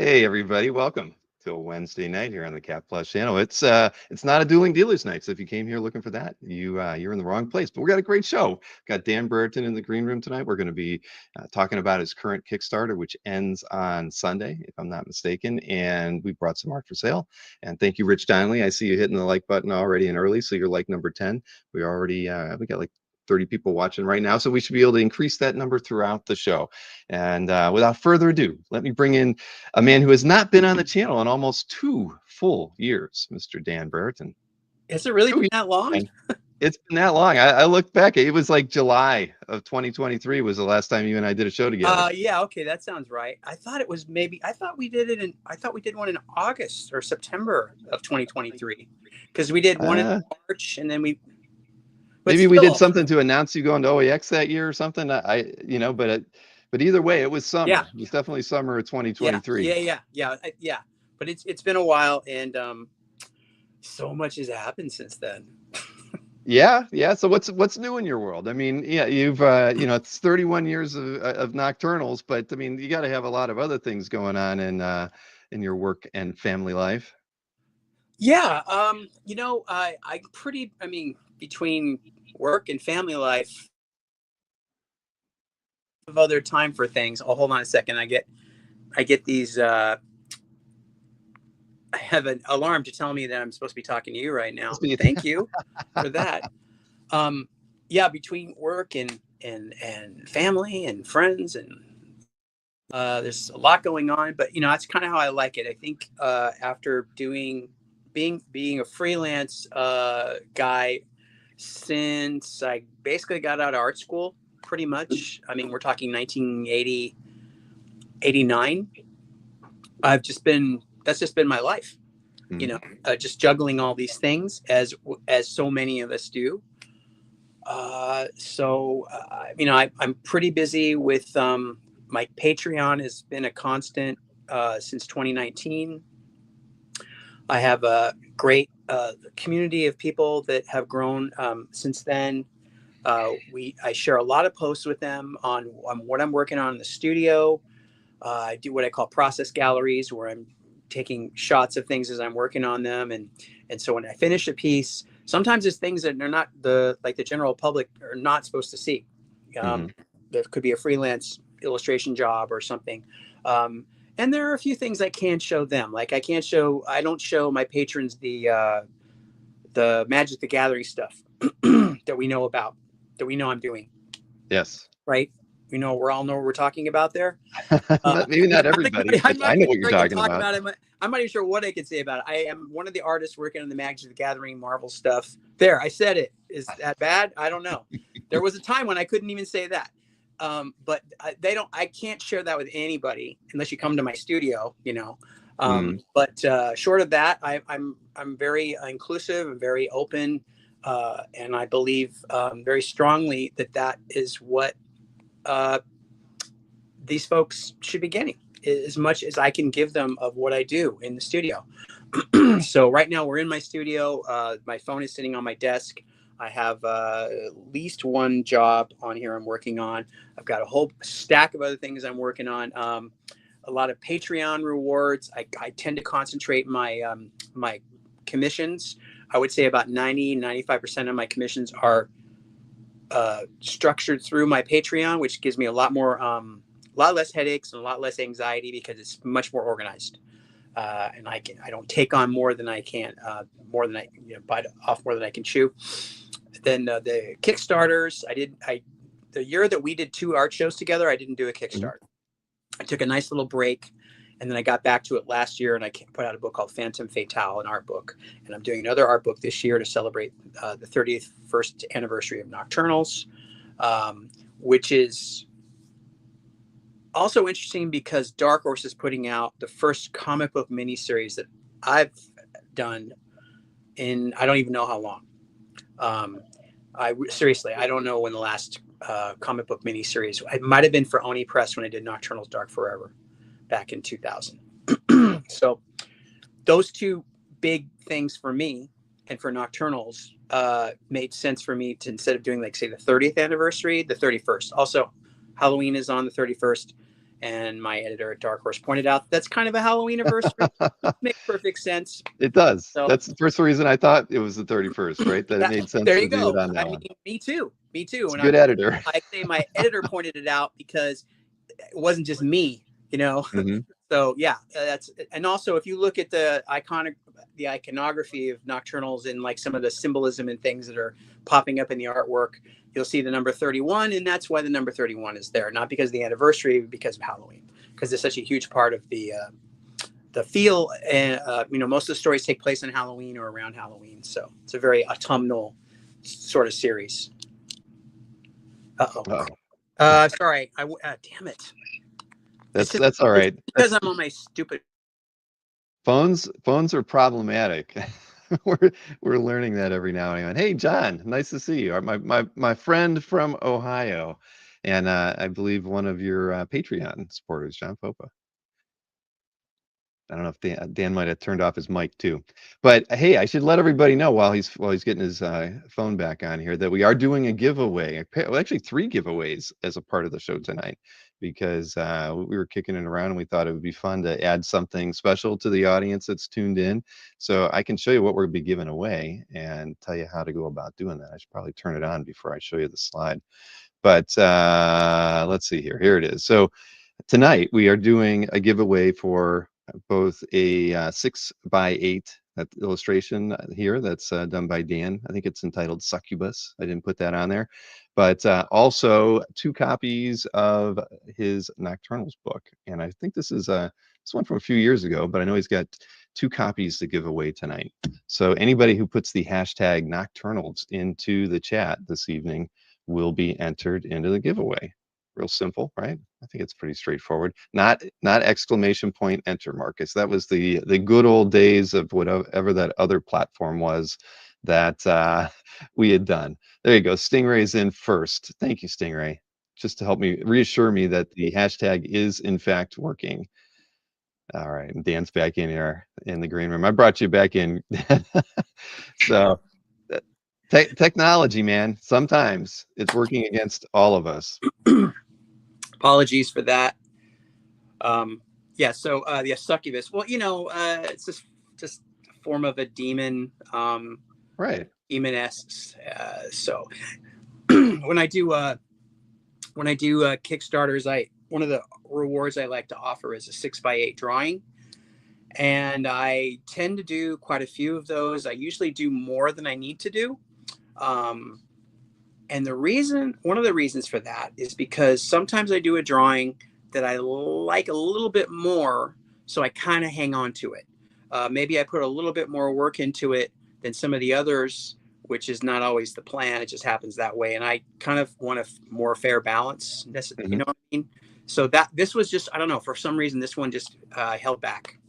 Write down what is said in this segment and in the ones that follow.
Hey everybody, welcome to a Wednesday night here on the Cat Plus channel. It's not a dueling dealers night, so if you came here looking for that, you're in the wrong place. But we got a great show. Got Dan Brereton in the green room tonight. We're going to be talking about his current Kickstarter, which ends on Sunday, if I'm not mistaken. And we brought some art for sale. And thank you, Rich Donnelly. I see you hitting the like button already and early, so you're like number 10. We already we got like 30 people watching right now, so we should be able to increase that number throughout the show. And without further ado, let me bring in a man who has not been on the channel in almost 2 full years, Mr. Dan Brereton. Has it really been that long? It's been that long. I looked back. It was like July of 2023 was the last time you and I did a show together. Yeah, okay, that sounds right. I thought it was I thought we did one in August or September of 2023, because we did one in March, and then maybe we did something to announce you going to OAX that year or something. But either way, it was summer. Yeah. It was definitely summer of 2023. Yeah. But it's been a while, and so much has happened since then. Yeah. So what's new in your world? I mean, yeah, you've it's 31 years of Nocturnals, but I mean, you got to have a lot of other things going on in your work and family life. Yeah, between work and family life, of other time for things. Oh, hold on a second. I get these. I have an alarm to tell me that I'm supposed to be talking to you right now. Thank you for that. Yeah, between work and family and friends, and there's a lot going on. But that's kind of how I like it. I think after being a freelance guy since I basically got out of art school, pretty much. I mean, we're talking 1980, 89. That's just been my life, just juggling all these things as so many of us do. I'm pretty busy with my Patreon has been a constant since 2019. I have a great community of people that have grown since then. I share a lot of posts with them on what I'm working on in the studio. I do what I call process galleries, where I'm taking shots of things as I'm working on them, and so when I finish a piece, sometimes it's things that are not the general public are not supposed to see. There could be a freelance illustration job or something. And there are a few things I can't show them. Like I don't show my patrons the Magic the Gathering stuff that we know about, that we know I'm doing. Yes. Right. We all know what we're talking about there. Maybe not everybody, but I know what you're talking about. I'm not even sure what I can say about it. I am one of the artists working on the Magic the Gathering Marvel stuff. There, I said it. Is that bad? I don't know. There was a time when I couldn't even say that. But I can't share that with anybody unless you come to my studio, But short of that, I'm very inclusive and very open. And I believe very strongly that is what these folks should be getting, as much as I can give them of what I do in the studio. So right now we're in my studio. My phone is sitting on my desk. I have at least one job on here I'm working on. I've got a whole stack of other things I'm working on. A lot of Patreon rewards. I tend to concentrate my commissions. I would say about 95% of my commissions are structured through my Patreon, which gives me a lot less headaches and a lot less anxiety, because it's much more organized. And I don't take on more than I can, bite off more than I can chew. Then the Kickstarters, the year that we did 2 art shows together, I didn't do a Kickstarter. I took a nice little break, and then I got back to it last year, and I put out a book called Phantom Fatale, an art book. And I'm doing another art book this year to celebrate the 31st anniversary of Nocturnals, which is also interesting because Dark Horse is putting out the first comic book miniseries that I've done in I don't even know how long. Seriously, I don't know when the last comic book miniseries. It might have been for Oni Press when I did Nocturnals Dark Forever back in 2000. So those 2 big things for me and for Nocturnals made sense for me to, instead of doing, like, say, the 30th anniversary, the 31st. Also, Halloween is on the 31st, And my editor at Dark Horse pointed out that's kind of a Halloween anniversary. Makes perfect sense. It does. So That's the first reason I thought it was the 31st, right? That it made sense there to you do it go. on I that mean, one. me too. Me too. It's a And good editor. I say my editor pointed it out because it wasn't just me, you know. Hmm. So yeah, that's, and also if you look at the iconography of Nocturnals and like some of the symbolism and things that are popping up in the artwork, you'll see the number 31, and that's why the number 31 is there, not because of the anniversary, because of Halloween, because it's such a huge part of the feel. And you know, most of the stories take place on Halloween or around Halloween, so it's a very autumnal sort of series. Oh, Sorry, damn it. that's all It's right. because I'm on my stupid. Phones are problematic. We're learning that every now and again. Hey, John, nice to see you. My friend from Ohio, and I believe one of your Patreon supporters, John Popa. I don't know if Dan might have turned off his mic too, but hey, I should let everybody know while he's getting his phone back on here that we are doing a giveaway. Well, actually, 3 giveaways as a part of the show tonight, because we were kicking it around and we thought it would be fun to add something special to the audience that's tuned in. So I can show you what we'll be giving away and tell you how to go about doing that. I should probably turn it on before I show you the slide. But let's see here. Here it is. So tonight we are doing a giveaway for both a 6x8 illustration here that's done by Dan. I think it's entitled Succubus. I didn't put that on there, but also 2 copies of his Nocturnals book. And I think this is this one from a few years ago, but I know he's got 2 copies to give away tonight. So anybody who puts the hashtag Nocturnals into the chat this evening will be entered into the giveaway. Real simple, right? I think it's pretty straightforward. Not exclamation point enter, Marcus. That was the good old days of whatever that other platform was that we had done. There you go. Stingray's in first. Thank you, Stingray. Just to help me reassure me that the hashtag is in fact working. All right, and Dan's back in here in the green room. I brought you back in. So technology, man. Sometimes it's working against all of us. Apologies for that. Yeah, so the succubus. Well, you know, it's just a form of a demon, Right. demon-esque. So when I do Kickstarters, one of the rewards I like to offer is a 6x8 drawing, and I tend to do quite a few of those. I usually do more than I need to do. And one of the reasons for that is because sometimes I do a drawing that I like a little bit more, so I kind of hang on to it. Maybe I put a little bit more work into it than some of the others, which is not always the plan. It just happens that way, and I kind of want a more fair balance. You know what I mean? So this was just, I don't know, for some reason this one just held back,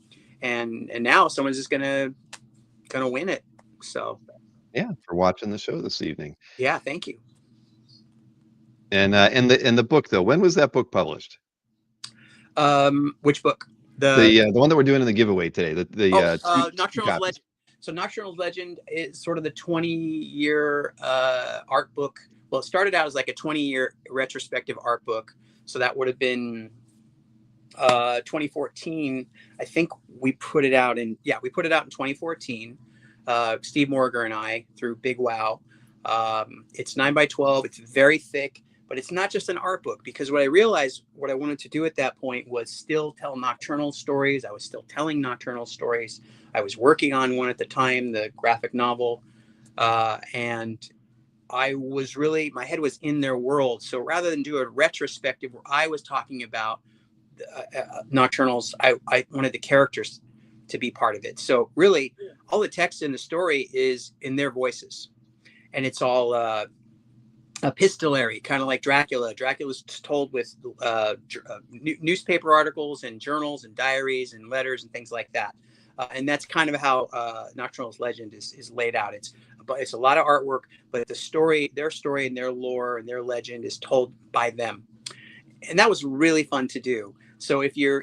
and now someone's just gonna win it. So Yeah, for watching the show this evening. yeah, thank you. And in the book though, when was that book published? Which book? The one that we're doing in the giveaway today. Two Nocturnals copies. Legend. So Nocturnals Legend is sort of the 20-year art book. Well, it started out as like a 20-year retrospective art book. So that would have been 2014. I think we put it out in 2014. Steve Morger and I through Big Wow. It's 9x12. It's very thick, but it's not just an art book, because what I realized, what I wanted to do at that point was still tell nocturnal stories. I was still telling nocturnal stories. I was working on one at the time, the graphic novel, and I was really, my head was in their world. So rather than do a retrospective where I was talking about Nocturnals, I wanted the characters to be part of it. So really, all the text in the story is in their voices, and it's all epistolary, kind of like Dracula. Dracula's told with newspaper articles and journals and diaries and letters and things like that. And that's kind of how Nocturnals Legend is laid out. It's a lot of artwork, but their story and their lore and their legend is told by them. And that was really fun to do. So if you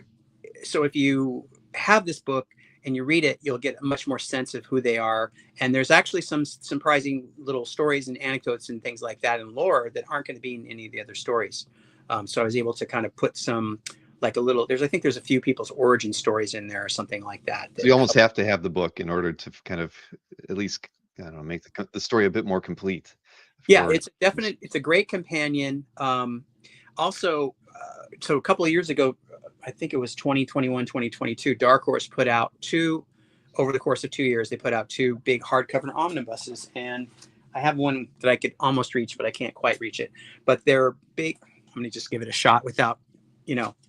have this book and you read it, you'll get a much more sense of who they are. And there's actually some surprising little stories and anecdotes and things like that in lore that aren't going to be in any of the other stories. So I was able to kind of put some like a little, I think there's a few people's origin stories in there or something like that. So you almost have to have the book in order to kind of at least, I don't know, make the story a bit more complete. Yeah, it's a great companion. Also, so a couple of years ago, I think it was 2021, 2022, Dark Horse put out over the course of 2 years, they put out 2 big hardcover omnibuses. And I have one that I could almost reach, but I can't quite reach it. But they're big. I'm going to just give it a shot without,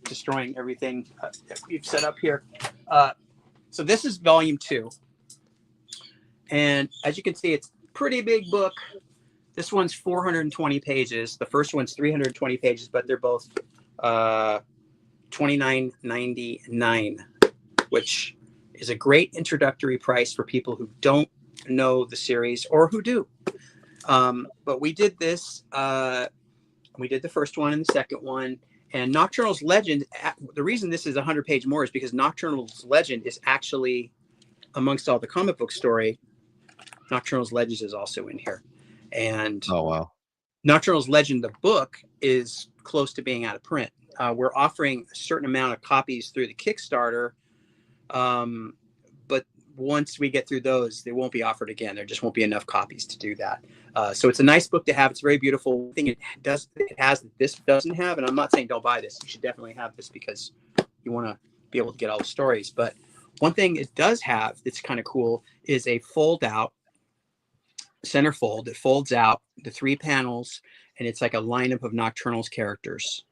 destroying everything that we've set up here. So this is volume 2. And as you can see, it's a pretty big book. This one's 420 pages. The first one's 320 pages, but they're both $29.99, which is a great introductory price for people who don't know the series or who do. But we did this. We did the first one and the second one. And Nocturnals Legend, the reason this is 100-page more is because Nocturnals Legend is actually, amongst all the comic book story, Nocturnals Legends is also in here. And oh wow, Nocturnals Legend, the book, is close to being out of print. We're offering a certain amount of copies through the Kickstarter, but once we get through those, they won't be offered again. There just won't be enough copies to do that. So it's a nice book to have. It's very beautiful. One thing it has that this doesn't have, and I'm not saying don't buy this. You should definitely have this because you want to be able to get all the stories. But one thing it does have that's kind of cool is a fold-out centerfold. It folds out the 3 panels, and it's like a lineup of Nocturnals characters,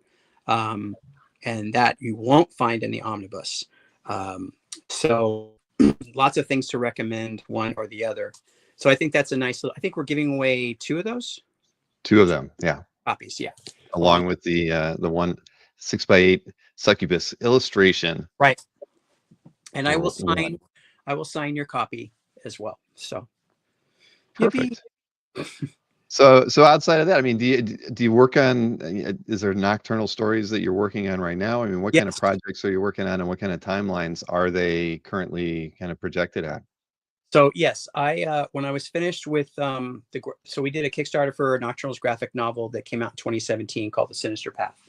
and that you won't find in the omnibus. So lots of things to recommend, one or the other. So I think that's a nice little, I think we're giving away 2 of those. 2 of them, yeah, Copies, yeah, along with the one 6x8 succubus illustration, right. And I will sign your copy as well. So perfect. So outside of that, I mean, do you work on, is there nocturnal stories that you're working on right now? I mean, what kind of projects are you working on, and what kind of timelines are they currently kind of projected at? So yes, I when I was finished with so we did a Kickstarter for a Nocturnals graphic novel that came out in 2017 called The Sinister Path,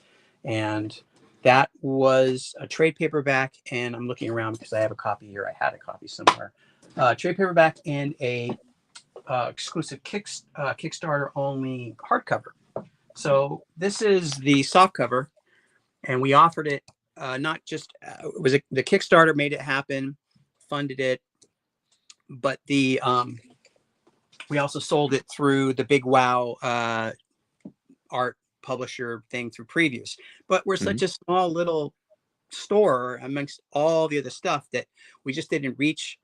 and that was a trade paperback. And I'm looking around because I have a copy here. I had a copy somewhere. Trade paperback and a exclusive Kickstarter only hardcover. So this is the soft cover, and we offered it not just the Kickstarter made it happen, funded it, but the we also sold it through the Big Wow art publisher thing through previews. But we're such a small little store amongst all the other stuff that we just didn't reach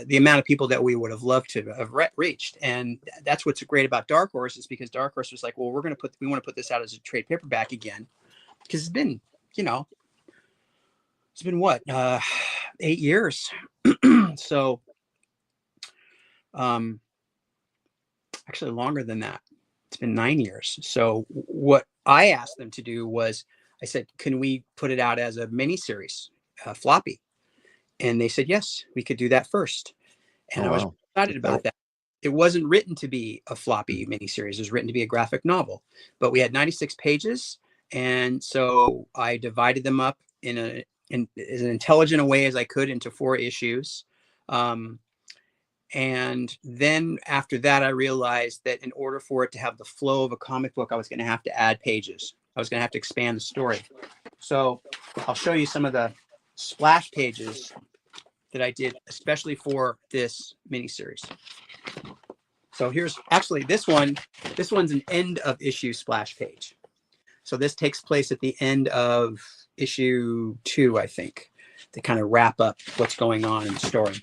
the amount of people that we would have loved to have reached. And that's what's great about Dark Horse, is because Dark Horse was like, well, we want to put this out as a trade paperback again, because it's been, it's been what, 8 years. So actually longer than that. It's been 9 years. So what I asked them to do was, I said, can we put it out as a miniseries, floppy? And they said, yes, we could do that first. And I was excited about that. It wasn't written to be a floppy miniseries. It was written to be a graphic novel, but we had 96 pages. And so I divided them up in as an intelligent a way as I could into 4 issues. And then after that, I realized that in order for it to have the flow of a comic book, I was going to have to add pages. I was going to have to expand the story. So I'll show you some of the splash pages that I did, especially for this miniseries. So here's actually this one. This one's an end of issue splash page. So this takes place at the end of issue 2, I think, to kind of wrap up what's going on in the story.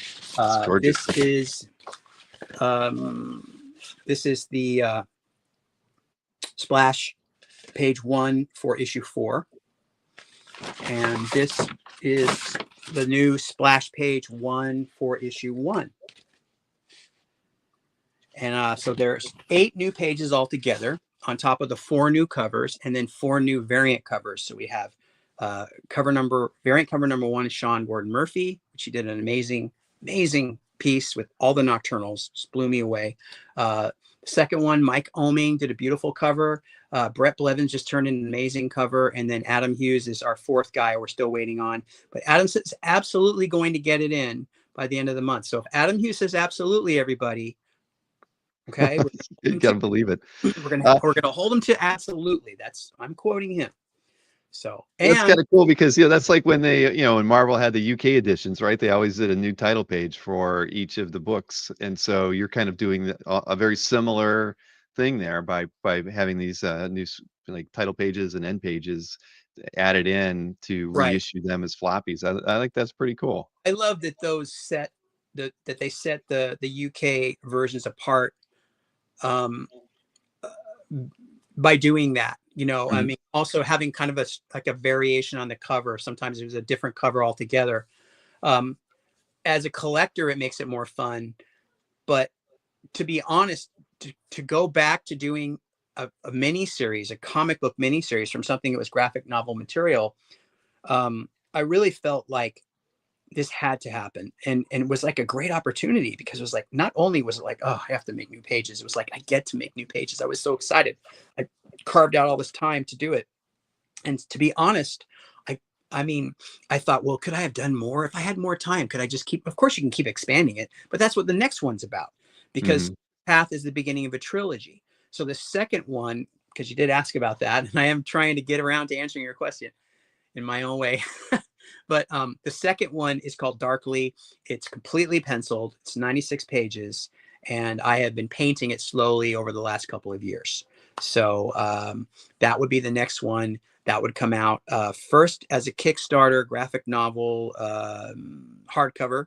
This is the splash page 1 for issue 4, and this is the new splash page 1 for issue 1. And so there's 8 new pages altogether on top of the 4 new covers, and then 4 new variant covers. So we have variant cover number 1 is Sean Gordon Murphy, which he did an amazing piece with all the Nocturnals, just blew me away. Second one, Mike Oming did a beautiful cover. Brett Blevins just turned in an amazing cover, and then Adam Hughes is our fourth guy we're still waiting on. But Adam says absolutely going to get it in by the end of the month. So if Adam Hughes says absolutely, everybody, okay, You gotta believe it. we're gonna hold him to absolutely. I'm quoting him. So, That's and kind of cool because that's like when they when Marvel had the UK editions, right? They always did a new title page for each of the books, and so you're kind of doing a very similar thing there by having these new like title pages and end pages added in to right, reissue them as floppies. I think that's pretty cool. I love that that they set the UK versions apart um, by doing that. I Mhm. mean, also having kind of like a variation on the cover. Sometimes it was a different cover altogether. Um, as a collector, it makes it more fun. But to be honest, to go back to doing a mini series, a comic book mini series from something that was graphic novel material, I really felt like this had to happen, and it was like a great opportunity because it was like, not only was it like, oh, I have to make new pages, it was like I get to make new pages. I was so excited. I carved out all this time to do it, and to be honest, I mean, I thought, well, could I have done more if I had more time? Could I just keep? Of course, you can keep expanding it, but that's what the next one's about, because Mhm. Path is the beginning of a trilogy. So the second one, because you did ask about that, and I am trying to get around to answering your question in my own way. But the second one is called Darkly. It's completely penciled. It's 96 pages, and I have been painting it slowly over the last couple of years. So that would be the next one that would come out first as a Kickstarter graphic novel hardcover,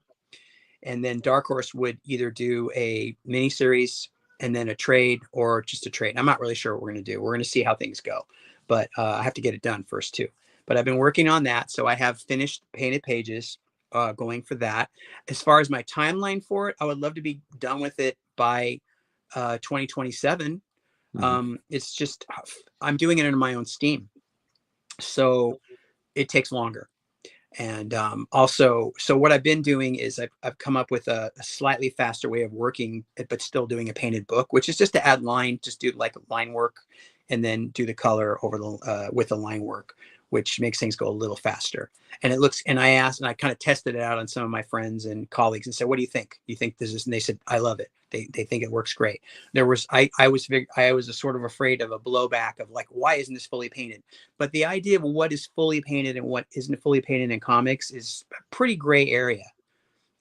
and then Dark Horse would either do a miniseries and then a trade, or just a trade. I'm not really sure what we're going to do. We're going to see how things go, but I have to get it done first too. But I've been working on that, so I have finished painted pages going for that. As far as my timeline for it, I would love to be done with it by 2027. Mhm. It's just I'm doing it under my own steam, so it takes longer. And also, so what I've been doing is I've come up with a slightly faster way of working, but still doing a painted book, which is just to add line, just do like line work, and then do the color over the with the line work, which makes things go a little faster. And it looks, and I asked, and I kind of tested it out on some of my friends and colleagues and said, "What do you think? Do you think this is?" And they said, "I love it. They think it works great." I was a sort of afraid of a blowback of like, why isn't this fully painted? But the idea of what is fully painted and what isn't fully painted in comics is a pretty gray area.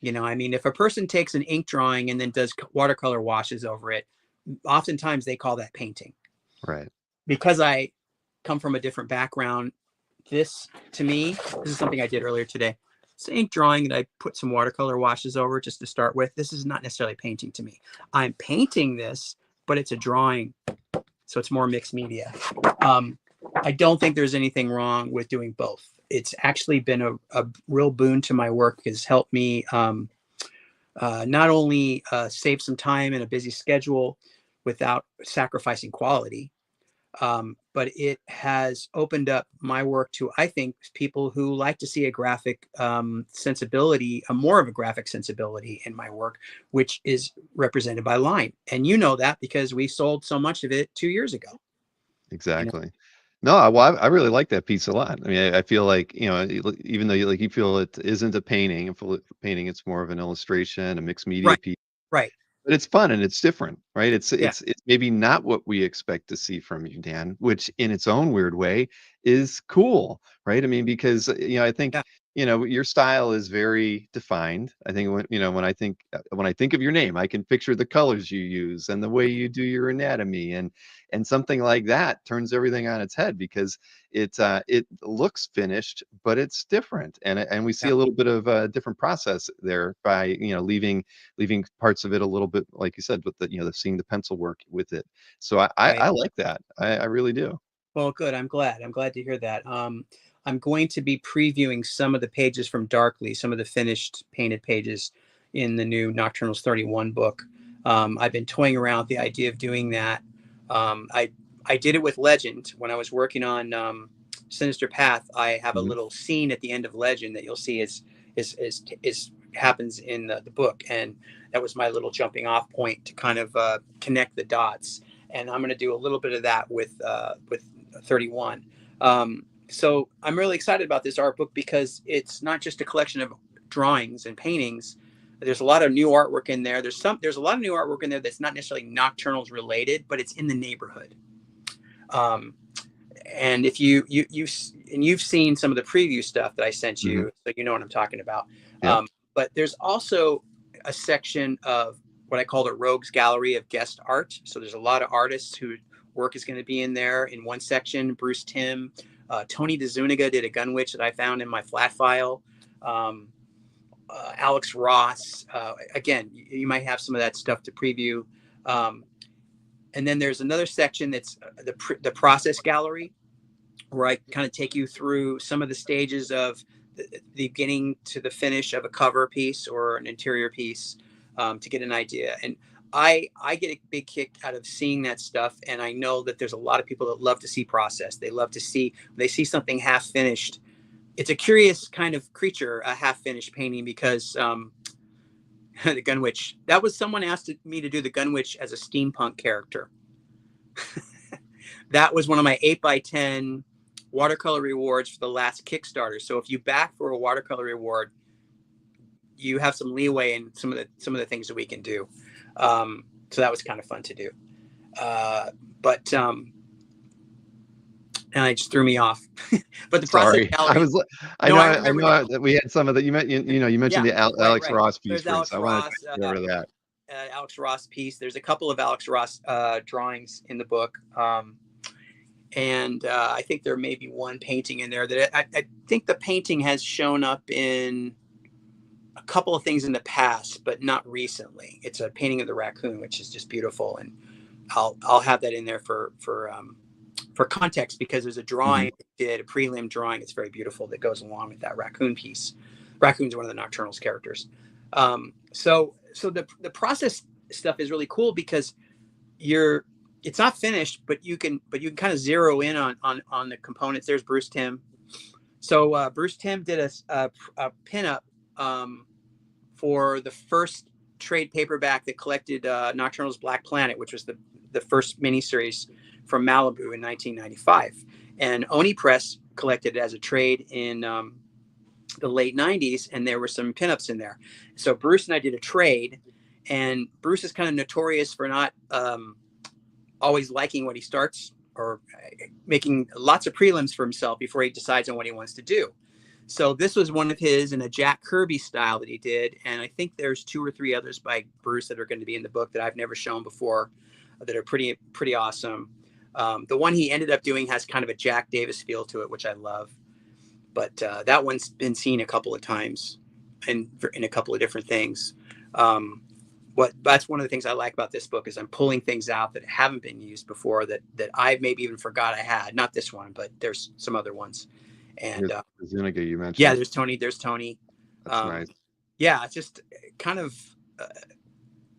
I mean, if a person takes an ink drawing and then does watercolor washes over it, oftentimes they call that painting. Right. Because I come from a different background, this to me, this is something I did earlier today. It's an ink drawing that I put some watercolor washes over just to start with. This is not necessarily painting to me. I'm painting this, but it's a drawing, so it's more mixed media. Um, I don't think there's anything wrong with doing both. It's actually been a real boon to my work. It's helped me not only save some time in a busy schedule without sacrificing quality, but it has opened up my work to, I think, people who like to see a graphic sensibility, a more of a graphic sensibility in my work, which is represented by line. And you know that because we sold so much of it 2 years ago. You know, Exactly. No, well, I really like that piece a lot. I mean, I feel like, even though you feel it isn't a painting, painting, it's more of an illustration, a mixed media right, piece. right, But it's fun and it's different, right? It's yeah, it's it's maybe not what we expect to see from you, Dan, which in its own weird way is cool, right? I mean, because I think yeah, your style is very defined. I think when I think of your name, I can picture the colors you use and the way you do your anatomy, and something like that turns everything on its head because it looks finished, but it's different, and we see yeah, a little bit of a different process there by leaving parts of it a little bit, like you said, with the seeing the pencil work with it. So I right. like that. I really do. Well, good. I'm glad. I'm glad to hear that. I'm going to be previewing some of the pages from Darkly, some of the finished painted pages in the new Nocturnals 31 book. I've been toying around with the idea of doing that. I did it with Legend when I was working on Sinister Path. I have a Mhm. little scene at the end of Legend that you'll see is happens in the book, and that was my little jumping off point to kind of connect the dots. and I'm going to do a little bit of that with 31. So I'm really excited about this art book because it's not just a collection of drawings and paintings. There's a lot of new artwork in there. There's a lot of new artwork in there that's not necessarily Nocturnals related, but it's in the neighborhood. And if you've seen some of the preview stuff that I sent you, so you know what I'm talking about. Yep. But there's also a section of what I call the Rogues Gallery of guest art. So there's a lot of artists whose work is going to be in there in one section. Bruce Timm, Tony DeZuniga did a gun witch that I found in my flat file. Alex Ross. Again, you might have some of that stuff to preview. And then there's another section that's the process gallery, where I kind of take you through some of the stages of the beginning to the finish of a cover piece or an interior piece, to get an idea. And I get a big kick out of seeing that stuff. And I know that there's a lot of people that love to see process. They love to see, they see something half finished. It's a curious kind of creature, a half finished painting, because the Gun Witch, that was someone asked me to do the Gun Witch as a steampunk character. That was one of my 8x10 watercolor rewards for the last Kickstarter. So if you back for a watercolor reward, you have some leeway in some of the things that we can do. So that was kind of fun to do. And it just threw me off. But the process gallery. I know that we had some of that. You mentioned the Alex Ross piece. Alex I Ross, wanted to cover that. Alex Ross piece. There's a couple of Alex Ross drawings in the book. And I think there may be one painting in there that I think the painting has shown up in a couple of things in the past, but not recently. It's a painting of the raccoon, which is just beautiful. And I'll have that in there for context, because there's a drawing, did a prelim drawing. It's very beautiful that goes along with that raccoon piece. Raccoon's one of the Nocturnals characters. So the process stuff is really cool because it's not finished, but you can kind of zero in on the components. There's Bruce Timm. So Bruce Timm did a pinup for the first trade paperback that collected Nocturnals Black Planet, which was the first miniseries from Malibu in 1995. And Oni Press collected it as a trade in the late 90s, and there were some pinups in there. So Bruce and I did a trade, and Bruce is kind of notorious for not always liking what he starts, or making lots of prelims for himself before he decides on what he wants to do. So this was one of his in a Jack Kirby style that he did. And I think there's 2 or 3 others by Bruce that are going to be in the book that I've never shown before, that are pretty awesome. The one he ended up doing has kind of a Jack Davis feel to it, which I love. But that one's been seen a couple of times in a couple of different things. That's one of the things I like about this book, is I'm pulling things out that haven't been used before, that I maybe even forgot I had. Not this one, but there's some other ones. And Zuniga, you mentioned. Yeah, there's Tony. That's nice. Yeah, it's just kind of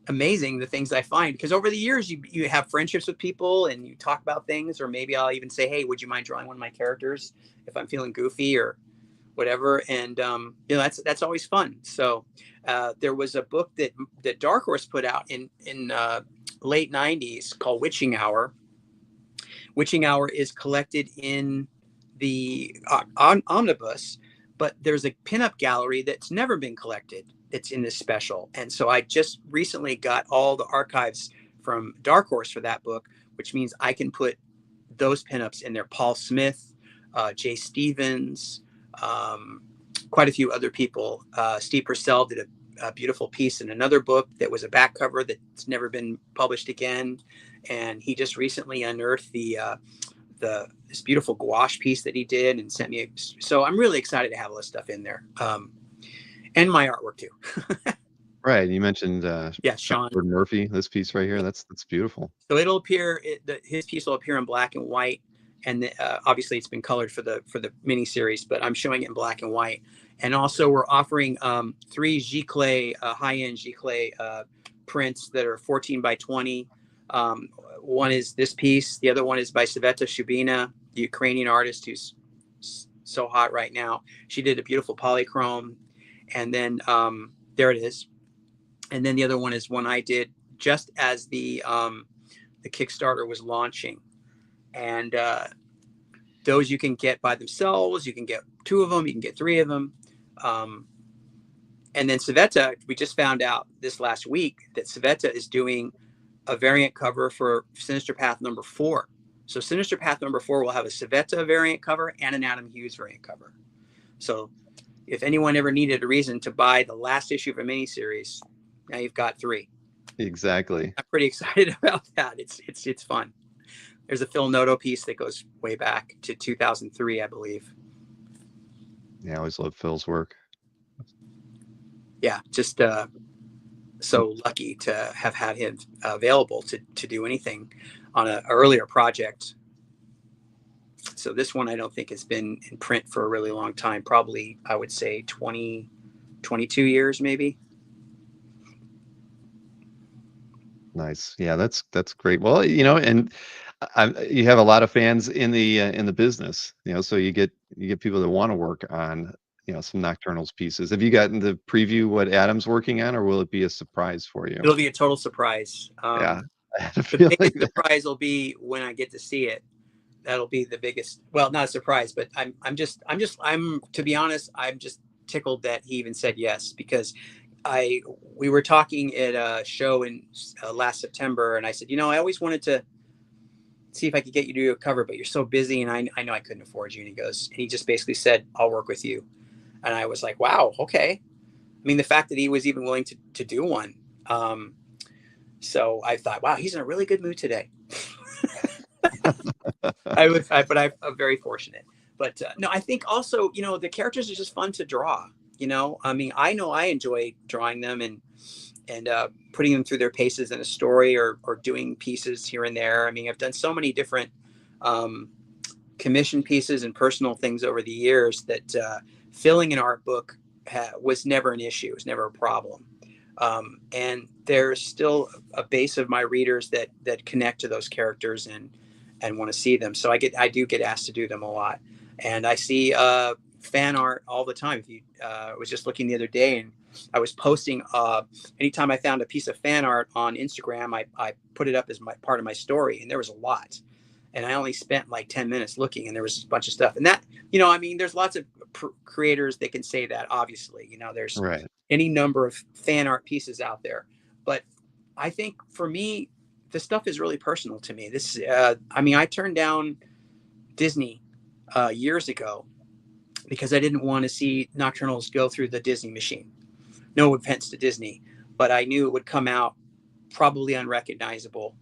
amazing the things I find, because over the years you have friendships with people and you talk about things, or maybe I'll even say, hey, would you mind drawing one of my characters if I'm feeling goofy or whatever. And that's always fun. So there was a book that Dark Horse put out in late 90s called Witching Hour. Witching Hour is collected in the omnibus, but there's a pinup gallery that's never been collected. It's in this special. And so I just recently got all the archives from Dark Horse for that book, which means I can put those pinups in there. Paul Smith, Jay Stevens, quite a few other people. Steve Purcell did a beautiful piece in another book that was a back cover that's never been published again. And he just recently unearthed this beautiful gouache piece that he did and sent me. So I'm really excited to have all this stuff in there. And my artwork too. Right. You mentioned Sean Murphy, this piece right here. That's beautiful. So it'll appear, his piece will appear in black and white. And obviously it's been colored for the mini series, but I'm showing it in black and white. And also we're offering 3 Giclée, high-end Giclée prints that are 14 by 20. One is this piece. The other one is by Sveta Shubina, the Ukrainian artist who's so hot right now. She did a beautiful polychrome. And then there it is. And then the other one is one I did just as the the Kickstarter was launching. And those you can get by themselves. You can get 2 of them. You can get 3 of them. And then Civetta, we just found out this last week that Civetta is doing a variant cover for Sinister Path number 4. So Sinister Path number 4 will have a Civetta variant cover and an Adam Hughes variant cover. So if anyone ever needed a reason to buy the last issue of a miniseries, now you've got 3. Exactly. I'm pretty excited about that. It's fun. There's a Phil Noto piece that goes way back to 2003, I believe. Yeah, I always love Phil's work. Yeah, just so lucky to have had him available to do anything on an earlier project. So this one I don't think has been in print for a really long time. Probably, I would say 20, 22 years maybe. Nice. Yeah, that's great. Well, and you have a lot of fans in the business, so you get people that want to work on, some Nocturnals pieces. Have you gotten to preview what Adam's working on, or will it be a surprise for you? It'll be a total surprise. Yeah, I had a The feeling biggest that. surprise will be when I get to see it. That'll be the biggest. Well, not a surprise, but I'm to be honest, I'm just tickled that he even said yes, because we were talking at a show in last September, and I said, I always wanted to see if I could get you to do a cover, but you're so busy, and I know I couldn't afford you. And he just basically said, I'll work with you. And I was like, wow, okay. I mean, the fact that he was even willing to do one. So I thought, wow, he's in a really good mood today. I'm very fortunate. But no, I think also, the characters are just fun to draw. I mean, I know I enjoy drawing them and putting them through their paces in a story, or doing pieces here and there. I mean, I've done so many different commission pieces and personal things over the years that filling an art book was never an issue. It was never a problem. And there's still a base of my readers that connect to those characters and want to see them. So I do get asked to do them a lot, and I see fan art all the time. If you I was just looking the other day, and I was posting anytime I found a piece of fan art on Instagram, I put it up as part of my story, and there was a lot. And I only spent like 10 minutes looking, and there was a bunch of stuff. And that, I mean, there's lots of creators that can say that, obviously. There's Right. any number of fan art pieces out there. But I think for me, the stuff is really personal to me. I mean, I turned down Disney years ago because I didn't want to see Nocturnals go through the Disney machine. No offense to Disney, but I knew it would come out probably unrecognizable.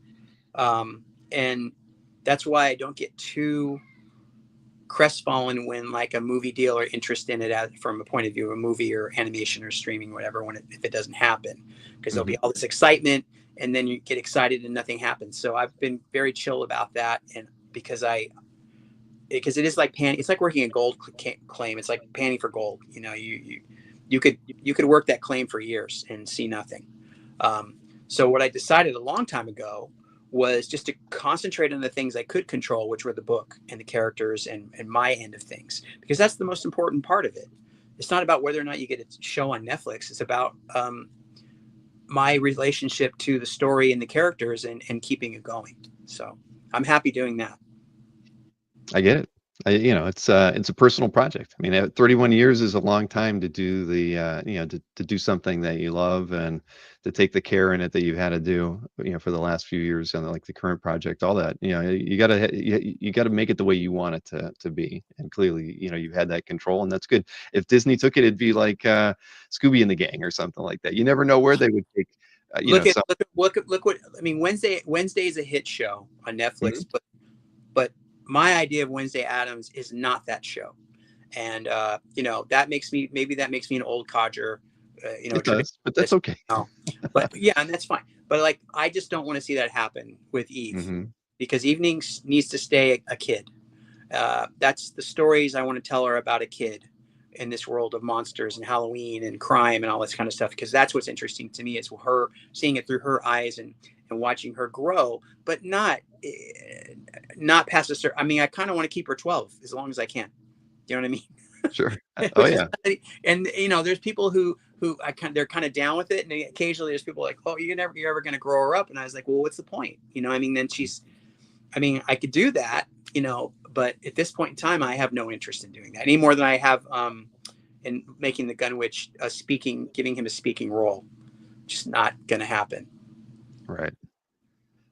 And that's why I don't get too crestfallen when like a movie deal or interest in it from a point of view of a movie or animation or streaming, whatever, if it doesn't happen, because there'll be all this excitement, and then you get excited and nothing happens. So I've been very chill about that. And because it is like it's like working a gold claim. It's like panning for gold. You could work that claim for years and see nothing. So what I decided a long time ago was just to concentrate on the things I could control, which were the book and the characters and my end of things, because that's the most important part of it. It's not about whether or not you get a show on Netflix. It's about my relationship to the story and the characters and keeping it going. So I'm happy doing that. I get it. It's a personal project. I mean, 31 years is a long time to do to do something that you love, and to take the care in it that you've had to do, for the last few years, and like the current project, all that, you gotta make it the way you want it to be. And clearly, you've had that control, and that's good. If Disney took it, it'd be like Scooby and the Gang or something like that. You never know where they would take. Look what I mean. Wednesday is a hit show on Netflix, but my idea of Wednesday Addams is not that show. And, that makes me an old codger, It does, but that's okay. But yeah, and that's fine. But like, I just don't want to see that happen with Eve, because Eve needs to stay a kid. That's the stories I want to tell her about a kid in this world of monsters and Halloween and crime and all this kind of stuff, because that's what's interesting to me, is her seeing it through her eyes and watching her grow, but not past a certain. I mean, I kind of want to keep her 12 as long as I can. You know what I mean? Sure. Oh yeah. And there's people who who they're kind of down with it. And occasionally there's people like, oh, you're ever going to grow her up. And I was like, well, what's the point? You know, I mean, then I could do that, you know, but at this point in time, I have no interest in doing that any more than I have in making the Gun Witch giving him a speaking role. Just not going to happen. Right.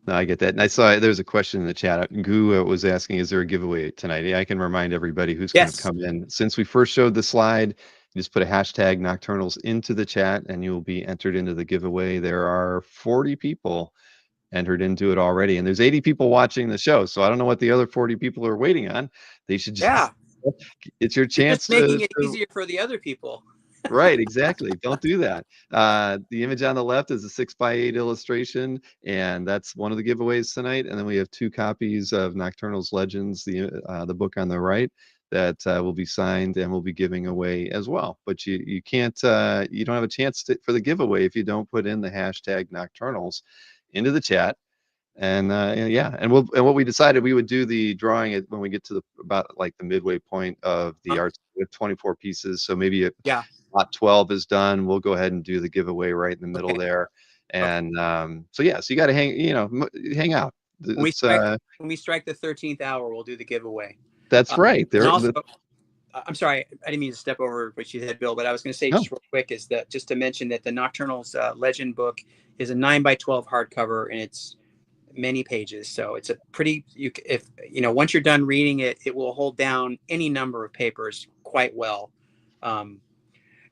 No, I get that. And I saw there's a question in the chat. Gu was asking, is there a giveaway tonight? Yeah, I can remind everybody who's kind of Yes. come in. Since we first showed the slide, you just put a hashtag Nocturnals into the chat and you'll be entered into the giveaway. There are 40 people entered into it already. And there's 80 people watching the show. So I don't know what the other 40 people are waiting on. They should just, it's your You're chance just making it easier for the other people. Right, exactly. Don't do that. The image on the left is a 6x8 illustration, and that's one of the giveaways tonight. And then we have 2 copies of Nocturnals Legends, the book on the right, that will be signed and we'll be giving away as well. But you can't you don't have a chance for the giveaway if you don't put in the hashtag Nocturnals into the chat. And yeah, and what we decided we would do the drawing it when we get to about like the midway point of the art. We have 24 pieces, so maybe lot 12 is done. We'll go ahead and do the giveaway right in the middle there. And so yeah, so you got to hang out. When we strike the 13th hour, we'll do the giveaway. That's right. Also, I'm sorry, I didn't mean to step over what you said, Bill, but I was going to say just real quick is that just to mention that the Nocturnals Legend book is a 9x12 hardcover, and it's many pages. So it's a pretty, once you're done reading it, it will hold down any number of papers quite well.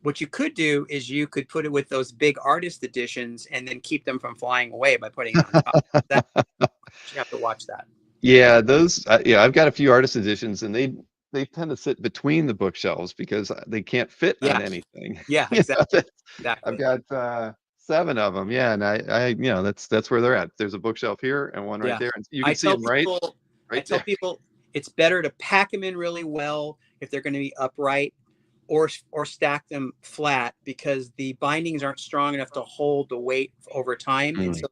What you could do is you could put it with those big artist editions and then keep them from flying away by putting it on top. You have to watch that. Yeah, those. I've got a few artist editions, and they tend to sit between the bookshelves because they can't fit on anything. Yeah, exactly. I've got 7 of them. Yeah, and I that's where they're at. There's a bookshelf here and one right there, and you can see them right there. I tell people it's better to pack them in really well if they're going to be upright, or stack them flat, because the bindings aren't strong enough to hold the weight over time, and so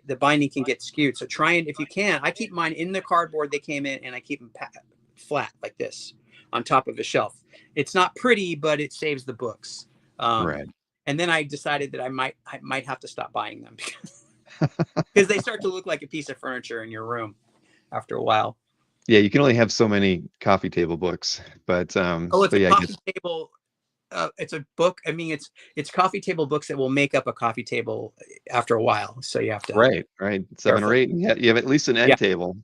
the binding can get skewed. So try and, if you can, I keep mine in the cardboard they came in, and I keep them flat like this on top of a shelf. It's not pretty, but it saves the books. Right. And then I decided that I might have to stop buying them because they start to look like a piece of furniture in your room after a while. Yeah, you can only have so many coffee table books, but it's a coffee table. It's a book. I mean, it's coffee table books that will make up a coffee table after a while. So you have to 7 or 8. Yeah, you have at least an end table.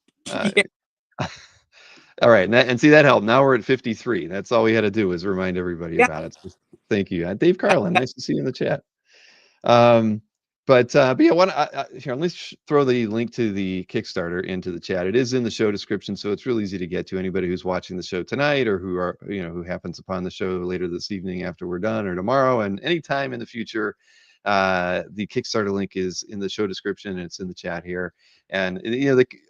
All right, and see, that helped. Now we're at 53. That's all we had to do was remind everybody about it. So thank you, Dave Carlin. Nice to see you in the chat. But yeah, here, let's throw the link to the Kickstarter into the chat. It is in the show description, so it's real easy to get to. Anybody who's watching the show tonight, or who happens upon the show later this evening after we're done, or tomorrow, and anytime in the future, the Kickstarter link is in the show description, and it's in the chat here. And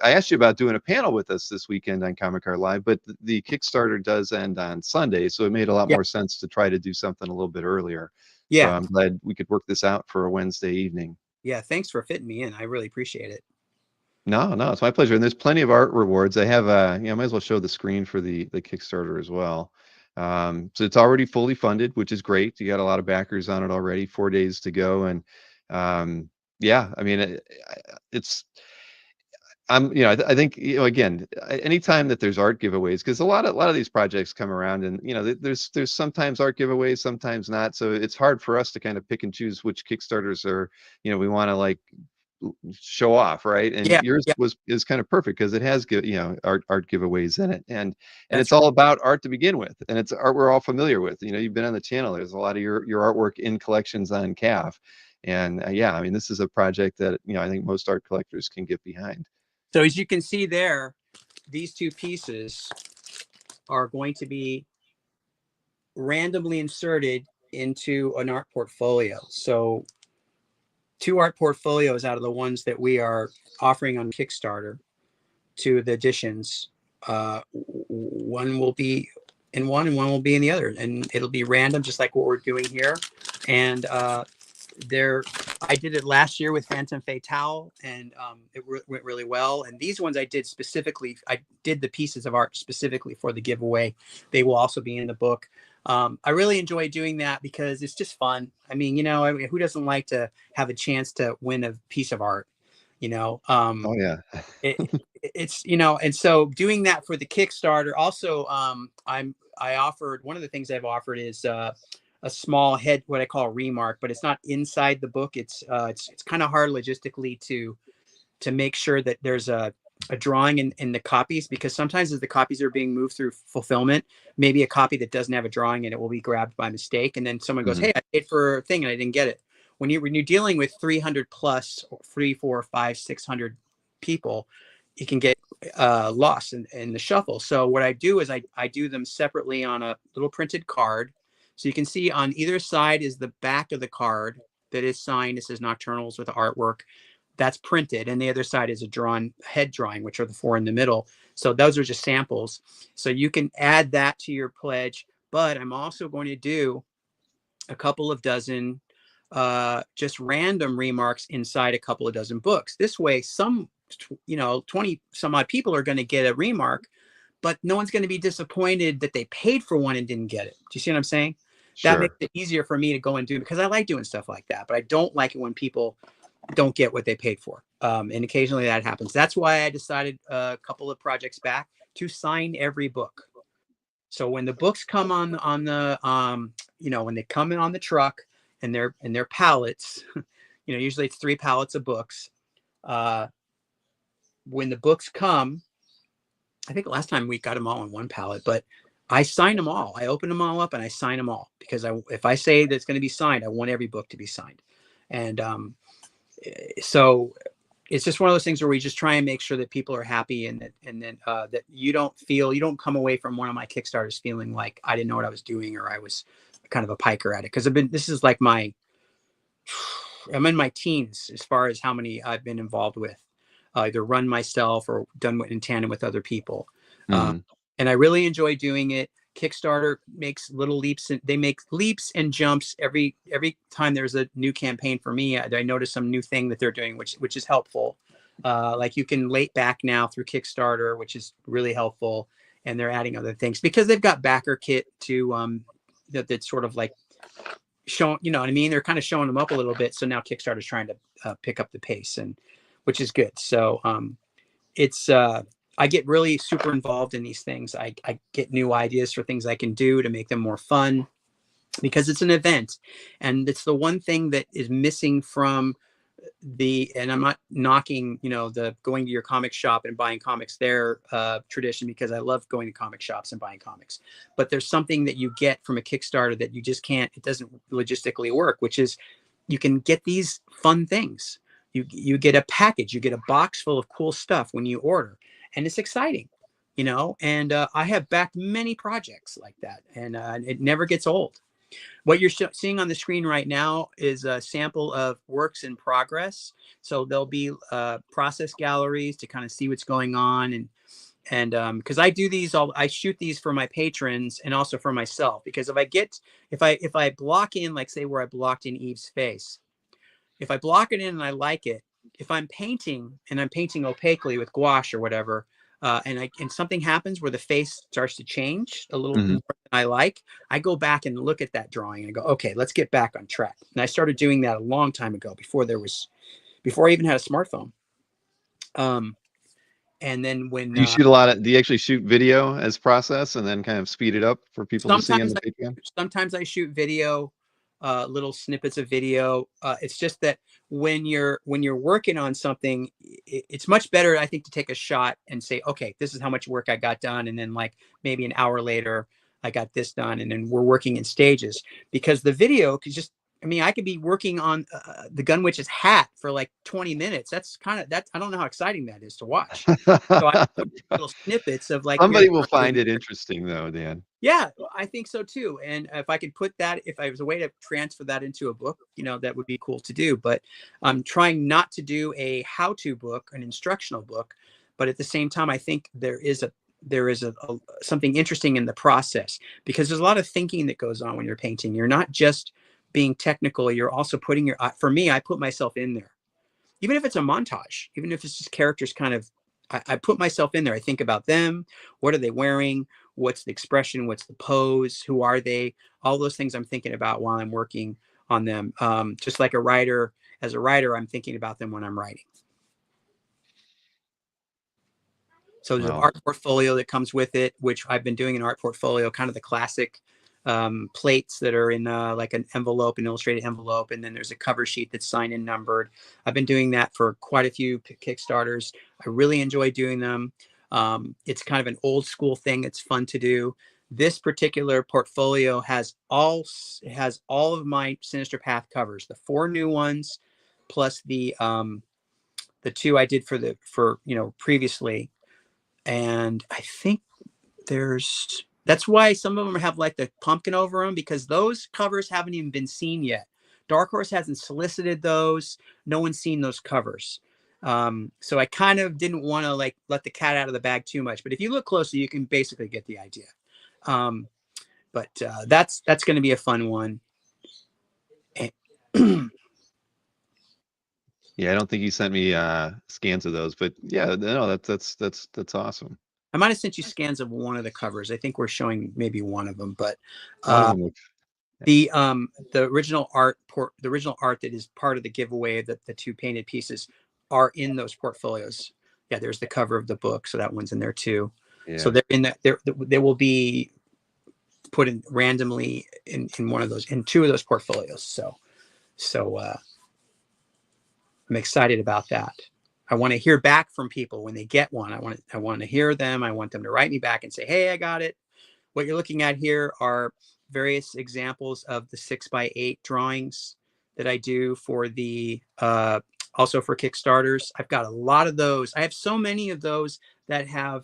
I asked you about doing a panel with us this weekend on Comic Art Live, but the Kickstarter does end on Sunday, so it made a lot more sense to try to do something a little bit earlier. So I'm glad we could work this out for a Wednesday evening. Yeah, thanks for fitting me in. I really appreciate it. No, it's my pleasure. And there's plenty of art rewards. I have I might as well show the screen for the Kickstarter as well. So it's already fully funded, which is great. You got a lot of backers on it already. 4 days to go, and yeah, I mean, I think again, anytime that there's art giveaways, because a lot of these projects come around, and there's sometimes art giveaways, sometimes not. So it's hard for us to kind of pick and choose which Kickstarters are we want to like show off, right? And yours is kind of perfect because it has art giveaways in it, and it's all about art to begin with, and it's art we're all familiar with. You've been on the channel. There's a lot of your artwork in collections on CAF, and yeah, I mean, this is a project that I think most art collectors can get behind. So as you can see there, these 2 pieces are going to be randomly inserted into an art portfolio. So 2 art portfolios out of the ones that we are offering on Kickstarter, 2 of the editions. One will be in one and one will be in the other, and it'll be random, just like what we're doing here. And I did it last year with Phantom Fatale, and it went really well. And these ones I did specifically, I did the pieces of art specifically for the giveaway. They will also be in the book. I really enjoy doing that because it's just fun. I mean, you know, I mean, who doesn't like to have a chance to win a piece of art? You know, Oh yeah. it's, you know, and so doing that for the Kickstarter. Also, I offered, one of the things I've offered is a small head, what I call a remark, but it's not inside the book. It's kind of hard logistically to make sure that there's a drawing in the copies, because sometimes as the copies are being moved through fulfillment, maybe a copy that doesn't have a drawing in it will be grabbed by mistake. And then someone goes, Hmm. hey, I paid for a thing and I didn't get it. When you're dealing with 300 plus 3, 4, 5, 600 people, you can get lost in the shuffle. So what I do is I do them separately on a little printed card. So you can see on either side is the back of the card that is signed. It says Nocturnals with the artwork that's printed, and the other side is a drawn head drawing, which are the 4 in the middle. So those are just samples. So you can add that to your pledge, but I'm also going to do a couple of dozen just random remarks inside a couple of dozen books. This way, some, you know, 20 some odd people are going to get a remark, but no one's going to be disappointed that they paid for one and didn't get it. Do you see what I'm saying? That makes Sure. it easier for me to go and do, because I like doing stuff like that, but I don't like it when people don't get what they paid for. And occasionally that happens. That's why I decided a couple of projects back to sign every book. So when the books come on the you know, when they come in on the truck and they're pallets, you know, usually it's 3 pallets of books. Uh, when the books come, I think last time we got them all in 1 pallet, but I signed them all. I opened them all up and I signed them all, because if I say that it's going to be signed, I want every book to be signed. And so it's just one of those things where we just try and make sure that people are happy, and then that you don't come away from one of my Kickstarters feeling like I didn't know what I was doing, or I was kind of a piker at it. Because this is like I'm in my teens as far as how many I've been involved with, either run myself or done in tandem with other people. Uh, Hmm. and I really enjoy doing it. Kickstarter makes little leaps, and they make leaps and jumps every time there's a new campaign for me. I notice some new thing that they're doing, which is helpful. Like you can late back now through Kickstarter, which is really helpful, and they're adding other things because they've got backer kit to that's sort of like showing, you know what I mean? They're kind of showing them up a little bit. So now Kickstarter's trying to pick up the pace, and which is good. So it's I get really super involved in these things. I get new ideas for things I can do to make them more fun, because it's an event, and it's the one thing that is missing from and I'm not knocking, you know, the going to your comic shop and buying comics there tradition, because I love going to comic shops and buying comics. But there's something that you get from a Kickstarter that you just can't, it doesn't logistically work, which is you can get these fun things. You get a package, you get a box full of cool stuff when you order, and it's exciting, you know. And I have backed many projects like that, and it never gets old. What you're seeing on the screen right now is a sample of works in progress. So there'll be process galleries to kind of see what's going on, and because I do these, I shoot these for my patrons and also for myself. Because if I block in, like say where I blocked in Eve's face, if I block it in and I like it, if I'm painting and I'm painting opaquely with gouache or whatever, and something happens where the face starts to change a little Hmm. more than I like, I go back and look at that drawing and I go, okay, let's get back on track. And I started doing that a long time ago, before I even had a smartphone. Um, and then when Do you shoot a lot of? Do you actually shoot video as process and then kind of speed it up for people to see on sometimes the Patreon? sometimes I shoot video, little snippets of video. It's just that when you're working on something, it's much better, I think, to take a shot and say, okay, this is how much work I got done, and then like maybe an hour later, I got this done, and then we're working in stages. Because the video could just, I mean, I could be working on the Gun Witch's hat for like 20 minutes. I don't know how exciting that is to watch. So I put little snippets of like, here's Somebody will what I'm find doing. it interesting though, Dan. Yeah, I think so too. And if I could put that, if I was a way to transfer that into a book, you know, that would be cool to do. But I'm trying not to do a how-to book, an instructional book. But at the same time, I think there is something interesting in the process, because there's a lot of thinking that goes on when you're painting. You're not just being technical. You're also putting for me, I put myself in there, even if it's a montage, even if it's just characters kind of, I put myself in there. I think about them. What are they wearing? what's the expression, what's the pose, who are they, all those things I'm thinking about while I'm working on them. Just like as a writer, I'm thinking about them when I'm writing. So there's an Well, art portfolio that comes with it, which I've been doing an art portfolio, kind of the classic plates that are in like an envelope, an illustrated envelope, and then there's a cover sheet that's signed and numbered. I've been doing that for quite a few Kickstarters. I really enjoy doing them. It's kind of an old school thing. It's fun to do. This particular portfolio has all of my Sinister Path covers, the 4 new ones, plus the 2 I did for previously. And I think that's why some of them have like the pumpkin over them, because those covers haven't even been seen yet. Dark Horse hasn't solicited those. No one's seen those covers. So I kind of didn't want to like let the cat out of the bag too much. But if you look closely, you can basically get the idea. But that's going to be a fun one. yeah, I don't think you sent me scans of those, but yeah, no, that's awesome. I might have sent you scans of one of the covers. I think we're showing maybe one of them, but One of them looks. the original art that is part of the giveaway, that the 2 painted pieces are in those portfolios. Yeah, there's the cover of the book, so that one's in there too. Yeah. So they're in that. They will be put in randomly in one of those, in 2 of those portfolios. So I'm excited about that. I want to hear back from people when they get one. I want to hear them. I want them to write me back and say, hey, I got it. What you're looking at here are various examples of the 6x8 drawings that I do for the also for Kickstarters. I've got a lot of those. I have so many of those that have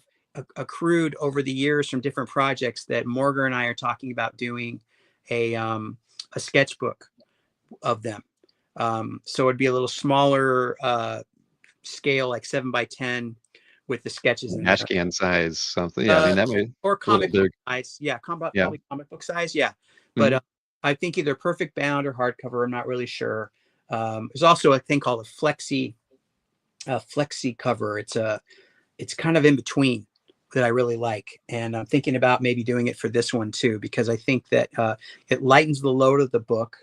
accrued over the years from different projects that Morgan and I are talking about doing a sketchbook of them. So it'd be a little smaller scale, like 7x10, with the sketches in Hash there. can size, something. Yeah, I mean that might Or a little comic book big. size. Yeah, Yeah. probably comic book size. Yeah. But I think either perfect bound or hardcover. I'm not really sure. There's also a thing called a flexi cover. It's kind of in between, that I really like. And I'm thinking about maybe doing it for this one too, because I think that it lightens the load of the book.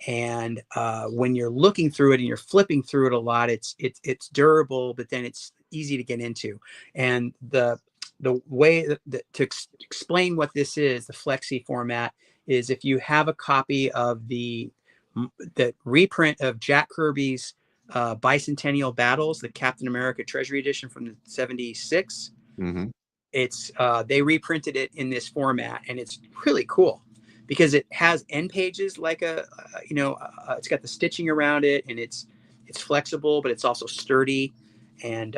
And when you're looking through it and you're flipping through it a lot, it's durable, but then it's easy to get into. And the way to explain what this is, the flexi format, is if you have a copy of the reprint of Jack Kirby's Bicentennial Battles, the Captain America Treasury Edition from the 76. Mm-hmm. It's they reprinted it in this format, and it's really cool because it has end pages like it's got the stitching around it, and it's flexible, but it's also sturdy, and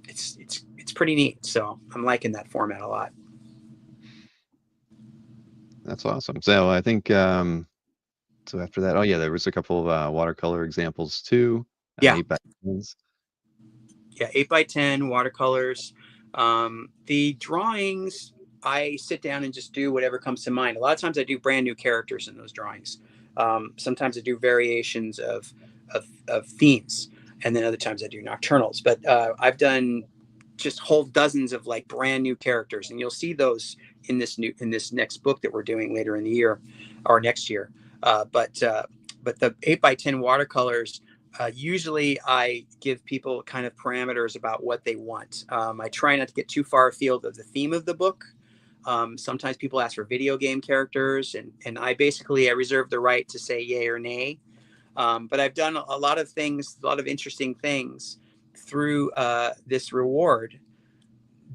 it's pretty neat. So I'm liking that format a lot. That's awesome. So I think so after that, oh yeah, there was a couple of watercolor examples too. Yeah. 8x10s. Yeah, 8x10 watercolors. The drawings, I sit down and just do whatever comes to mind. A lot of times I do brand new characters in those drawings. Sometimes I do variations of themes, and then other times I do nocturnals. But I've done just whole dozens of like brand new characters, and you'll see those in this next book that we're doing later in the year or next year. But the 8x10 watercolors, usually I give people kind of parameters about what they want. I try not to get too far afield of the theme of the book. Sometimes people ask for video game characters, and I reserve the right to say yay or nay. But I've done a lot of things, a lot of interesting things through this reward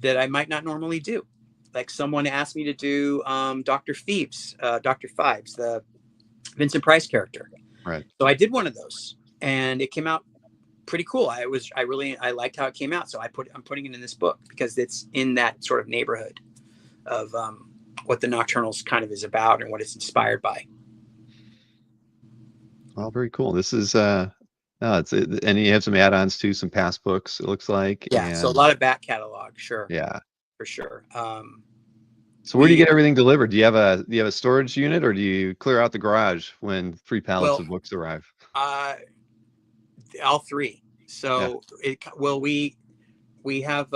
that I might not normally do. Like someone asked me to do Dr. Phoebes, the Vincent Price character. Right. So I did one of those, and it came out pretty cool. I liked how it came out. So I'm putting it in this book because it's in that sort of neighborhood of what the Nocturnals kind of is about and what it's inspired by. Well, very cool. This is and you have some add-ons to some past books, it looks like. Yeah. And So a lot of back catalog. Sure. yeah. For sure. So where do you get everything delivered? Do you have a storage unit, or do you clear out the garage when 3 pallets of books arrive? All 3. So we have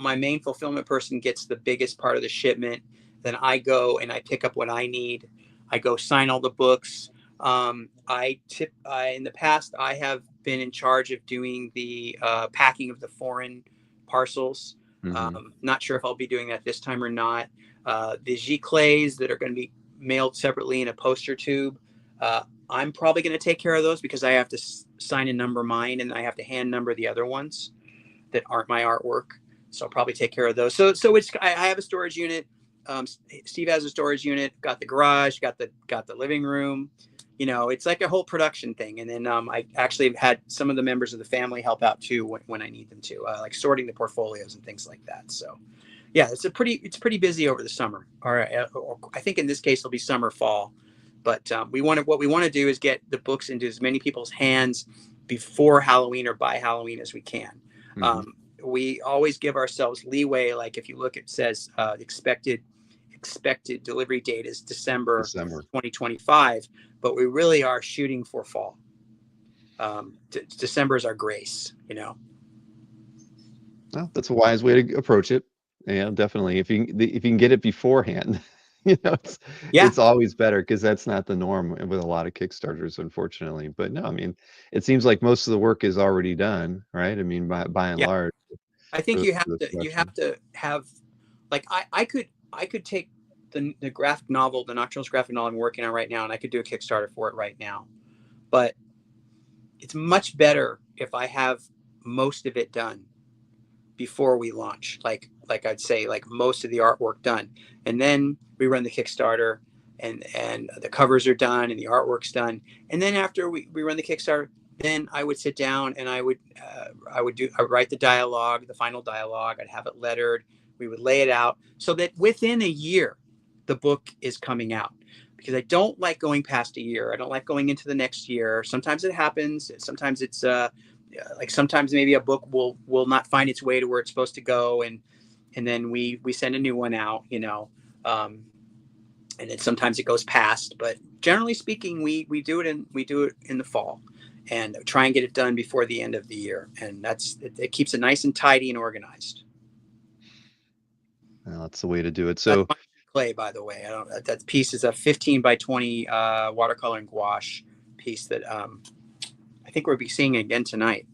my main fulfillment person gets the biggest part of the shipment. Then I go and I pick up what I need. I go sign all the books. In the past, I have been in charge of doing the packing of the foreign parcels. Hmm. Not sure if I'll be doing that this time or not. The Giclées that are going to be mailed separately in a poster tube. I'm probably going to take care of those because I have to sign and number mine, and I have to hand number the other ones that aren't my artwork. So I'll probably take care of those. So I have a storage unit. Steve has a storage unit. Got the garage. Got the living room. You know, it's like a whole production thing. And then I actually have had some of the members of the family help out too when I need them to, like sorting the portfolios and things like that. So yeah, it's pretty busy over the summer. Or I think in this case it'll be summer, fall. But what we want to do is get the books into as many people's hands before Halloween or by Halloween as we can. Hmm. We always give ourselves leeway. Like if you look, it says expected delivery date is December December. 2025, but we really are shooting for fall. December is our grace, you know. Well, that's a wise way to approach it. Yeah, definitely. If you can get it beforehand, it's Yeah, it's always better because that's not the norm with a lot of Kickstarters, unfortunately. But no, I mean, it seems like most of the work is already done, right? I mean, by and yeah. large, I think for you have the you production. have to have like I could take the graphic novel, the Nocturnals graphic novel I'm working on right now, and I could do a Kickstarter for it right now. But it's much better if I have most of it done before we launch. Like I'd say, like most of the artwork done, and then we run the Kickstarter, and the covers are done and the artwork's done, and then after we run the Kickstarter, then I would sit down and I would write the dialogue, the final dialogue. I'd have it lettered. We would lay it out so that within a year, the book is coming out. Because I don't like going past a year. I don't like going into the next year. Sometimes it happens. Sometimes it's like sometimes maybe a book will not find its way to where it's supposed to go, and then we send a new one out, you know, and then sometimes it goes past, but generally speaking, we do it in the fall, and try and get it done before the end of the year, and it keeps it nice and tidy and organized. Well, that's the way to do it. That's So, my clay, by the way. I don't that piece is a 15 by 20 watercolor and gouache piece that I think we'll be seeing again tonight.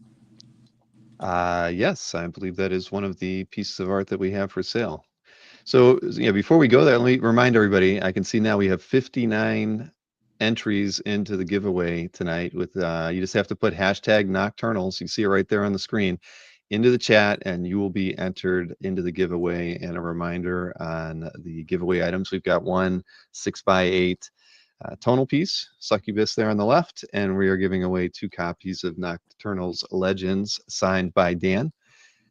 yes, I believe that is one of the pieces of art that we have for sale. So, yeah, before we go there, let me remind everybody, I can see now we have 59 entries into the giveaway tonight with you just have to put hashtag Nocturnals. You see it right there on the screen into the chat, and you will be entered into the giveaway. And a reminder on the giveaway items, we've got one 6x8 tonal piece, Succubus there on the left, and we are giving away 2 copies of Nocturnals Legends signed by Dan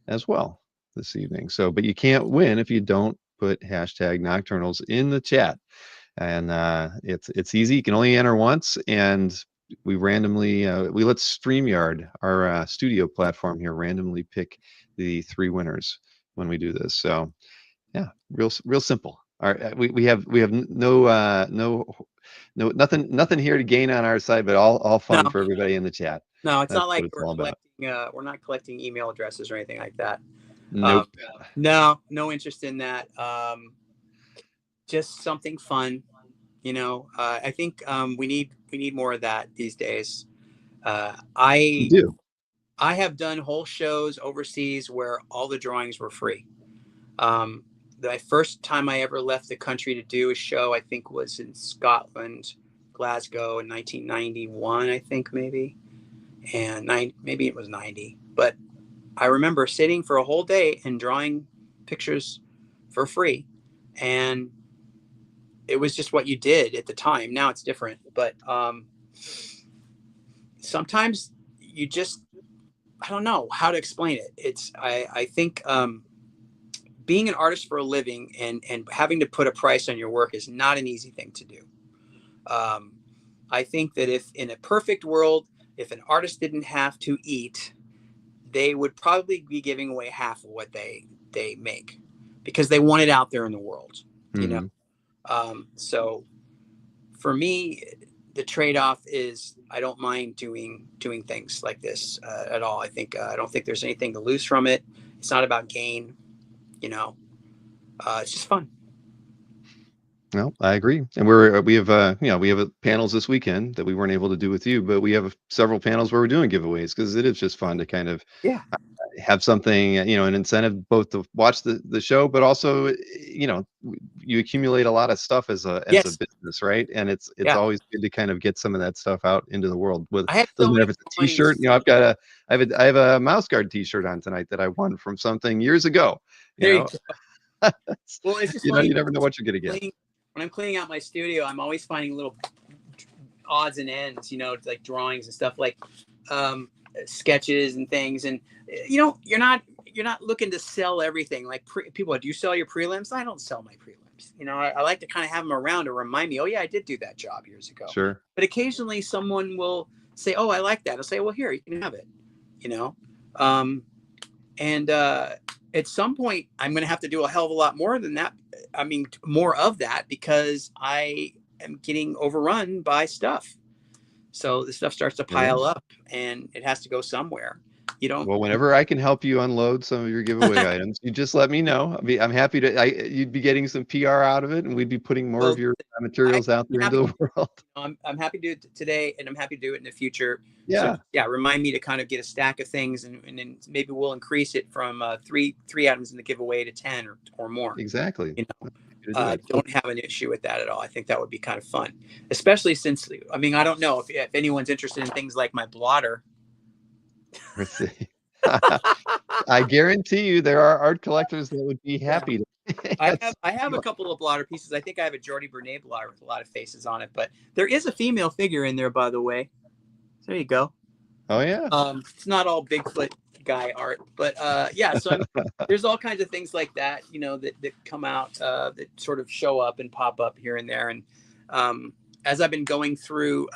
as well this evening. So, but you can't win if you don't put hashtag Nocturnals in the chat. And it's easy. You can only enter once, and we randomly we let StreamYard, our studio platform here, randomly pick the 3 winners when we do this. So yeah, real simple. All right, we have no nothing here to gain on our side, but all fun No, for everybody in the chat. no, it's That's not what like it's all about. we're not collecting email addresses or anything like that. Nope. No interest in that. Just something fun, you know. I think we need more of that these days. Uh, You I do. I have done whole shows overseas where all the drawings were free. Um, the first time I ever left the country to do a show, I think, was in Scotland, Glasgow, in 1991, I think maybe, and maybe it was 90. But I remember sitting for a whole day and drawing pictures for free, and it was just what you did at the time. Now it's different, but sometimes you just, I don't know how to explain it. I think being an artist for a living and having to put a price on your work is not an easy thing to do. Um, I think that if in a perfect world, if an artist didn't have to eat, they would probably be giving away half of what they make because they want it out there in the world, you know. Hmm. So for me, the trade-off is I don't mind doing things like this at all. I don't think there's anything to lose from it. It's not about gain. you know, it's just fun. No, I agree. And we have we have panels this weekend that we weren't able to do with you, but we have several panels where we're doing giveaways because it is just fun to kind of Yeah. have something, an incentive both to watch the show, but also, you accumulate a lot of stuff as a Yes. business, right? And it's Yeah. always good to kind of get some of that stuff out into the world. With I have so doesn't matter many if it's a T-shirt. drawings. I have a mouse guard T-shirt on tonight that I won from something years ago. You There you know, go. Well, it's just you know, funny you never know what you're gonna get. when I'm cleaning out my studio. I'm always finding little odds and ends, like drawings and stuff, like sketches and things. And you're not looking to sell everything. Like people, do you sell your prelims? I don't sell my prelims. I like to kind of have them around to remind me, oh yeah, I did do that job years ago. Sure. But occasionally someone will say, oh, I like that. I'll say, well, here, you can have it. And at some point I'm going to have to do a hell of a lot more than that. I mean, more of that, because I am getting overrun by stuff. So the stuff starts to pile up and it has to go somewhere. Well, whenever I can help you unload some of your giveaway items, you just let me know. I'm happy to. You'd be getting some PR out of it, and we'd be putting more of your materials out there into the world. I'm happy to do it today, and I'm happy to do it in the future. Yeah. So yeah, remind me to kind of get a stack of things, and then maybe we'll increase it from three items in the giveaway to 10 or more. Exactly. Don't have an issue with that at all. I think that would be kind of fun, especially since, I mean, I don't know if anyone's interested in things like my blotter. Let's see. I guarantee you there are art collectors that would be happy to. I have a couple of blotter pieces. I think I have a Jordi Bernet blotter with a lot of faces on it, but there is a female figure in there, by the way. There you go. Oh yeah. It's not all Bigfoot guy art, but yeah. So there's all kinds of things like that, that come out, that sort of show up and pop up here and there. And as I've been going through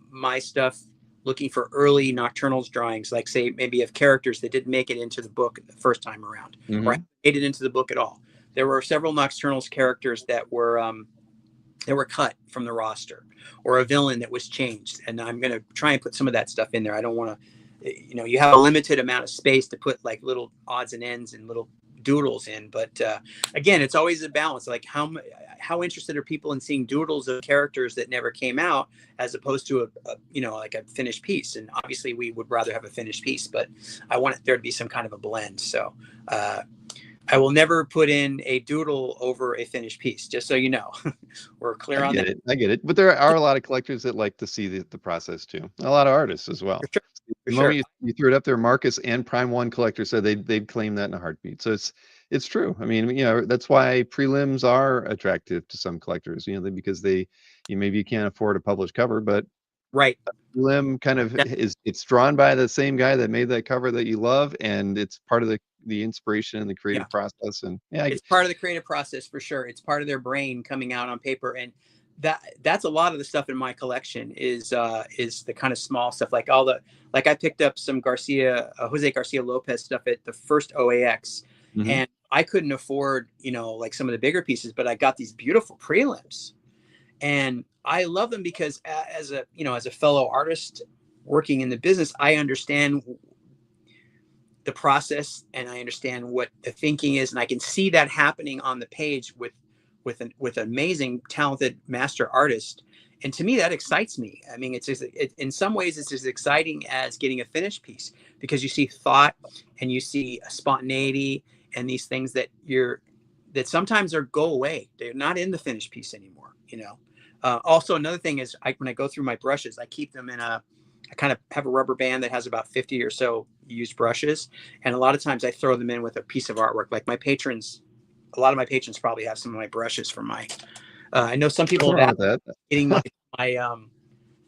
my stuff, looking for early Nocturnals drawings, like say maybe of characters that didn't make it into the book the first time around, or made it into the book at all. There were several Nocturnals characters that were cut from the roster, or a villain that was changed. And I'm going to try and put some of that stuff in there. I don't want to, you have a limited amount of space to put like little odds and ends and little doodles in. But again, it's always a balance. Like how interested are people in seeing doodles of characters that never came out, as opposed to like a finished piece? And obviously we would rather have a finished piece, but I want there to be some kind of a blend. So I will never put in a doodle over a finished piece, just so you know. We're clear on that. I get it. But there are a lot of collectors that like to see the process too. A lot of artists as well. For sure. You threw it up there, Marcus and Prime One Collector said they'd claim that in a heartbeat. So it's true. I mean, that's why prelims are attractive to some collectors, because maybe you can't afford a published cover, but right. Prelim kind of it's drawn by the same guy that made that cover that you love, and it's part of the inspiration and the creative process. And it's part of the creative process for sure. It's part of their brain coming out on paper. And that's a lot of the stuff in my collection is the kind of small stuff, like I picked up some Jose Garcia Lopez stuff at the first OAX, and I couldn't afford, like some of the bigger pieces, but I got these beautiful prelims, and I love them because as a fellow artist working in the business, I understand the process and I understand what the thinking is, and I can see that happening on the page with an amazing, talented master artist. And to me, that excites me. I mean, in some ways, it's as exciting as getting a finished piece, because you see thought and you see a spontaneity and these things that sometimes go away. They're not in the finished piece anymore. Also, another thing is when I go through my brushes, I keep them I kind of have a rubber band that has about 50 or so used brushes. And a lot of times I throw them in with a piece of artwork. Like a lot of my patrons probably have some of my brushes from I know some people have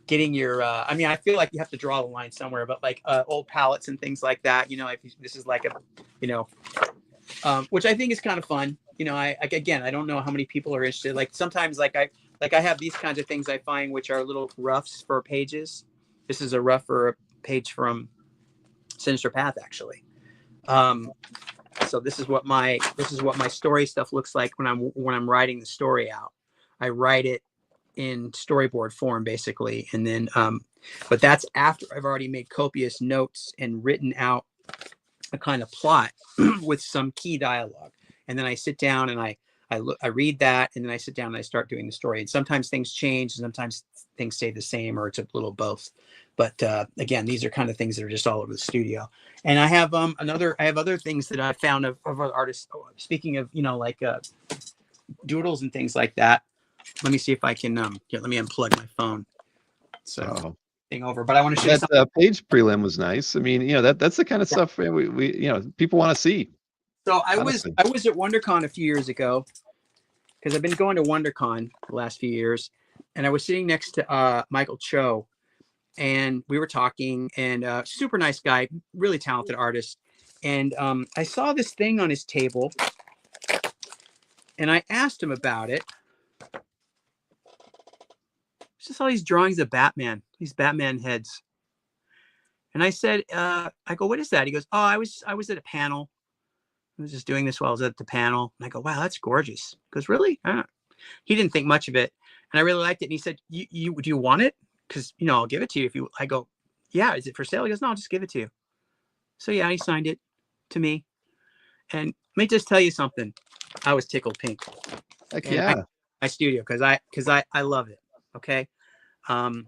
getting your, I mean, I feel like you have to draw the line somewhere, but like old palettes and things like that, this is like which I think is kind of fun. I don't know how many people are interested. Like sometimes I have these kinds of things I find, which are little roughs for pages. This is a rough for a page from Sinister Path, actually. So this is what my story stuff looks like when I'm writing the story out. I write it in storyboard form, basically, and then but that's after I've already made copious notes and written out a kind of plot with some key dialogue. and then I sit down and I read that, and then I sit down and I start doing the story. And sometimes things change, and sometimes things stay the same, or it's a little both. But again, these are kind of things that are just all over the studio. And I have I have other things that I found of other artists. Oh, speaking of, like doodles and things like that. Let me see if I can let me unplug my phone. So Oh, thing over, but I want to show you that something. page prelim was nice. I mean, that's the kind of Yeah. stuff we people want to see. So Honestly. I was at WonderCon a few years ago, because I've been going to WonderCon the last few years, and I was sitting next to Michael Cho, and we were talking, and super nice guy, really talented artist. And I saw this thing on his table, and I asked him about it. Just all these drawings of Batman, these Batman heads. And I said, I go, what is that? He goes, oh, I was at a panel. I was just doing this while I was at the panel. And I go, wow, that's gorgeous. He goes, really? He didn't think much of it. And I really liked it. And he said, do you want it? Because, I'll give it to you if you. I go, yeah, is it for sale? He goes, no, I'll just give it to you. So yeah, he signed it to me. And let me just tell you something. I was tickled pink. Heck And yeah. my studio, because I love it. Okay. And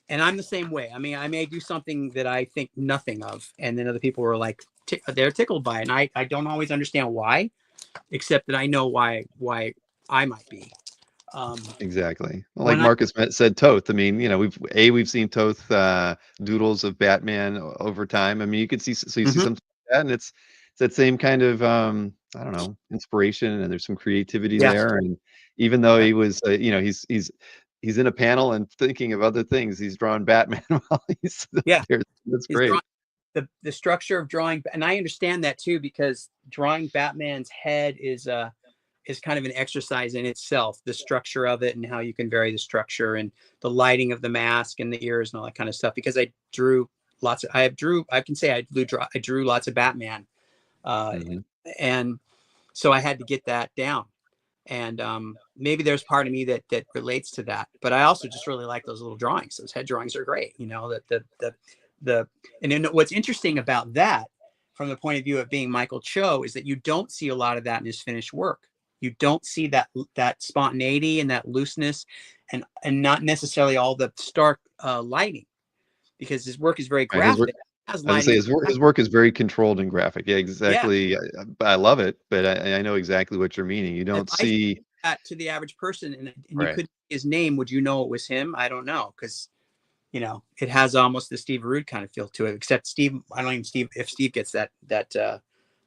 I'm the same way. I mean, I may do something that I think nothing of, and then other people were like, they're tickled by it. And I don't always understand why, except that I know why I might be. Exactly. Well, like When I, Marcus said, Toth. I mean, we've seen Toth doodles of Batman over time. I mean, you can see so you see Mhm. something like that, and it's that same kind of I don't know, inspiration, and there's some creativity Yeah, there. And even though yeah, he was, he's in a panel and thinking of other things, he's drawing Batman while he's yeah. there. That's He's drawing great. the structure of drawing, and I understand that too, because drawing Batman's head is kind of an exercise in itself, the structure of it and how you can vary the structure and the lighting of the mask and the ears and all that kind of stuff. Because I drew I can say I drew lots of Batman, uh, Hmm. and so I had to get that down. And maybe there's part of me that relates to that, but I also just really like those little drawings. Those head drawings are great. That the and then what's interesting about that, from the point of view of being Michael Cho, is that you don't see a lot of that in his finished work. You don't see that spontaneity and that looseness, and not necessarily all the stark lighting, because his work is very Right. His work. graphic. It has I was gonna say lighting. his work is very controlled and graphic. Yeah, Yeah. exactly. I love it, but I know exactly what you're meaning. You If don't I said see. that to the average person, and you Right. couldn't see his name, would you know it was him? I don't know, because it has almost the Steve Rude kind of feel to it. Except Steve, I don't even Steve if Steve gets that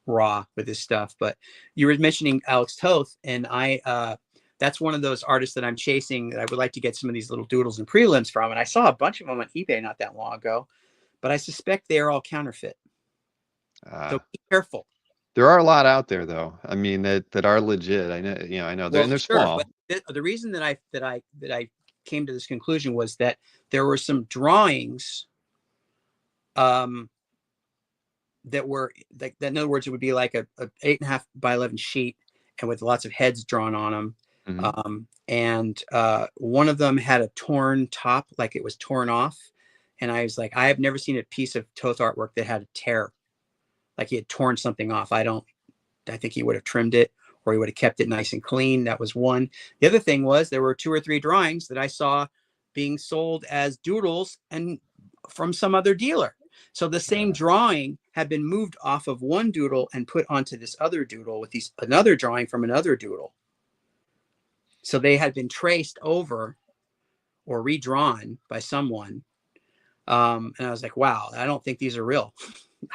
raw with his stuff. But you were mentioning Alex Toth, and that's one of those artists that I'm chasing, that I would like to get some of these little doodles and prelims from. And I saw a bunch of them on eBay not that long ago, but I suspect they are all counterfeit. Uh, So be careful. there are a lot out there, though. I mean, that are legit. I know. I know. Well, And they're sure, but small. the reason that I came to this conclusion was that there were some drawings um, that were like that. In other words, it would be like a 8.5 by 11 sheet, and with lots of heads drawn on them. Hmm. And one of them had a torn top, like it was torn off. And I was like, I have never seen a piece of Toth artwork that had a tear, like he had torn something off. I think he would have trimmed it, or he would have kept it nice and clean. That was one. The other thing was, there were 2 or 3 drawings that I saw being sold as doodles and from some other dealer. So the same drawing had been moved off of one doodle and put onto this other doodle with another drawing from another doodle. So they had been traced over or redrawn by someone. And I was like, wow, I don't think these are real.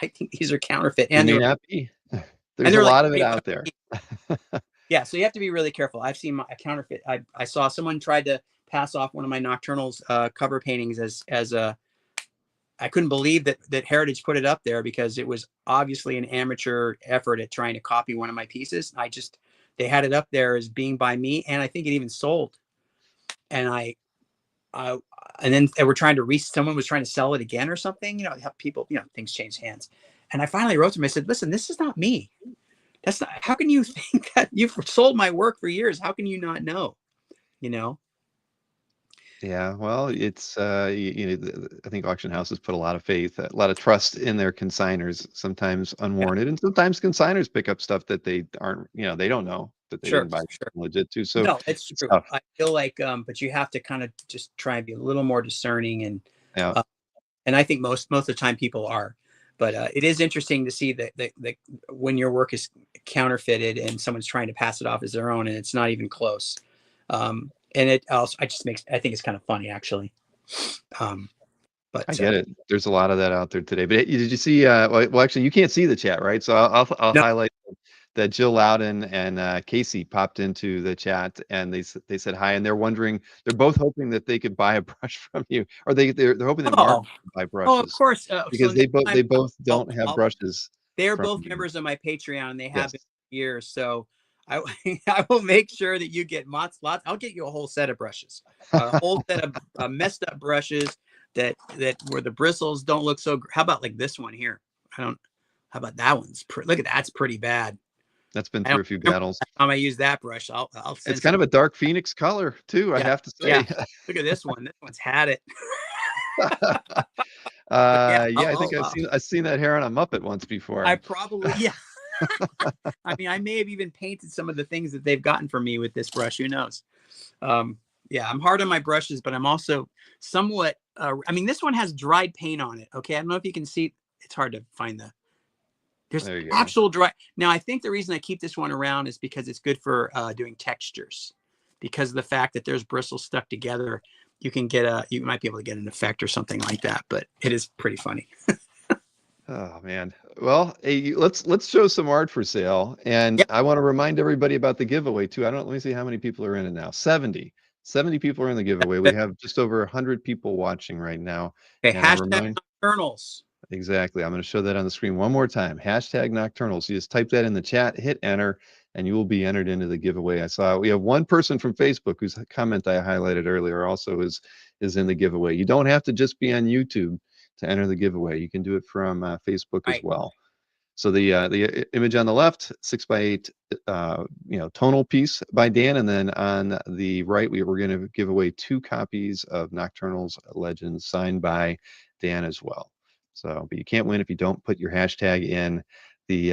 I think these are counterfeit. They And may not be. and There's a they're like lot of it out there. $3. Yeah, so you have to be really careful. I've seen a counterfeit. I saw someone tried to pass off one of my Nocturnals cover paintings as a. I couldn't believe that Heritage put it up there, because it was obviously an amateur effort at trying to copy one of my pieces. They had it up there as being by me, and I think it even sold. And I and then they were trying to someone was trying to sell it again or something. People, things change hands. And I finally wrote to him. I said, listen, this is not me. That's not, how can you think that you've sold my work for years? How can you not know? You know? Yeah, well, it's I think auction houses put a lot of faith, a lot of trust in their consigners, sometimes Yeah, unwarranted, and sometimes consigners pick up stuff that they aren't, they don't know that they sure, didn't buy sure. legit too. So No, it's it's true. tough. I feel like, but you have to kind of just try and be a little more discerning, Yeah, uh, and I think most of the time people are. But it is interesting to see that when your work is counterfeited and someone's trying to pass it off as their own, and it's not even close. And it also, I think it's kind of funny actually. Um, I but get it. There's a lot of that out there today. But did you see? Well, actually, you can't see the chat, right? So I'll no, highlight that Jill Loudon and Casey popped into the chat, and they said hi, and they're wondering, they're both hoping that they could buy a brush from you, or they're hoping that Mark oh, can buy oh, of brushes course. So because next they time, both I'll, don't have I'll brushes they're from both you. members of my Patreon, and they have been Yes. for years. So I, I will make sure that you get lots. I'll get you a whole set of brushes, a whole set of messed up brushes that where the bristles don't look so. How about like this one here? I don't. How about that one's? Look at that's pretty bad. That's been I through don't a few remember battles. the last time I used that brush. I'll It's send kind some. of a dark phoenix color too, I Yeah, have to yeah. say. Look at this one. This one's had it. But yeah, Yeah, I think I've seen that hair on a Muppet once I before. probably yeah. I mean, I may have even painted some of the things that they've gotten from me with this brush. Who knows? Um, yeah, I'm hard on my brushes, but I'm also somewhat. I mean, this one has dried paint on it. Okay, I don't know if you can see. It's hard to find the. There's There you go. actual dry. Now, I think the reason I keep this one around is because it's good for doing textures. Because of the fact that there's bristles stuck together, you might be able to get an effect or something like that. But it is pretty funny. Oh man. Well, hey, let's show some art for sale. And Yep. I want to remind everybody about the giveaway too. I don't let me see how many people are in it now. 70 people are in the giveaway. We have just over 100 people watching right now. Okay. And I'll Hashtag remind Nocturnals. exactly. I'm going to show that on the screen one more time. Hashtag Nocturnals. You just type that in the chat, hit enter, and you will be entered into the giveaway. I saw we have one person from Facebook whose comment I highlighted earlier also is in the giveaway. You don't have to just be on YouTube to enter the giveaway. You can do it from Facebook as Right. well. So the image on the left, 6x8, tonal piece by Dan, and then on the right, we're going to give away 2 copies of Nocturnals Legends signed by Dan as well. So, but you can't win if you don't put your hashtag in the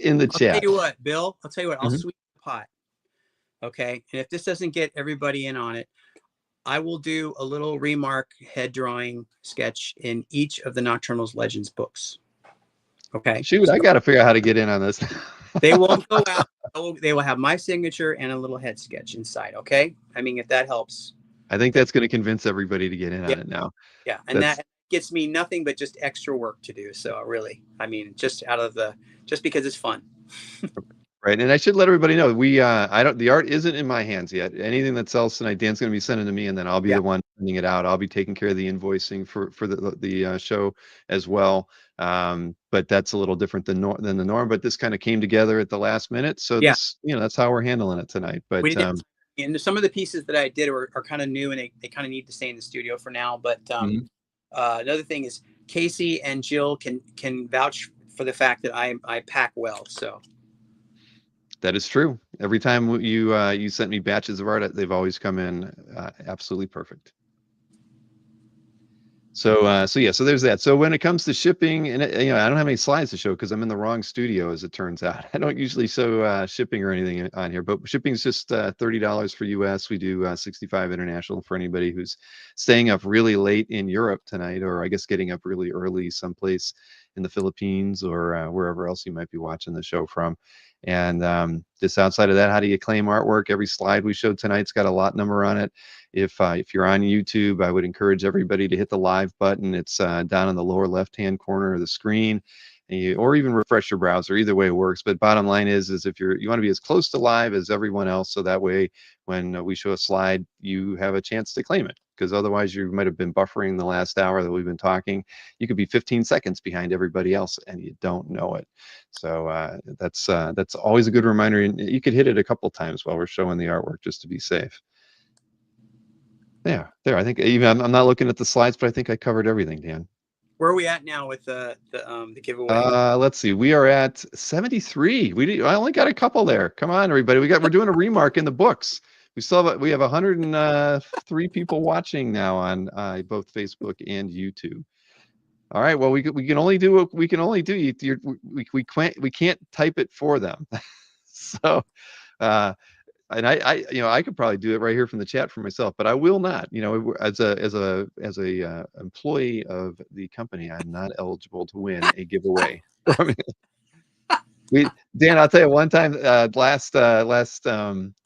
in the I'll tell chat. you what, Bill. I'll tell you what. I'll Mhm. sweeten the pot. Okay. And if this doesn't get everybody in on it, I will do a little remark head drawing sketch in each of the Nocturnals Legends books. Okay. Shoot, So I got to figure out how to get in on this. they won't go out. They will have my signature and a little head sketch inside. Okay. I mean, if that helps. I think that's going to convince everybody to get in Yeah. on it now. Yeah. And That's that gets me nothing but just extra work to do. So really, I mean, just because it's fun. right. And I should let everybody know I don't the art isn't in my hands yet. Anything that sells tonight, Dan's gonna be sending to me, and then I'll be Yeah. the one sending it out. I'll be taking care of the invoicing for the show as well. But that's a little different than the norm. But this kind of came together at the last minute. So Yeah. this, that's how we're handling it tonight. We But did. And some of the pieces that I did are kind of new and they kind of need to stay in the studio for now. But mhm, another thing is Casey and Jill can vouch for the fact that I pack well. So that is true. Every time you sent me batches of art, they've always come in absolutely perfect. So there's that. So when it comes to shipping, and I don't have any slides to show because I'm in the wrong studio, as it turns out. I don't usually show shipping or anything on here, but shipping is just $30 for US. We do 65 international for anybody who's staying up really late in Europe tonight, or I guess getting up really early someplace in the Philippines or wherever else you might be watching the show from. And just outside of that, how do you claim artwork? Every slide we showed tonight's got a lot number on it. If you're on YouTube, I would encourage everybody to hit the live button. It's down in the lower left-hand corner of the screen, or even refresh your browser. Either way works. But bottom line is if you want to be as close to live as everyone else, so that way when we show a slide, you have a chance to claim it. Because otherwise, you might have been buffering the last hour that we've been talking. You could be 15 seconds behind everybody else, and you don't know it. So that's always a good reminder. And you could hit it a couple times while we're showing the artwork just to be safe. Yeah, there. I think even I'm not looking at the slides, but I think I covered everything, Dan. where are we at now with the giveaway? Let's see. We are at 73. I only got a couple there. Come on, everybody. We're doing a remark in the books. we have 103 people watching now on both Facebook and YouTube. All right. Well, we can only do what we can only do. We can't type it for them. So, uh, and I could probably do it right here from the chat for myself, but I will not. As a employee of the company, I'm not eligible to win a giveaway. Dan, I'll tell you, one time last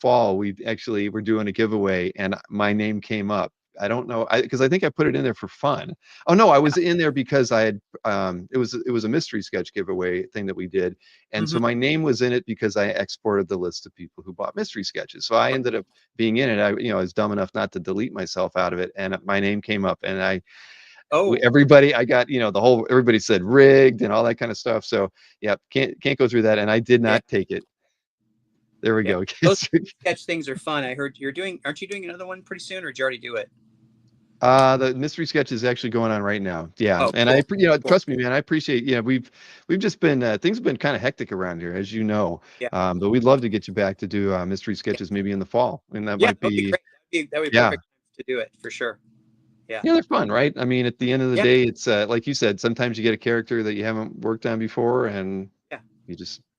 fall, we actually were doing a giveaway, and my name came up. I don't know, because I think I put it in there for fun. Oh no, I was in there because I had it was a mystery sketch giveaway thing that we did, and so Mhm. my name was in it because I exported the list of people who bought mystery sketches. So I ended up being in it. I was dumb enough not to delete myself out of it, and my name came up, and Oh, everybody, I got, everybody said rigged and all that kind of stuff. So yeah, can't go through that. And I did yeah, not take it. There we yeah. go. Those sketch things are fun. I heard aren't you doing another one pretty soon, or did you already do it? The mystery sketch is actually going on right now. Yeah. Oh, And cool. Cool. trust me, man, I appreciate, we've just been, things have been kind of hectic around here, as you know. Yeah. But we'd love to get you back to do mystery Yeah. sketches maybe in the fall. And that Yeah, might that would be be, great. That would be yeah. perfect to do it for sure. Yeah. Yeah, they're fun, right? I mean, at the end of the Yeah. day, it's like you said, sometimes you get a character that you haven't worked on before, and Yeah.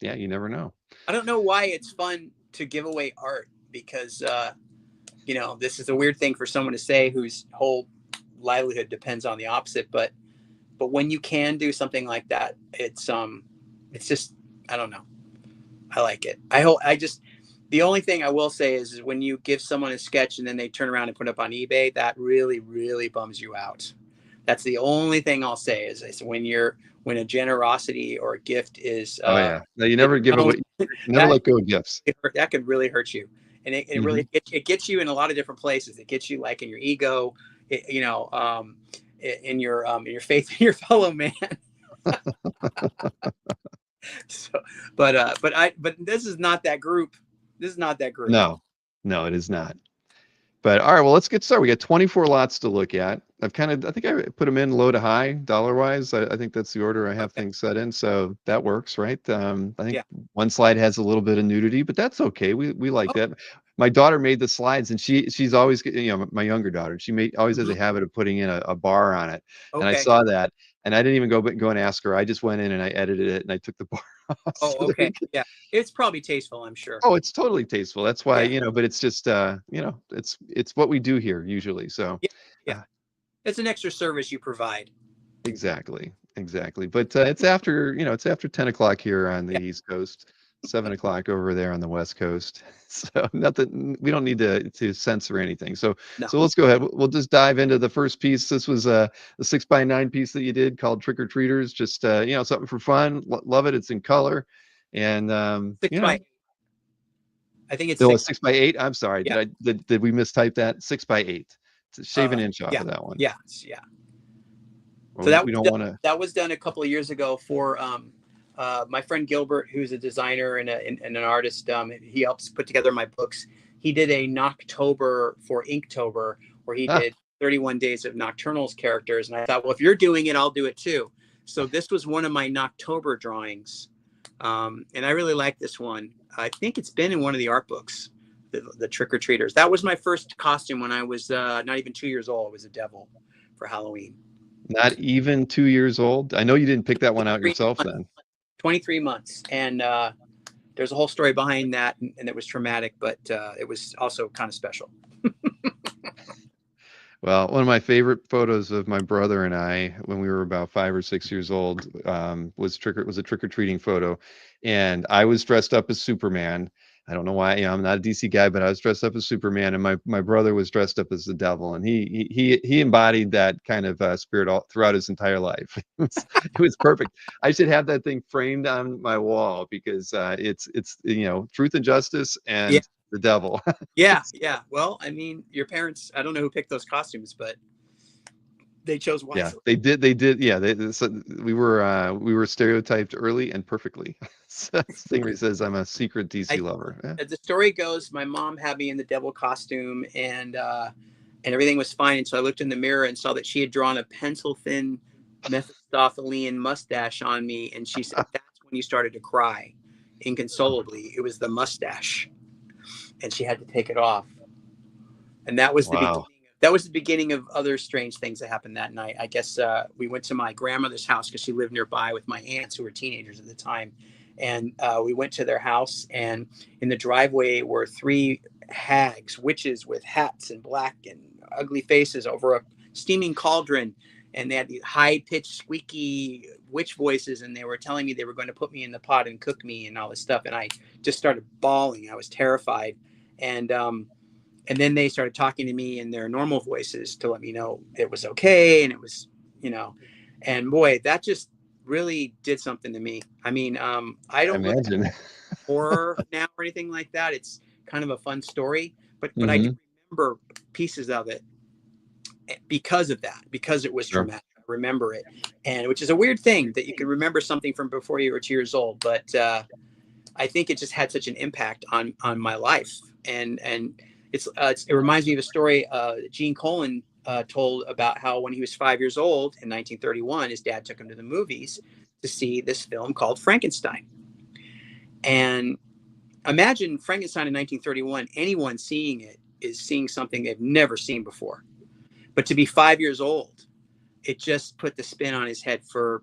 you never know. I don't know why it's fun to give away art because this is a weird thing for someone to say whose whole livelihood depends on the opposite, but when you can do something like that, it's just, I don't know. I like it. The only thing I will say is when you give someone a sketch and then they turn around and put it up on eBay, that really, really bums you out. That's the only thing I'll say is when a generosity or a gift is Oh yeah. No, you is never give shown, away, never that let go of gifts. that could really hurt you, and it Hmm. really it gets you in a lot of different places. It gets you like in your ego, in your faith in your fellow man. So, but this is not that group. This is not that group. No, no, it is not. But all right, well, let's get started. We got 24 lots to look at. I think I put them in low to high dollar wise. I think that's the order I have Okay. things set in. So that works, right? I think Yeah. one slide has a little bit of nudity, but that's okay. We like Oh. that. My daughter made the slides, and she's always, my younger daughter, always has Mhm. a habit of putting in a bar on it. And I Okay. saw that, and I didn't even go and ask her. I just went in and I edited it and I took the bar off. Oh, So there we okay. go. Yeah. It's probably tasteful, I'm sure. Oh, it's totally tasteful. That's why, Yeah. but it's just, it's what we do here usually. So, Yeah. Yeah. uh, It's an extra service you provide. exactly, exactly. But it's after 10 o'clock here on the Yeah. East Coast, 7 o'clock over there on the West Coast. So nothing, we don't need to censor anything. So, No. let's go ahead. We'll just dive into the first piece. This was the 6x9 piece that you did called Trick or Treaters. Just, something for fun. Love it. It's in color. And, Six by I think it's no, a six. 6x8. I'm sorry. Yeah. Did we mistype that? 6x8. To shave an inch off Yeah. of that one. Yeah. Yeah. Well, So we don't want to. that was done a couple of years ago for my friend Gilbert, who's a designer and an artist. He helps put together my books. He did a Noctober for Inktober where he Ah, did 31 days of Nocturnals characters. And I thought, well, if you're doing it, I'll do it too. So this was one of my Noctober drawings. And I really like this one. I think it's been in one of the art books, the Trick or Treaters. That was my first costume when I was not even 2 years old. I was a devil for Halloween. not even 2 years old. I know you didn't pick that one out 23 yourself months, then. 23 months. And there's a whole story behind that. And it was traumatic, but it was also kind of special. Well, one of my favorite photos of my brother and I when we were about 5 or 6 years old was a trick or treating photo, and I was dressed up as Superman. I don't know why, I'm not a DC guy, but I was dressed up as Superman, and my brother was dressed up as the devil, and he embodied that kind of spirit all throughout his entire life. It was perfect. I should have that thing framed on my wall because it's truth and justice Yeah. and the devil. Yeah. Yeah. Well, I mean, your parents, I don't know who picked those costumes, but they chose Yeah, wisely. they did. Yeah, so we were stereotyped early and perfectly. So Stingray says I'm a secret DC lover. Yeah. As the story goes, my mom had me in the devil costume and everything was fine. And so I looked in the mirror and saw that she had drawn a pencil thin Mephistophelian mustache on me. And she said, that's when you started to cry inconsolably. It was the mustache. And she had to take it off. And that was Wow. the beginning of other strange things that happened that night. I guess we went to my grandmother's house because she lived nearby with my aunts who were teenagers at the time. And we went to their house, and in the driveway were three hags, witches with hats and black and ugly faces over a steaming cauldron. And they had these high-pitched, squeaky witch voices, and they were telling me they were going to put me in the pot and cook me and all this stuff. And I just started bawling. I was terrified. And then they started talking to me in their normal voices to let me know it was okay. And it was, and boy, that just really did something to me. I mean, I I don't look at imagine. horror now or anything like that. It's kind of a fun story, but I do Hmm. remember pieces of it because of that, because it was Sure. traumatic. I remember it, and which is a weird thing that you can remember something from before you were 2 years old. But I think it just had such an impact on my life, and it reminds me of a story Gene Colan told about how when he was 5 years old in 1931, his dad took him to the movies to see this film called Frankenstein. And imagine Frankenstein in 1931. Anyone seeing it is seeing something they've never seen before. But to be 5 years old, it just put the spin on his head for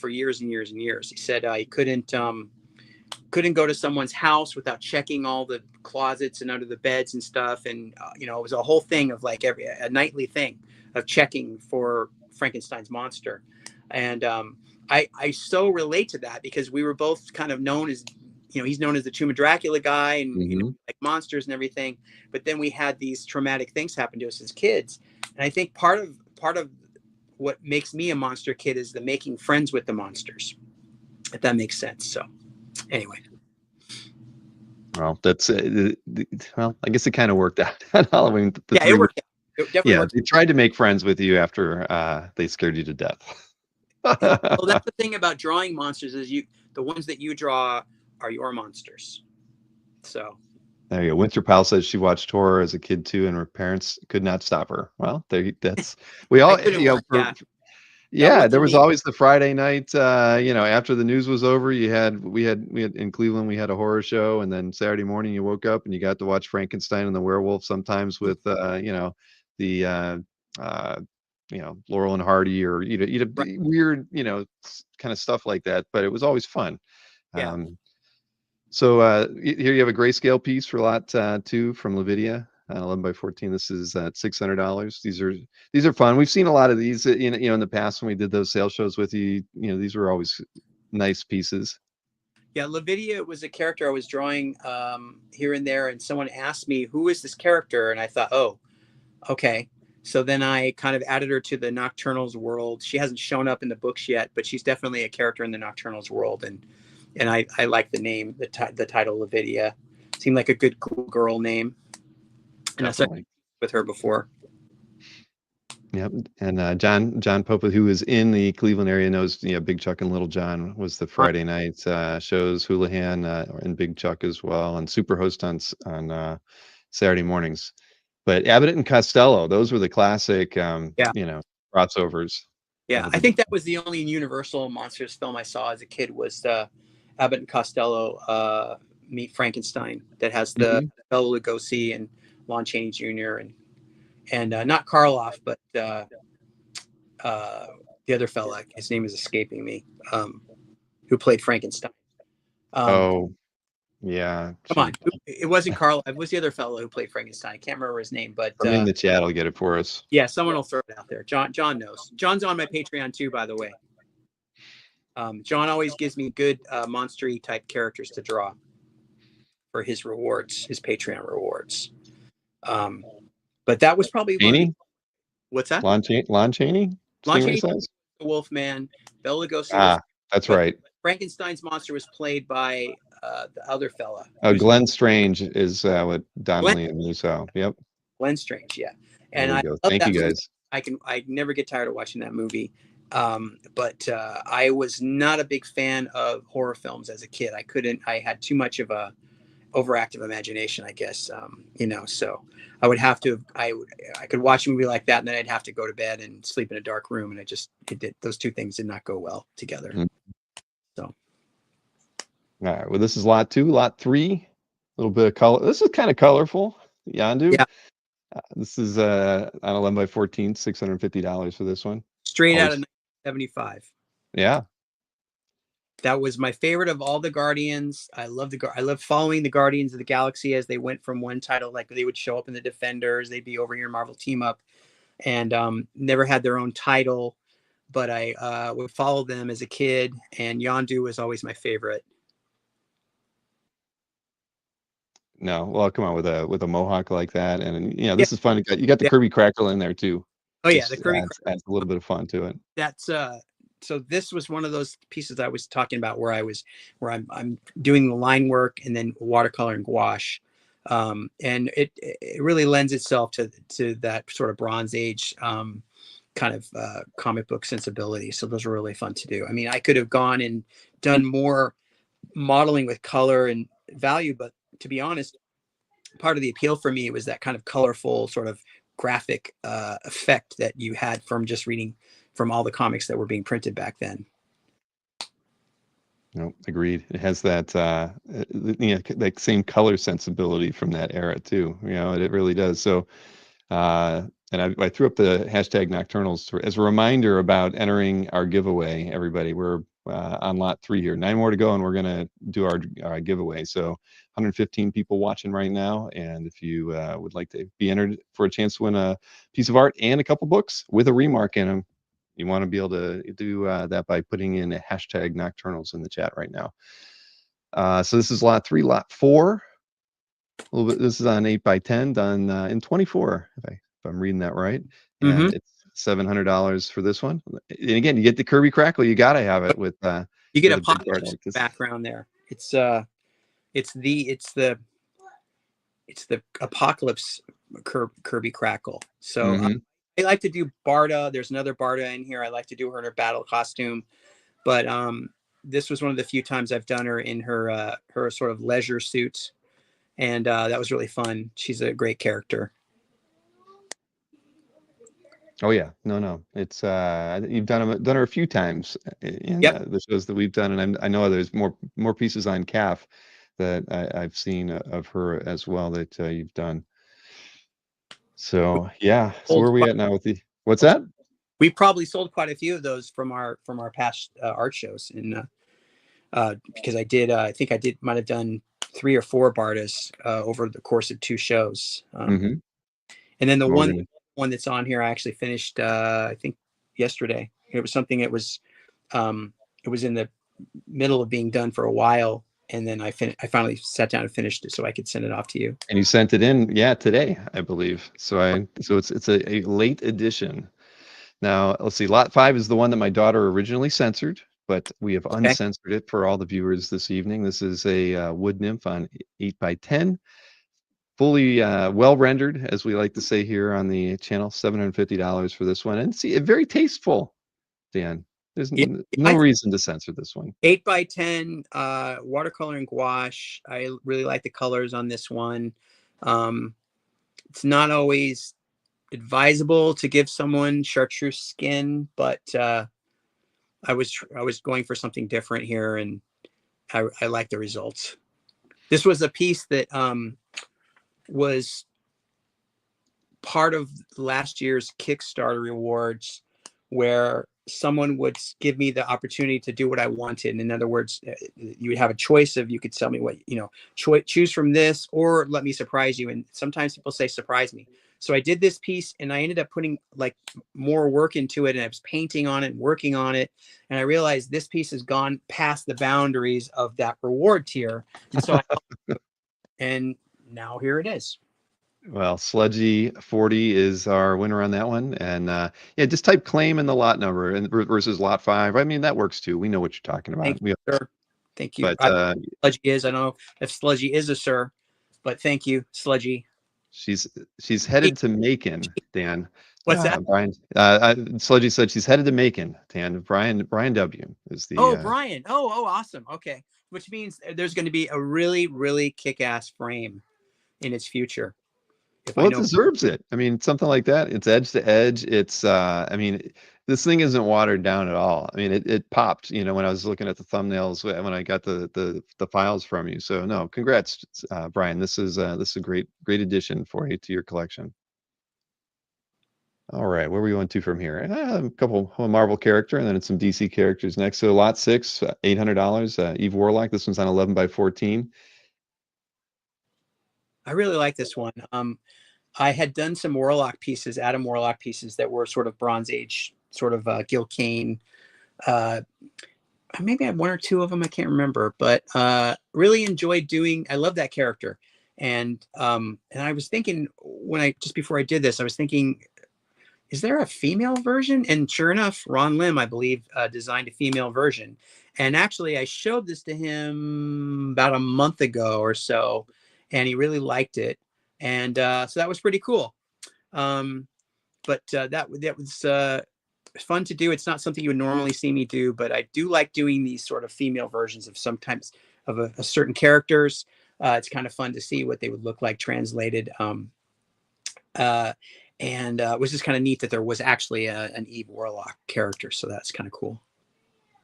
years and years and years. He said he couldn't go to someone's house without checking all the closets and under the beds and stuff. And it was a whole thing of like a nightly thing of checking for Frankenstein's monster. And I so relate to that because we were both kind of known as, he's known as the Tomb of Dracula guy and Hmm. like monsters and everything. But then we had these traumatic things happen to us as kids. And I think part of what makes me a monster kid is the making friends with the monsters, if that makes sense. So anyway. Well, that's well, I guess it kind of worked out at Halloween. The Yeah, it three, worked out. It definitely yeah, worked. they tried to make friends with you after they scared you to death. Well, that's the thing about drawing monsters is the ones that you draw are your monsters. So There you go. Winter Pal says she watched horror as a kid too, and her parents could not stop her. Well, that's we I all, couldn't watch. Yeah, that yeah, there wasn't was me. always the Friday night, after the news was over, we had in Cleveland, we had a horror show, and then Saturday morning you woke up and you got to watch Frankenstein and the Werewolf, sometimes with the uh, Laurel and Hardy, or Right. weird, kind of stuff like that, but it was always fun. Yeah. Um, so here you have a grayscale piece for lot 2 from Lavidia, 11 by 14. This is at $600. These are fun. We've seen a lot of these, in the past when we did those sales shows with you. These were always nice pieces. Yeah, Lavidia was a character I was drawing here and there, and someone asked me, "Who is this character?" And I thought, "Oh, okay." So then I kind of added her to the Nocturnals world. She hasn't shown up in the books yet, but she's definitely a character in the Nocturnals world, and I like the name, the title Lavidia. Seemed like a good cool girl name, and I started Definitely. with her before. Yep. And John Popa, who is in the Cleveland area, knows Big Chuck and Little John was the Friday night shows. Houlihan and Big Chuck as well, and Superhost on Saturday mornings. But Abbott and Costello, those were the classic, Yeah. crossovers Yeah, of I the. think that was the only Universal Monsters film I saw as a kid was Abbott and Costello Meet Frankenstein that has the Mhm. Bela Lugosi and Lon Chaney Jr. and not Karloff, but the other fella. His name is escaping me. Who played Frankenstein? Um, Oh, yeah. Come on, Shoot. it wasn't Karloff. It was the other fellow who played Frankenstein. I can't remember his name, but Somebody in the chat will get it for us. yeah, someone will throw it out there. John knows. John's on my Patreon too, by the way. John always gives me good monstery type characters to draw for his rewards, his Patreon rewards. But that was probably one of the. Chaney? What's that? Lon Chaney? Lon Stingray Chaney, says? the Wolfman. Bela Lugosi was, Ah, that's but right. Frankenstein's monster was played by the other fella. Oh, Glenn Strange is what Glenn, Donnelly and Musso. Yep. Glenn Strange, yeah. There And we I go. love Thank that you, movie. guys. I never get tired of watching that movie. But I was not a big fan of horror films as a kid. I had too much of a overactive imagination, I guess. So I would have to, I could watch a movie like that and then I'd have to go to bed and sleep in a dark room. And those two things did not go well together. Mhm. So. All right. Well, this is lot 2. Lot 3, a little bit of color. This is kind of colorful. Yandu. Yeah. This is on 11 by 14, $650 for this one. Straight out of Always, 1975. yeah. That was my favorite of all the Guardians. I love following the Guardians of the Galaxy as they went from one title, like they would show up in the Defenders, they'd be over here in Marvel Team Up, and never had their own title, but I would follow them as a kid, and Yondu was always my favorite. No, well, come on with a mohawk like that, and Yeah, this is fun. You got the yeah. Kirby Crackle in there too, Oh yeah, the which Kirby. adds a little bit of fun to it. That's so this was one of those pieces I was talking about where I'm doing the line work and then watercolor and gouache, and it really lends itself to that sort of Bronze Age kind of comic book sensibility. So those are really fun to do. I mean, I could have gone and done more modeling with color and value, but to be honest, part of the appeal for me was that kind of colorful sort of graphic effect that you had from just reading from all the comics that were being printed back then. No, agreed. It has that that same color sensibility from that era too. It really does. So and I threw up the hashtag Nocturnals as a reminder about entering our giveaway. Everybody, we're on lot 3 here. 9 more to go, and we're gonna do our giveaway. So 115 people watching right now, and if you would like to be entered for a chance to win a piece of art and a couple books with a remark in them, you want to be able to do that by putting in a hashtag Nocturnals in the chat right now. So this is lot 3. Lot 4. A little bit. This is on 8 by 10, done in 24, if I'm reading that right. Mm-hmm. And it's $700 for this one. And again, you get the Kirby Crackle. You got to have it with You get a big art Apocalypse like this. background there. It's the Apocalypse Kirby Crackle. So I like to do Barda. There's another Barda in here. I like to do her in her battle costume, but this was one of the few times I've done her in her her sort of leisure suit, and that was really fun. She's a great character. Oh yeah, no, it's you've done her a few times in Yep. the shows that we've done, and I know there's more pieces on CAF that I've seen of her as well that you've done. So yeah, so where are we at now with the what's that? We probably sold quite a few of those from our past art shows, and because I think I might have done 3 or 4 Bardas over the course of 2 shows. And then the one that's on here, I actually finished, I think yesterday. It was something that was, it was in the middle of being done for a while. And then I finally sat down and finished it so I could send it off to you. And you sent it in, today, I believe. So it's a late edition. Now, let's see. Lot 5 is the one that my daughter originally censored, but we have uncensored it for all the viewers this evening. This is a wood nymph on 8 by 10. Fully well rendered, as we like to say here on the channel. $750 for this one, and see, very tasteful. Dan, there's no reason to censor this one. 8 by 10 watercolor and gouache. I really like the colors on this one. It's not always advisable to give someone chartreuse skin, but I was going for something different here, and I like the results. This was a piece that was part of last year's Kickstarter rewards, where someone would give me the opportunity to do what I wanted. In other words, you would have a choice of, you could tell me what, choose from this or let me surprise you. And sometimes people say, surprise me. So I did this piece and I ended up putting like more work into it, and I was painting on it and working on it. And I realized this piece has gone past the boundaries of that reward tier. And so and now here it is. Well, Sludgy 40 is our winner on that one. And just type claim in the lot number and versus lot 5. I mean, that works too. We know what you're talking about. Thank you, sir. Thank you. But Sludgy is, I don't know if Sludgy is a sir, but thank you, Sludgy. She's headed to Macon, Dan. What's that? Brian, Sludgy said she's headed to Macon, Dan. Brian W. is the. Oh, Brian. Oh, awesome. Okay. Which means there's going to be a really, really kick-ass frame in its future. Well, it deserves it. I mean, something like that. It's edge to edge. It's, I mean, this thing isn't watered down at all. I mean, it popped, when I was looking at the thumbnails when I got the files from you. So no, congrats, Brian. This is a great addition for you to your collection. All right, where are we going to from here? A couple a Marvel character, and then some DC characters next. So lot six, $800. Eve Warlock. This one's on 11 by 14. I really like this one. I had done some Warlock pieces, Adam Warlock pieces that were sort of Bronze Age, sort of Gil Kane. Maybe I had one or two of them. I can't remember, but really enjoyed doing. I love that character, and I was thinking when I just before I did this, I was thinking, is there a female version? And sure enough, Ron Lim, I believe, designed a female version. And actually, I showed this to him about a month ago or so, and he really liked it. And so that was pretty cool. But that was fun to do. It's not something you would normally see me do, but I do like doing these sort of female versions of sometimes of a certain characters. It's kind of fun to see what they would look like translated. And it was just kind of neat that there was actually an Eve Warlock character. So that's kind of cool.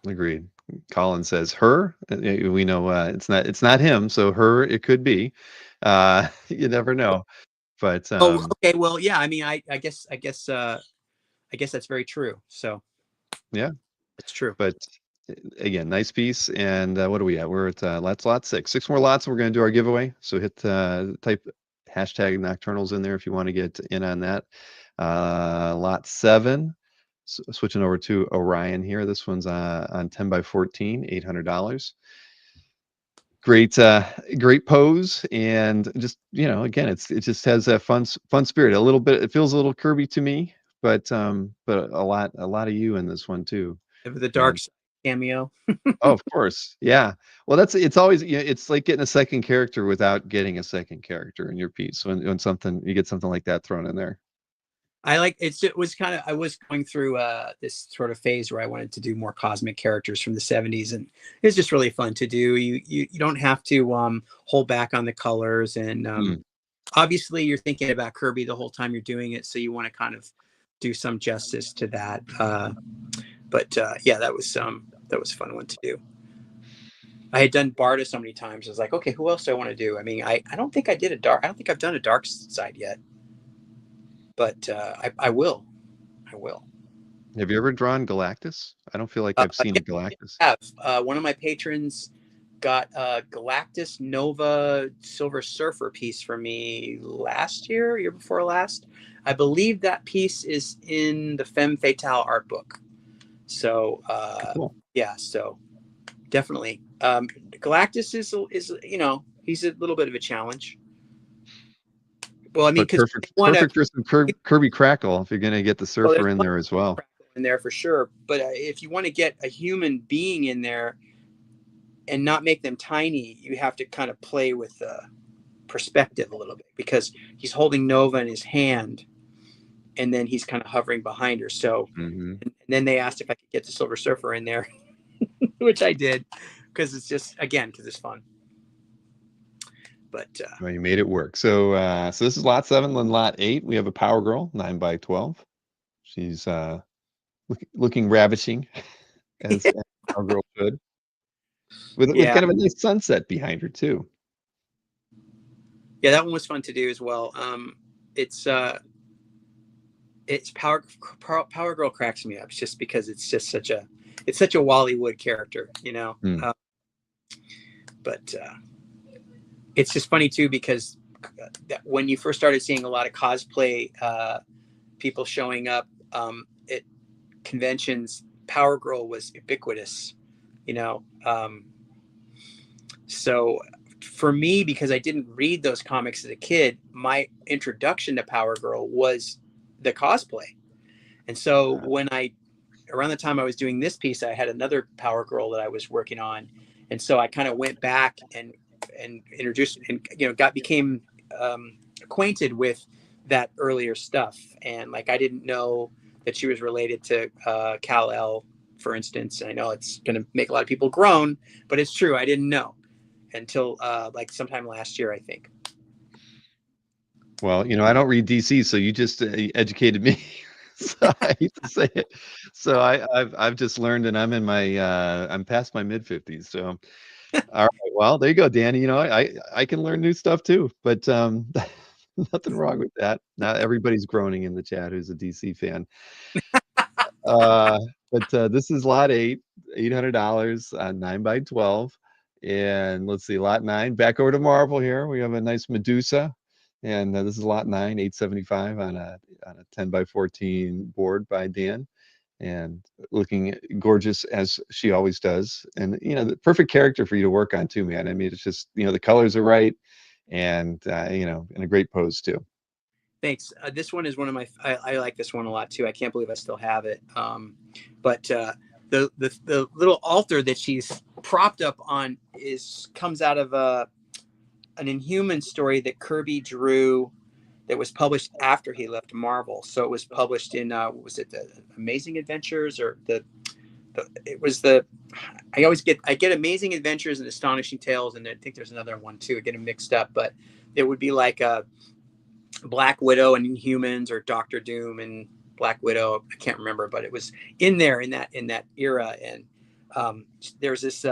Agreed. Colin says her. We know it's not him, so her it could be. You never know. But Oh, okay. Well, yeah. I mean, I guess that's very true. So yeah, it's true. but again, nice piece. And what are we at? We're at lot six. Six more lots, and we're going to do our giveaway. So hit type hashtag Nocturnals in there if you want to get in on that. Lot seven. Switching over to Orion here. This one's on 10 by 14, $800. Great pose, and just again, it just has that fun spirit. A little bit. It feels a little Kirby to me, but a lot of you in this one too. The dark And cameo. oh, of course, yeah. Well, it's always it's like getting a second character without getting a second character in your piece when something you get something like that thrown in there. I like it was kind of I was going through this sort of phase where I wanted to do more cosmic characters from the 70s, and it's just really fun to do. You don't have to hold back on the colors, and obviously you're thinking about Kirby the whole time you're doing it, so you want to kind of do some justice to that. But yeah, that was a fun one to do. I had done Barda so many times. I was like, okay, who else do I want to do? I mean, I don't think I don't think I've done a dark side yet, but I will. I will. Have you ever drawn Galactus? I don't feel like I've seen a Galactus. I have. One of my patrons got a Galactus Nova Silver Surfer piece for me last year before last. I believe that piece is in the Femme Fatale art book. So Cool. yeah, so definitely. Galactus is he's a little bit of a challenge. Well, I mean, But because perfect for some Kirby Crackle if you're going to get the surfer in there as well. In there for sure. But if you want to get a human being in there and not make them tiny, you have to kind of play with the perspective a little bit, because he's holding Nova in his hand and then he's kind of hovering behind her. So and then they asked if I could get the Silver Surfer in there, which I did, because it's just, again, because it's fun. But well, you made it work. So this is lot 7. Then lot 8, we have a Power Girl, 9 by 12. She's looking ravishing, as Power Girl should, with kind of a nice sunset behind her too. Yeah, that one was fun to do as well. It's Power Girl cracks me up just because it's just such a Wally Wood character, but it's just funny too, because when you first started seeing a lot of cosplay people showing up at conventions, Power Girl was ubiquitous, so for me, because I didn't read those comics as a kid, my introduction to Power Girl was the cosplay. And so around the time I was doing this piece, I had another Power Girl that I was working on. And so I kind of went back and introduced and, became acquainted with that earlier stuff. And like, I didn't know that she was related to Kal-El, for instance. And I know it's going to make a lot of people groan, but it's true. I didn't know until like sometime last year, I think. Well, I don't read DC, so you just educated me. So I hate to say it. So I've just learned, and I'm past my mid-50s. So all right, well, there you go, Danny. I can learn new stuff too. But Nothing wrong with that. Now everybody's groaning in the chat who's a DC fan. Uh, but this is lot 8, $800, 9 by 12. And let's see, lot 9. Back over to Marvel here. We have a nice Medusa, and this is lot 9, 875 on a 10 by 14 board by Dan, and looking gorgeous as she always does. And the perfect character for you to work on too, man. I mean, it's just the colors are right, and in a great pose too. Thanks. This one is one of my. I like this one a lot too. I can't believe I still have it. But the little altar that she's propped up on comes out of an Inhuman story that Kirby drew that was published after he left Marvel. So it was published in what was it, the Amazing Adventures, or it was the I get Amazing Adventures and Astonishing Tales, and I think there's another one too. I get them mixed up, but it would be like a Black Widow and Inhumans, or Doctor Doom and Black Widow. I can't remember, but it was in there in that era. And there's this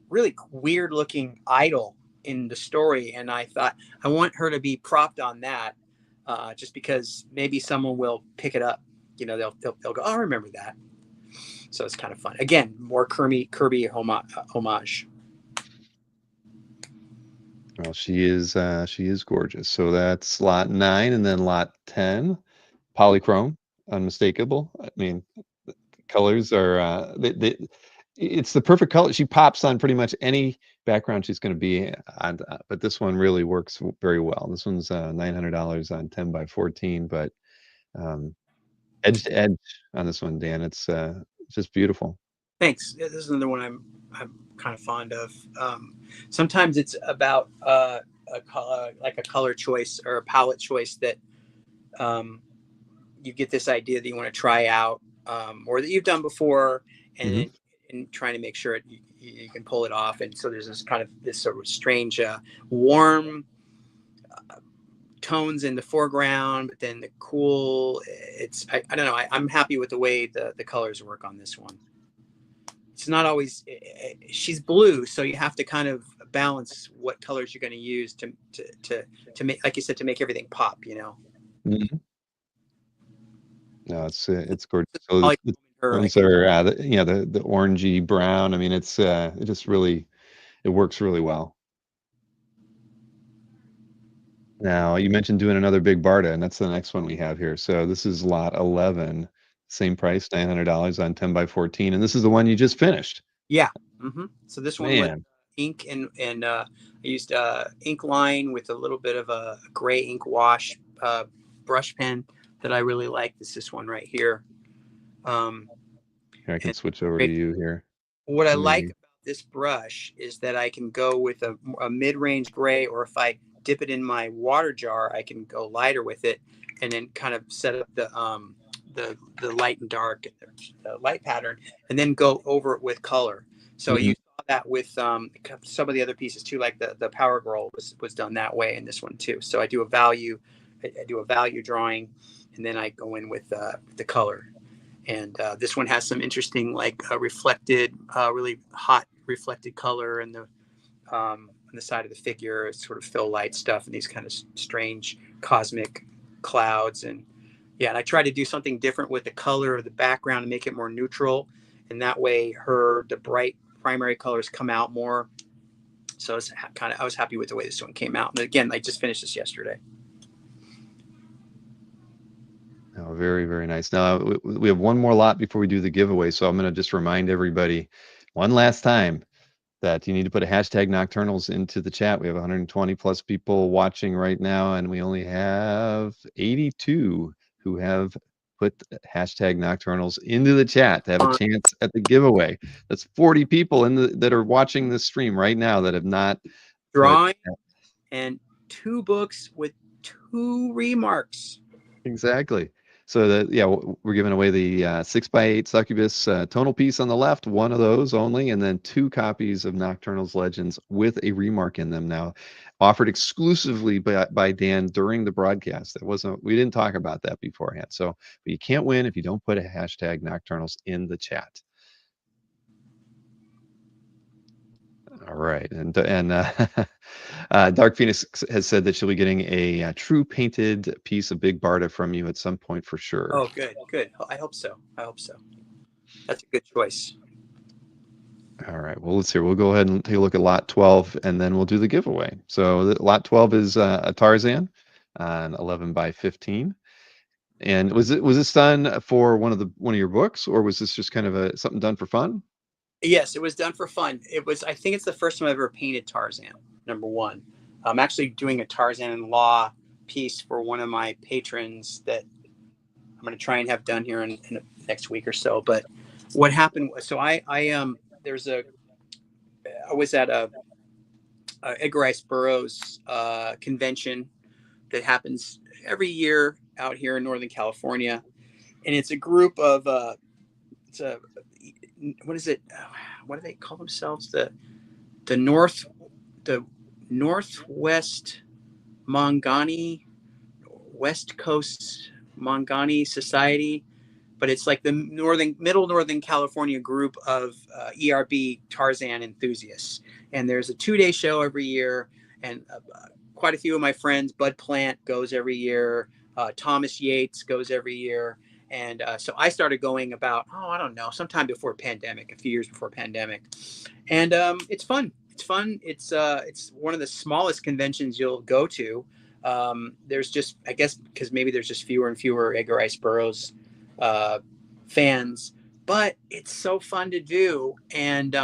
really weird looking idol in the story, and I thought I want her to be propped on that, just because maybe someone will pick it up. They'll go, oh, I remember that. So it's kind of fun. Again, more Kirby homage. Well, she is gorgeous. So that's lot 9, and then lot 10, polychrome, unmistakable. I mean, colors are it's the perfect color. She pops on pretty much any background she's going to be on, but this one really works very well. This one's $900 on 10 by 14, but edge to edge on this one, Dan. It's just beautiful. Thanks. This is another one I'm kind of fond of. Sometimes it's about a color, like a color choice or a palette choice that you get this idea that you want to try out, or that you've done before, and trying to make sure you can pull it off. And so there's this sort of strange, warm tones in the foreground, but then the cool. I don't know. I'm happy with the way the colors work on this one. It's not always, she's blue, so you have to kind of balance what colors you're going to use to make, like you said, to make everything pop. No, it's gorgeous. So the Her, tones are the orangey brown. I mean, it just really, it works really well. Now, you mentioned doing another big Barda, and that's the next one we have here. So this is lot 11, same price, $900 on 10 by 14, and this is the one you just finished. Yeah. So this one was Man, ink, and I used ink line with a little bit of a gray ink wash brush pen that I really like. This one right here. Here, I can switch over to you here. What I like about this brush is that I can go with a mid-range gray, or if I dip it in my water jar, I can go lighter with it, and then kind of set up the light and dark, the light pattern, and then go over it with color. So you saw that with some of the other pieces too, like the Power Girl was done that way, and this one too. So I do a value drawing, and then I go in with the color. And this one has some interesting, like reflected, really hot reflected color, and on the side of the figure, it's sort of fill light stuff, and these kind of strange cosmic clouds. And yeah, and I try to do something different with the color of the background and make it more neutral, and that way the bright primary colors come out more. So I was happy with the way this one came out. And again, I just finished this yesterday. Oh, very, very nice. Now, we have one more lot before we do the giveaway, so I'm going to just remind everybody one last time that you need to put a hashtag Nocturnals into the chat. We have 120 plus people watching right now, and we only have 82 who have put hashtag Nocturnals into the chat to have a chance at the giveaway. That's 40 people that are watching this stream right now that have not drawing, and 2 books with 2 remarks. Exactly. So we're giving away the 6x8 succubus tonal piece on the left, one of those only, and then 2 copies of Nocturnals Legends with a remark in them. Now, offered exclusively by Dan during the broadcast. We didn't talk about that beforehand. So, but you can't win if you don't put a hashtag Nocturnals in the chat. All right, and Dark Phoenix has said that she'll be getting a, true painted piece of Big Barda from you at some point for sure. Oh, good, good. I hope so. I hope so. That's a good choice. All right. Well, let's see. We'll go ahead and take a look at lot 12, and then we'll do the giveaway. So lot 12 is a Tarzan, an 11 by 15. And was this done for one of your books, or was this just kind of something done for fun? Yes, it was done for fun. It was. I think it's the first time I've ever painted Tarzan. Number one, I'm actually doing a Tarzan in Law piece for one of my patrons that I'm going to try and have done here in the next week or so. But what happened was, so there's a, I was at a Edgar Rice Burroughs convention that happens every year out here in Northern California, and it's a group of it's a what is it? What do they call themselves? The Northwest Mangani, West Coast Mangani Society, but it's like the middle Northern California group of ERB Tarzan enthusiasts. And there's a 2-day show every year, and quite a few of my friends, Bud Plant goes every year, Thomas Yates goes every year. And so I started going about, I don't know, sometime before pandemic, a few years before pandemic. And it's fun. It's fun. It's one of the smallest conventions you'll go to. There's just, I guess, because maybe there's just fewer and fewer Edgar Rice Burroughs fans, but it's so fun to do. And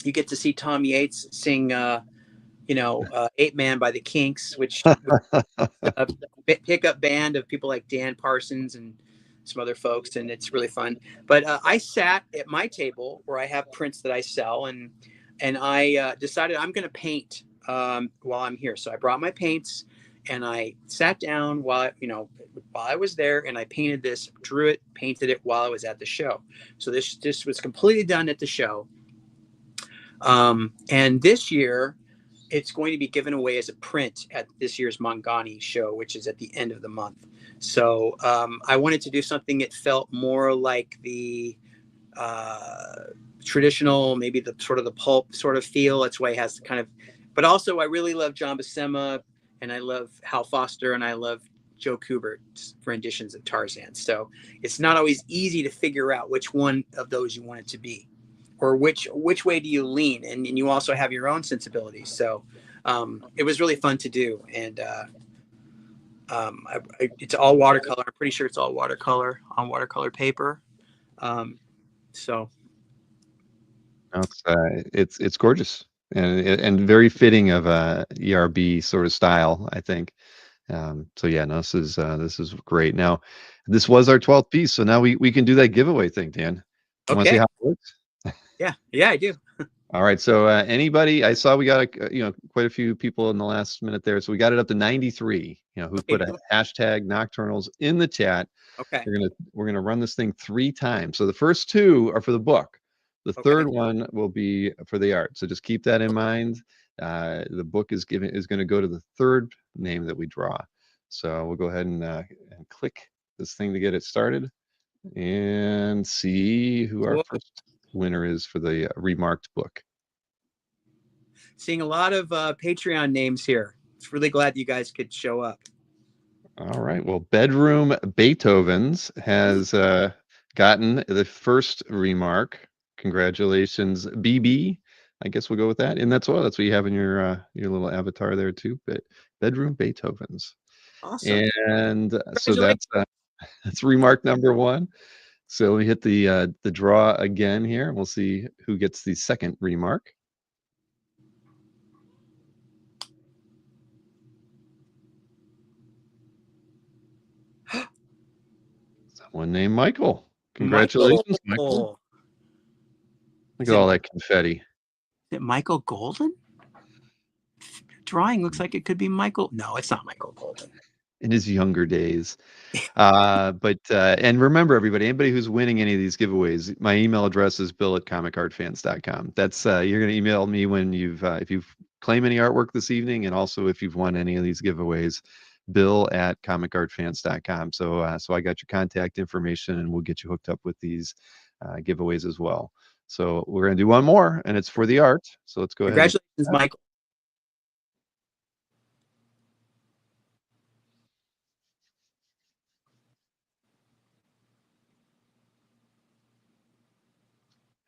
you get to see Tom Yates sing, Ape Man by the Kinks, which a pickup band of people like Dan Parsons and some other folks, and it's really fun. But I sat at my table where I have prints that I sell, and I decided I'm going to paint while I'm here. So I brought my paints, and I sat down while I was there, and I painted this, drew it, painted it while I was at the show. So this was completely done at the show. And this year, it's going to be given away as a print at this year's Mangani show, which is at the end of the month. So I wanted to do something that felt more like the traditional, maybe the sort of the pulp sort of feel. That's why it has kind of, but also I really love John Buscema, and I love Hal Foster, and I love Joe Kubert's renditions of Tarzan. So it's not always easy to figure out which one of those you want it to be, or which way do you lean, and you also have your own sensibilities. So it was really fun to do, and it's all watercolor. I'm pretty sure it's all watercolor on watercolor paper. So it's gorgeous and very fitting of a ERB sort of style, I think. So yeah, no, this is great. Now, this was our 12th piece, so now we can do that giveaway thing, Dan. You want to see okay, how it works? yeah, I do. All right. So anybody, I saw we got quite a few people in the last minute there. So we got it up to 93. Who put a hashtag Nocturnals in the chat. Okay. We're gonna run this thing 3 times. So the first 2 are for the book. The third one will be for the art. So just keep that in mind. The book is going to go to the third name that we draw. So we'll go ahead and click this thing to get it started and see who our first winner is for the remarked book. Seeing a lot of Patreon names here. It's really glad you guys could show up. All right. Well, Bedroom Beethoven's has gotten the first remark. Congratulations, BB. I guess we'll go with that. And that's what you have in your little avatar there too. But Bedroom Beethoven's. Awesome. And so that's remark number 1. So we hit the draw again here. We'll see who gets the second remark. Someone named Michael. Congratulations, Michael. Look at all that confetti. Is it Michael Golden? Drawing looks like it could be Michael. No, it's not Michael Golden. In his younger days. And remember, anybody who's winning any of these giveaways, my email address is bill@comicartfans.com. That's you're going to email me when if you've claimed any artwork this evening, and also if you've won any of these giveaways, bill@comicartfans.com. So I got your contact information, and we'll get you hooked up with these giveaways as well. So we're going to do one more, and it's for the art. So let's go ahead. Congratulations, Michael.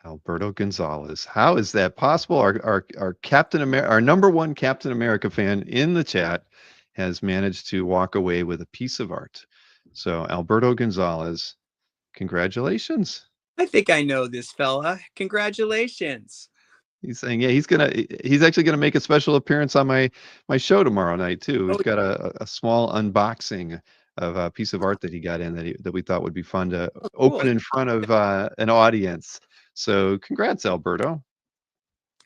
Alberto Gonzalez. How is that possible? Our Captain America, our number one Captain America fan in the chat has managed to walk away with a piece of art. So Alberto Gonzalez, congratulations. I think I know this fella. Congratulations. He's saying, yeah, he's actually gonna make a special appearance on my show tomorrow night too. Oh, We've got a small unboxing of a piece of art that he got in that we thought would be fun to cool. open in front of an audience. So congrats, Alberto.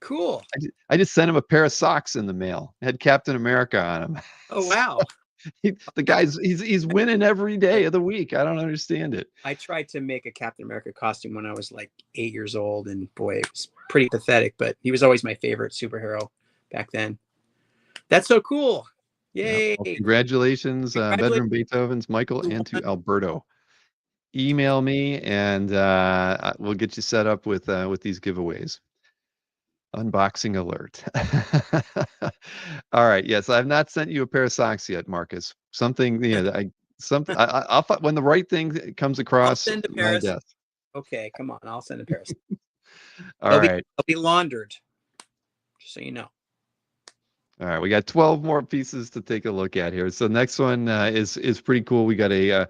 Cool. I just sent him a pair of socks in the mail. It had Captain America on them. Oh, wow. The guy's he's winning every day of the week. I don't understand it. I tried to make a Captain America costume when I was like 8 years old, and boy, it was pretty pathetic, but he was always my favorite superhero back then. That's so cool. Yeah. Yay. Well, congratulations, Congratulations. Bedroom Beethovens, Michael, and to Alberto. Email me and we'll get you set up with these giveaways. Unboxing alert. All right. Yes, I've not sent you a pair of socks yet, Marcus. Something, I'll when the right thing comes I'll across send a pair my of. desk. Okay, come on. I'll send a pair of. All right. They'll be laundered, just so you know. All right, we got 12 more pieces to take a look at here. So next one is pretty cool. We got a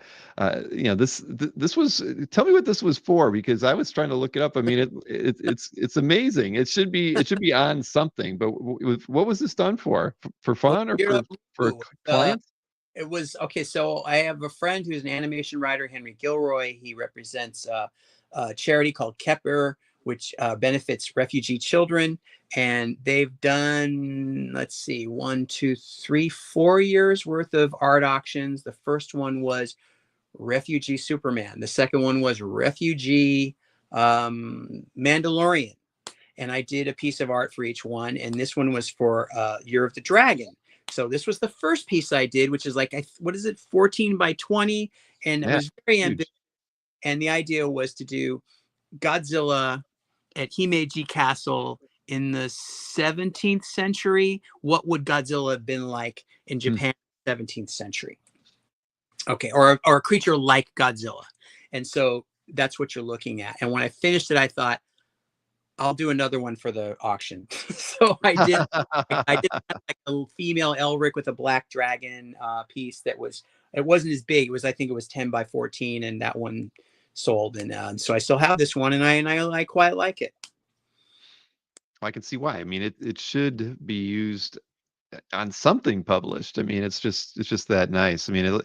this was, tell me what this was for, because I was trying to look it up. I mean it's amazing. It should be on something. But what was this done for? For Oh, fun or you're for clients? it was okay. So I have a friend who's an animation writer, Henry Gilroy. He represents a charity called Kepler, which benefits refugee children. And they've done, let's see, 1, 2, 3, 4 years worth of art auctions. The first one was Refugee Superman. The second one was Refugee Mandalorian. And I did a piece of art for each one. And this one was for Year of the Dragon. So this was the first piece I did, which is like, what is it, 14 by 20? And it Yeah, was very huge. ambitious. And the idea was to do Godzilla at Himeji Castle in the 17th century. What would Godzilla have been like in Hmm. Japan, 17th century? Okay, or a creature like Godzilla. And so that's what you're looking at. And when I finished it, I thought, I'll do another one for the auction. So I did like a female Elric with a black dragon piece that it wasn't as big. I think it was 10 by 14, and that one sold. And so I still have this one, and I quite like it. I can see why. I mean, it should be used on something published. I mean, it's just that nice. I mean,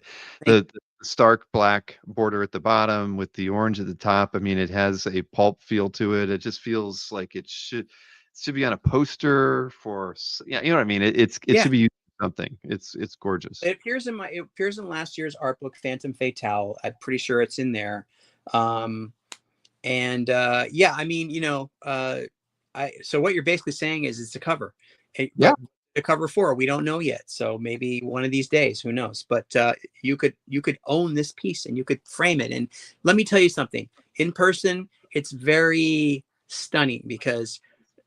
the stark black border at the bottom with the orange at the top. I mean, it has a pulp feel to it. It just feels like it should be on a poster for, yeah, you know what I mean? It Yeah. should be used for something. It's gorgeous. It appears in last year's art book, Phantom Fatale. I'm pretty sure it's in there. Yeah, I mean, so what you're basically saying is it's a cover. Yeah. But the cover for, we don't know yet. So maybe one of these days, who knows? But you could own this piece and you could frame it. And let me tell you something. In person, it's very stunning because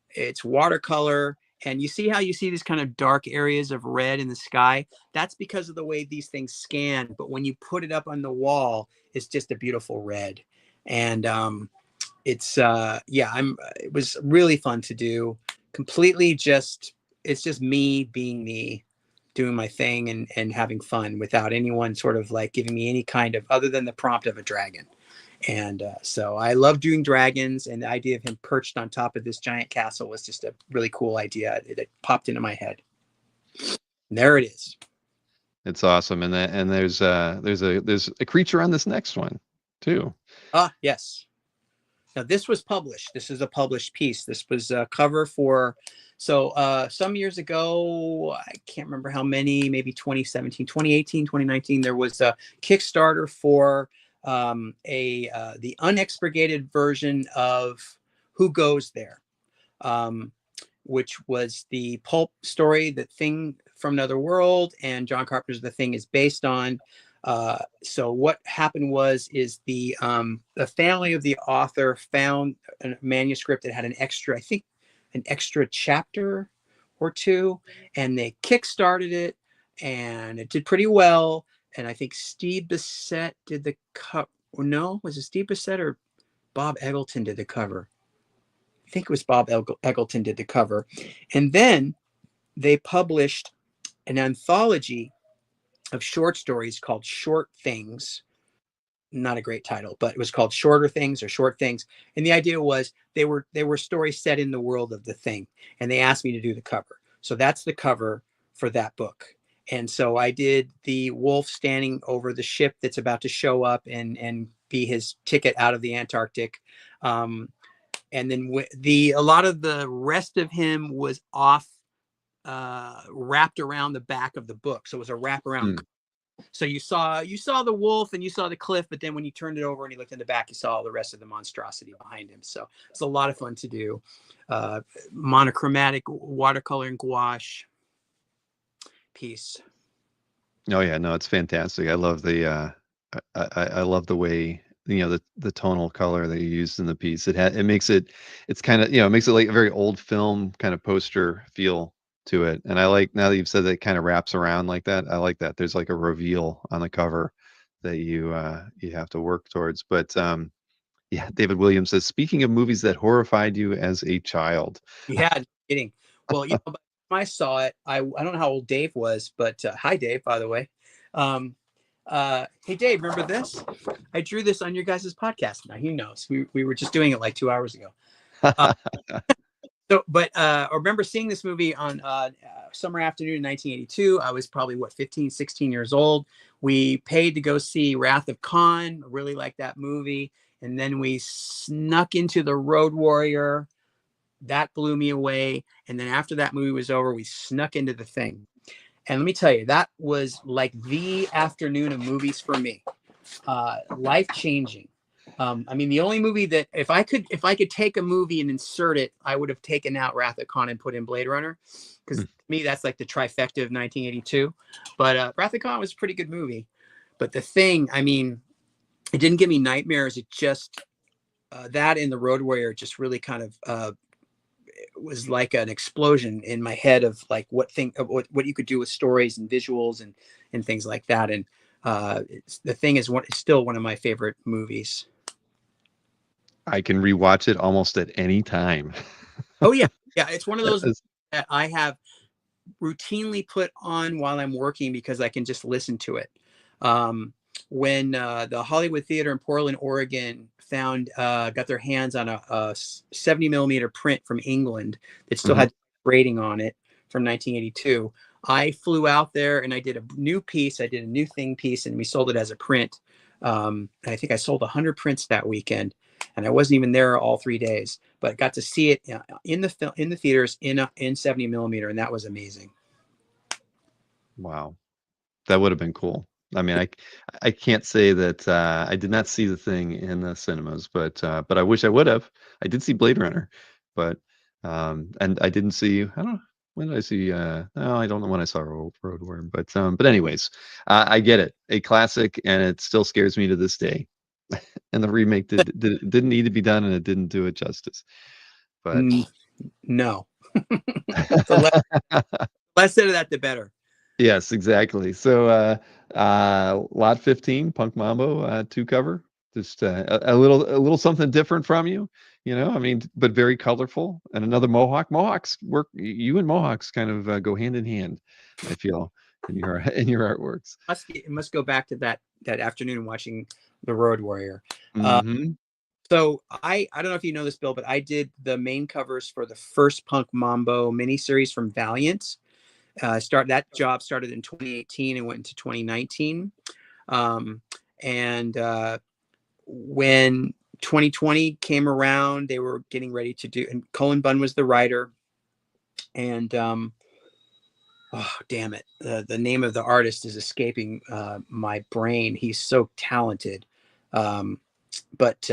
it's watercolor, and you see how you see these kind of dark areas of red in the sky. That's because of the way these things scan. But when you put it up on the wall, it's just a beautiful red. And it was really fun to do. Completely just, it's just me being me, doing my thing and having fun without anyone sort of like giving me any kind of, other than the prompt of a dragon. And so I love doing dragons, and the idea of him perched on top of this giant castle was just a really cool idea. It popped into my head. And there it is. It's awesome. And there's a creature on this next one too. Ah, yes. Now this was published. This is a published piece. This was a cover for, so some years ago, I can't remember how many, maybe 2017, 2018, 2019, there was a Kickstarter for the unexpurgated version of Who Goes There, which was the pulp story, The Thing from Another World, and John Carpenter's The Thing is based on. So what happened is the family of the author found a manuscript that had an extra chapter or two, and they kickstarted it, and it did pretty well. And I think Steve Bissette did the cover. No, was it Steve Bissette or Bob Eggleton did the cover? I think it was Bob Eggleton did the cover. And then they published an anthology of short stories called Short Things. Not a great title, but it was called Shorter Things or Short Things. And the idea was they were stories set in the world of the Thing. And they asked me to do the cover. So that's the cover for that book. And so I did the wolf standing over the ship that's about to show up and be his ticket out of the Antarctic. And then a lot of the rest of him was off, wrapped around the back of the book. So it was a wraparound. So you saw the wolf and you saw the cliff, but then when you turned it over and you looked in the back, you saw all the rest of the monstrosity behind him. So it's a lot of fun to do. Monochromatic watercolor and gouache piece. Oh yeah, no, it's fantastic. I love I love the way, the tonal color that you used in the piece. It makes it's kind of, it makes it like a very old film kind of poster feel to it. And I like, now that you've said that it kind of wraps around like that, I like that. There's like a reveal on the cover that you have to work towards. But yeah, David Williams says, speaking of movies that horrified you as a child. Yeah, no kidding. Well, by the time I saw it, I don't know how old Dave was, but hi Dave, by the way. Hey Dave, remember this? I drew this on your guys' podcast. Now he knows. We were just doing it like 2 hours ago. I remember seeing this movie on summer afternoon in 1982. I was probably 15, 16 years old. We paid to go see Wrath of Khan. I really liked that movie. And then we snuck into The Road Warrior. That blew me away. And then after that movie was over, we snuck into The Thing. And let me tell you, that was like the afternoon of movies for me. Life-changing. I mean, the only movie that if I could take a movie and insert it, I would have taken out Wrath of Khan and put in Blade Runner, because to me that's like the trifecta of 1982. But Wrath of Khan was a pretty good movie. But The Thing, I mean, it didn't give me nightmares. It just that and The Road Warrior just really kind of was like an explosion in my head of like what you could do with stories and visuals and things like that. And The Thing is still one of my favorite movies. I can rewatch it almost at any time. Oh yeah. Yeah. It's one of those that I have routinely put on while I'm working because I can just listen to it. When the Hollywood Theater in Portland, Oregon got their hands on a 70 millimeter print from England that still had rating on it from 1982. I flew out there and I did a new piece. I did a new Thing piece and we sold it as a print. And I think I sold 100 prints that weekend. And I wasn't even there all 3 days, but got to see it in the theaters in 70 millimeter, and that was amazing. Wow, that would have been cool. I mean, I can't say that I did not see The Thing in the cinemas, but I wish I would have. I did see Blade Runner, but and I didn't see. I don't know, when did I see. No, I don't know when I saw Road Warrior, but anyways, I get it. A classic, and it still scares me to this day. And the remake didn't need to be done, and it didn't do it justice. But no, the less said of that, the better. yes, exactly. So lot 15, Punk Mambo 2 cover. Just a little something different from you, I mean, but very colorful. And another Mohawk. Mohawks work. You and Mohawks kind of go hand in hand, I feel, in your artworks. It must go back to that afternoon watching The Road Warrior. So I don't know if you know this, Bill, but I did the main covers for the first Punk Mambo miniseries from Valiant. That job started in 2018 and went into 2019. When 2020 came around, they were getting ready to do, and Cullen Bunn was the writer. And oh, damn it. The name of the artist is escaping my brain. He's so talented. But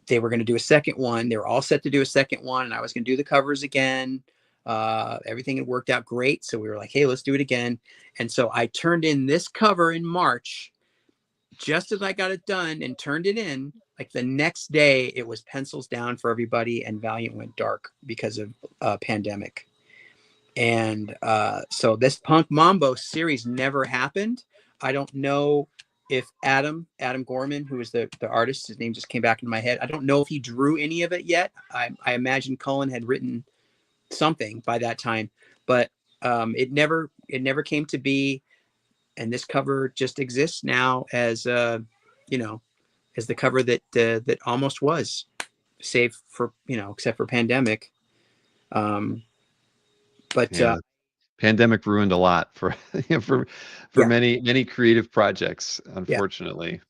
they were going to do a second one. They were all set to do a second one, and I was going to do the covers again. Everything had worked out great. So we were like, hey, let's do it again. And so I turned in this cover in March, just as I got it done and turned it in. Like the next day, it was pencils down for everybody, and Valiant went dark because of pandemic. And so this Punk Mambo series never happened. I don't know if Adam Gorman, who is the artist, his name just came back into my head. I don't know if he drew any of it yet. I imagine Cullen had written something by that time, but it never came to be. And this cover just exists now as you know, as the cover that almost was, save for, except for pandemic. Um, but Yeah, the pandemic ruined a lot for for yeah, many creative projects, yeah. unfortunately.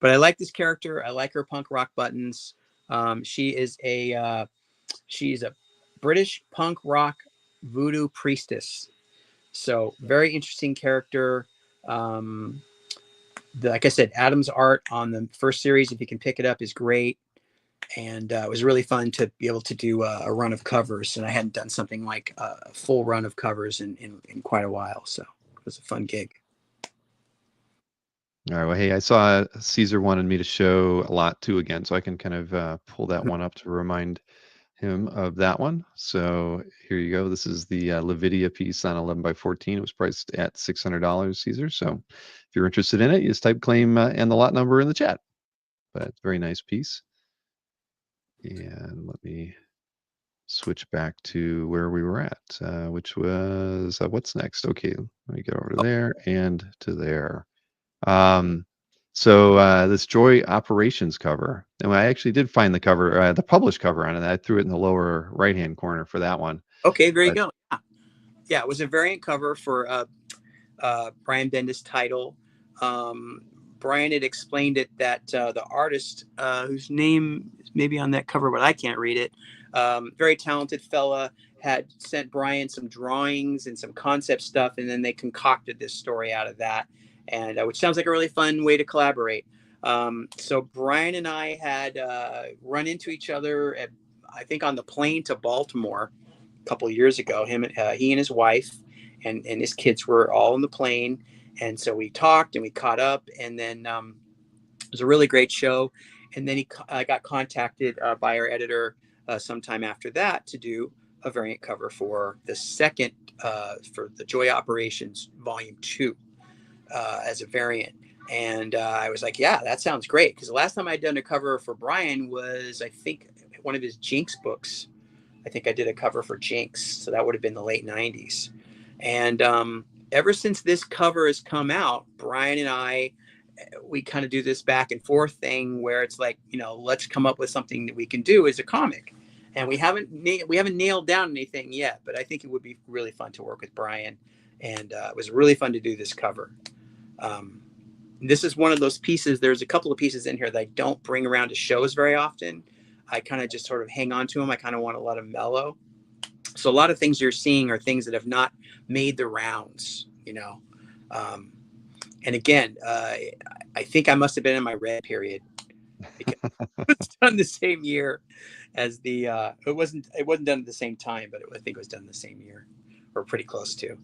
But I like this character. I like her punk rock buttons. She is she's a British punk rock voodoo priestess. So very interesting character. Um, like I said, Adam's art on the first series, if you can pick it up, is great. And it was really fun to be able to do a run of covers. And I hadn't done something like a full run of covers in quite a while. So it was a fun gig. All right. Well, hey, I saw Caesar wanted me to show a lot too again, so I can kind of pull that Mhm. one up to remind him of that one. So here you go. This is the Levidia piece on 11 by 14. It was priced at $600, Caesar. So if you're interested in it, you just type claim and the lot number in the chat. But very nice piece. And let me switch back to where we were at, which was what's next. Okay, let me get over to there and to there. Um, so this Joy Operations cover, and I actually did find the cover, the published cover on it. I threw it in the lower right-hand corner for that one. Okay, there you But go. Yeah, it was a variant cover for Brian Bendis' title. Um, Brian had explained it that the artist, whose name is maybe on that cover, but I can't read it, very talented fella, had sent Brian some drawings and some concept stuff, and then they concocted this story out of that, and which sounds like a really fun way to collaborate. So Brian and I had run into each other at, I think, on the plane to Baltimore a couple of years ago. He and his wife and his kids were all on the plane, and so we talked and we caught up, and then it was a really great show. And then I got contacted by our editor sometime after that to do a variant cover for the second for the Joy Operations Volume 2 as a variant. And I was like, yeah, that sounds great. Because the last time I'd done a cover for Brian was, I think, one of his Jinx books. I think I did a cover for Jinx. So that would have been the late 90s. And ever since this cover has come out, Brian and I, we kind of do this back and forth thing where it's like, let's come up with something that we can do as a comic. And we haven't nailed down anything yet, but I think it would be really fun to work with Brian. And it was really fun to do this cover. Um, this is one of those pieces. There's a couple of pieces in here that I don't bring around to shows very often. I kind of just sort of hang on to them. I kind of want to let them mellow. So a lot of things you're seeing are things that have not made the rounds. Um, and again, I think I must have been in my red period because it's done the same year as the. It wasn't done at the same time, but I think it was done the same year, or pretty close to.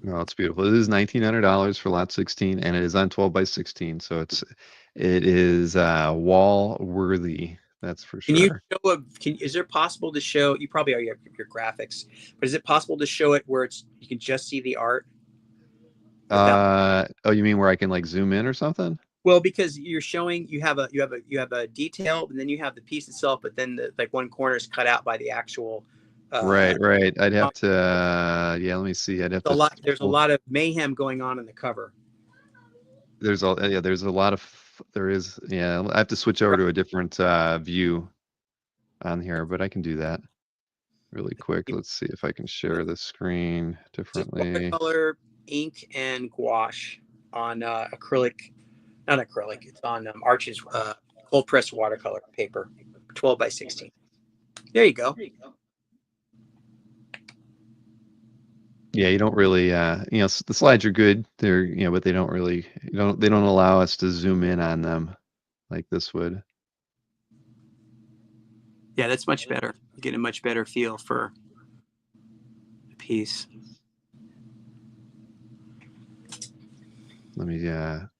no, it's beautiful. It is $1,900 for lot 16, and it is on 12 by 16. So it is wall worthy. That's for Can you sure. show is it possible to show? You probably are your graphics, but is it possible to show it where you can just see the art without? Oh, you mean where I can like zoom in or something? Well, because you're showing you have a detail, and then you have the piece itself, but then like one corner is cut out by the actual. Right, Uh, right. I'd have to, yeah, let me see. I'd have to, there's a lot of mayhem going on in the cover. yeah, there's a lot of, there is, yeah, I have to switch over to a different view on here, but I can do that really quick. Let's see if I can share the screen Just differently. watercolor, ink, and gouache on acrylic, not acrylic. It's on Arches cold pressed watercolor paper, 12 by 16. There you go. Yeah, you don't really, the slides are good. They're, but they don't really, they don't allow us to zoom in on them like this would. Yeah, that's much better. You get a much better feel for the piece. Let me,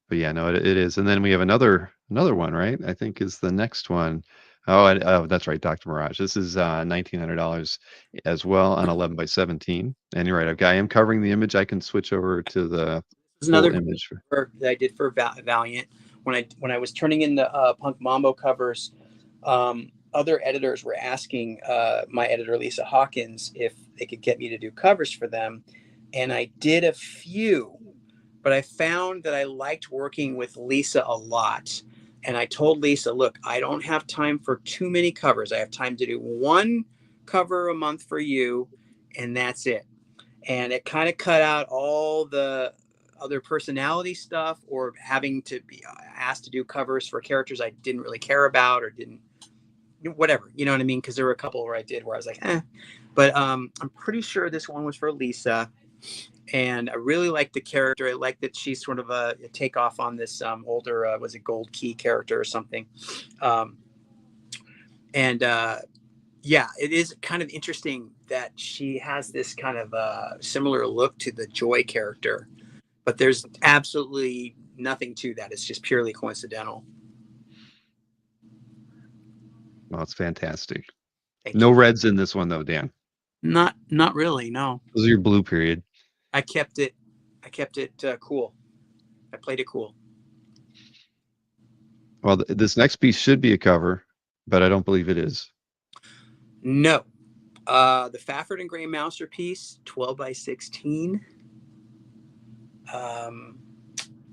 but yeah, no, it is. And then we have another one, right? I think is the next one. Oh, that's right, Dr. Mirage. This is $1,900 as well on 11 by 17. And you're right. I am covering the image. I can switch over to the. There's full another image. that I did for Valiant when I was turning in the Punk Mambo covers. Other editors were asking my editor Lisa Hawkins if they could get me to do covers for them, and I did a few, but I found that I liked working with Lisa a lot. And I told Lisa, look, I don't have time for too many covers. I have time to do one cover a month for you, and that's it. And it kind of cut out all the other personality stuff or having to be asked to do covers for characters I didn't really care about or didn't, whatever, you know what I mean? Because there were a couple where I did where I was like, eh. But I'm pretty sure this one was for Lisa. And I really like the character. I like that she's sort of a takeoff on this older, was it Gold Key character or something? Um, and yeah, it is kind of interesting that she has this kind of similar look to the Joy character, but there's absolutely nothing to that. It's just purely coincidental. Well, it's fantastic. Thank No you. reds in this one though, Dan. Not really. No, Those are your blue period. I kept it. I kept it cool. I played it cool. Well, this next piece should be a cover, but I don't believe it is. No, the Fafford and Gray Mouser piece, 12 by 16,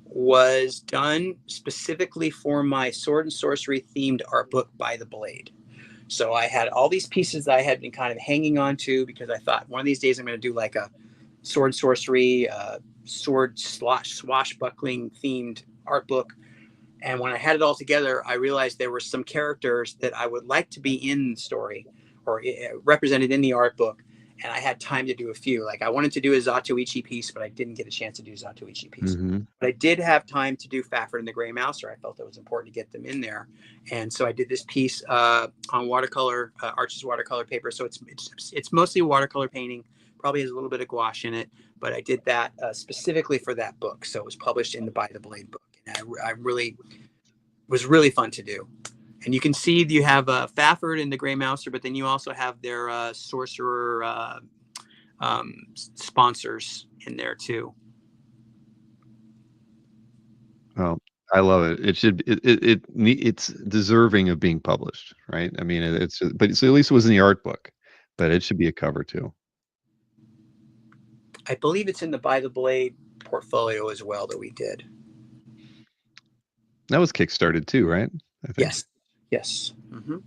was done specifically for my Sword and Sorcery themed art book by the Blade. So I had all these pieces that I had been kind of hanging on to because I thought one of these days I'm going to do like a Sword and Sorcery, swashbuckling themed art book. And when I had it all together, I realized there were some characters that I would like to be in the story or represented in the art book. And I had time to do a few. Like I wanted to do a Zatoichi piece, but I didn't get a chance to do a Zatoichi piece. Mm-hmm. But I did have time to do Fafford and the Gray Mouser. I felt it was important to get them in there. And so I did this piece on watercolor, Arches watercolor paper. So it's mostly watercolor painting, probably has a little bit of gouache in it. But I did that specifically for that book. So it was published in the By the Blade book. And I really was really fun to do. And you can see you have Fafford and the Gray Mouser, but then you also have their sorcerer sponsors in there too. Well, I love it. It should it's deserving of being published, right? I mean, but so at least it was in the art book, but it should be a cover too. I believe it's in the By the Blade portfolio as well that we did. That was kickstarted too, right? I think. Yes. Mm-hmm.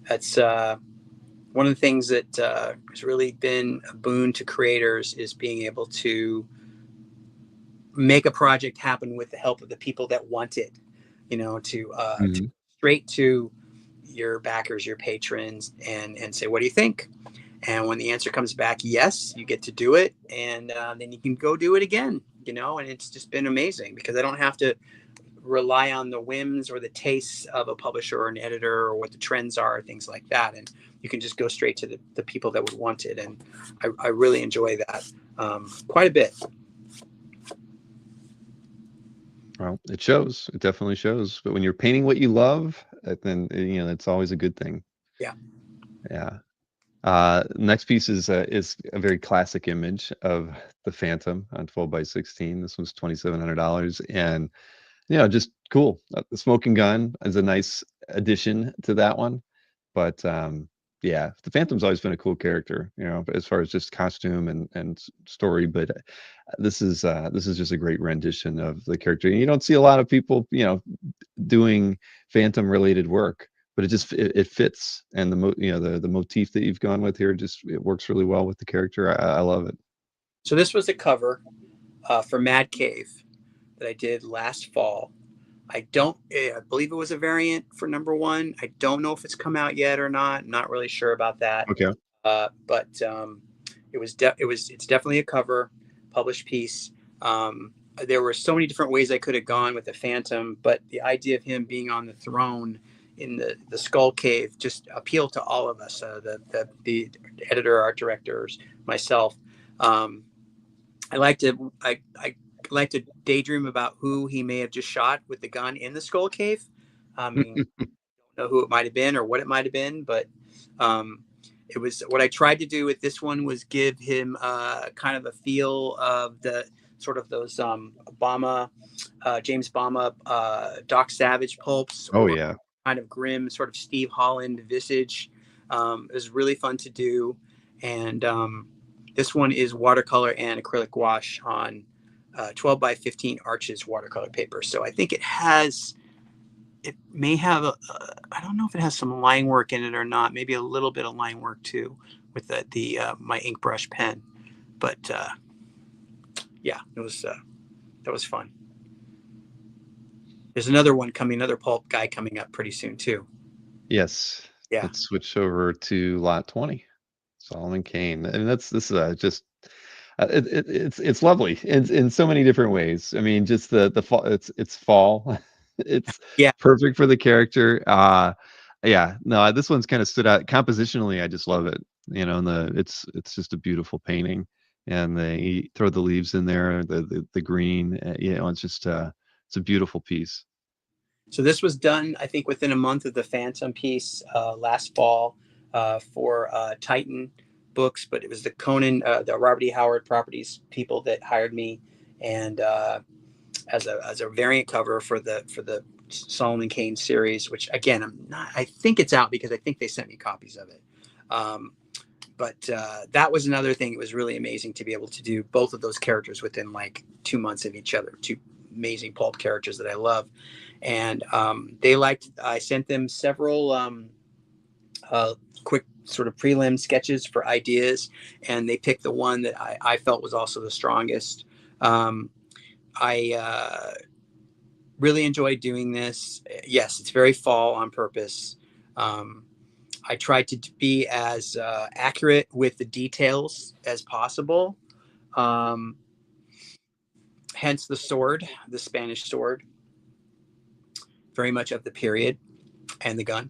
That's one of the things that has really been a boon to creators is being able to make a project happen with the help of the people that want it, you know, to straight to your backers, your patrons, and say, what do you think? And when the answer comes back, yes, you get to do it. And then you can go do it again, you know, and it's just been amazing because I don't have to rely on the whims or the tastes of a publisher or an editor or what the trends are, things like that. And you can just go straight to the people that would want it. And I really enjoy that quite a bit. Well, it shows. It definitely shows. But when you're painting what you love, then you know it's always a good thing. Yeah. Yeah. Next piece is a very classic image of the Phantom on 12 by 16. This one's $2,700, and you know, just cool. The smoking gun is a nice addition to that one. But yeah, the Phantom's always been a cool character, you know, but as far as just costume and story, but this is just a great rendition of the character. And you don't see a lot of people, you know, doing Phantom related work, but it fits, and the motif that you've gone with here it works really well with the character. I love it. So this was a cover for Mad Cave that I did last fall. I believe it was a variant for #1. I don't know if it's come out yet or not. Not really sure about that. Okay. But it's definitely a cover published piece. There were so many different ways I could have gone with the Phantom, but the idea of him being on the throne in the Skull Cave just appealed to all of us. The editor, art directors, myself. I like to daydream about who he may have just shot with the gun in the Skull Cave. I mean, I don't know who it might have been or what it might have been, but it was what I tried to do with this one was give him kind of a feel of sort of those Obama, James Obama, Doc Savage pulps, Oh or yeah. kind of grim, sort of Steve Holland visage. It was really fun to do. And this one is watercolor and acrylic gouache on 12 by 15 Arches watercolor paper. So I think it may have I don't know if it has some line work in it or not. Maybe a little bit of line work too with the my ink brush pen. But yeah, that was fun. There's another one coming, another pulp guy coming up pretty soon too. Yes. Yeah, Let's switch over to lot 20. Solomon Kane. And this is just it's lovely in so many different ways. I mean, just the fall. It's fall. It's yeah. perfect for the character. Yeah. No, this one's kind of stood out compositionally. I just love it. You know, and it's just a beautiful painting. And they throw the leaves in there, the green. You know, it's just it's a beautiful piece. So this was done, I think, within a month of the Phantom piece last fall for Titan Books, but it was the Conan, the Robert E. Howard Properties people that hired me, and as a variant cover for the Solomon Kane series, which again I'm not. I think it's out because I think they sent me copies of it. Um, but that was another thing. It was really amazing to be able to do both of those characters within like 2 months of each other. Two amazing pulp characters that I love, and they liked. I sent them several quick sort of prelim sketches for ideas, and they picked the one that I felt was also the strongest. I really enjoyed doing this. Yes, it's very fall on purpose. Um, I tried to be as accurate with the details as possible. Um, Hence the sword, the Spanish sword, very much of the period, and the gun.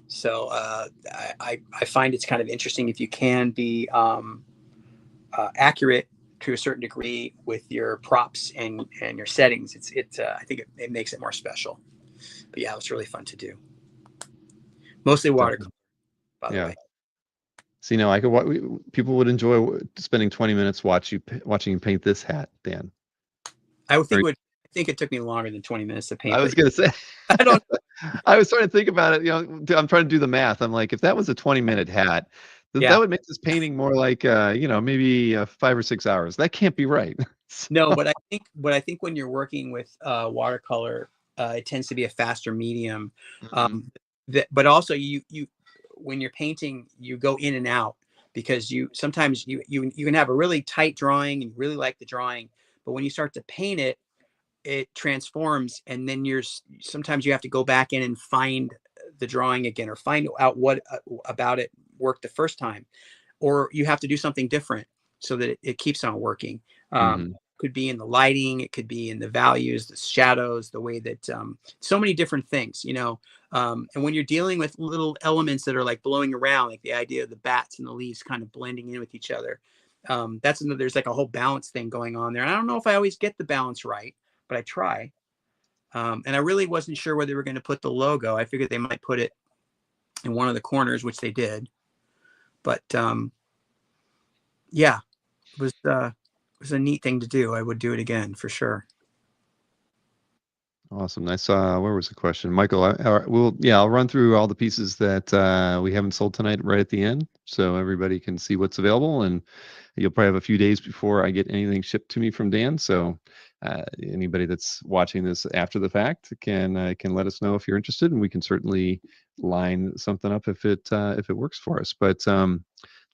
So I find it's kind of interesting if you can be accurate to a certain degree with your props and your settings. I think it makes it more special. But yeah, it was really fun to do. Mostly watercolor, Definitely. by the Yeah. way. So, you know, people would enjoy spending 20 minutes watching you paint this hat, Dan. I would think Or it would. I think it took me longer than 20 minutes to paint, I but was gonna say, I don't. I was trying to think about it. You know, I'm trying to do the math. I'm like, if that was a 20-minute hat, then Yeah, that would make this painting more like, you know, maybe 5 or 6 hours. That can't be right. no, but I think when you're working with watercolor, it tends to be a faster medium. Mhm. Um, but also you when you're painting, you go in and out because you sometimes you can have a really tight drawing and you really like the drawing, but when you start to paint it, it transforms, and then sometimes you have to go back in and find the drawing again or find out what about it worked the first time, or you have to do something different so that it keeps on working. Mhm. Could be in the lighting, it could be in the values, the shadows, the way that so many different things, you know. And when you're dealing with little elements that are like blowing around, like the idea of the bats and the leaves kind of blending in with each other, there's like a whole balance thing going on there. And I don't know if I always get the balance right, but I try. And I really wasn't sure where they were going to put the logo. I figured they might put it in one of the corners, which they did. But yeah, it was a neat thing to do. I would do it again for sure. Awesome. I saw, where was the question? Michael, I'll run through all the pieces that we haven't sold tonight right at the end so everybody can see what's available. And you'll probably have a few days before I get anything shipped to me from Dan. So anybody that's watching this after the fact can let us know if you're interested, and we can certainly line something up if it works for us. But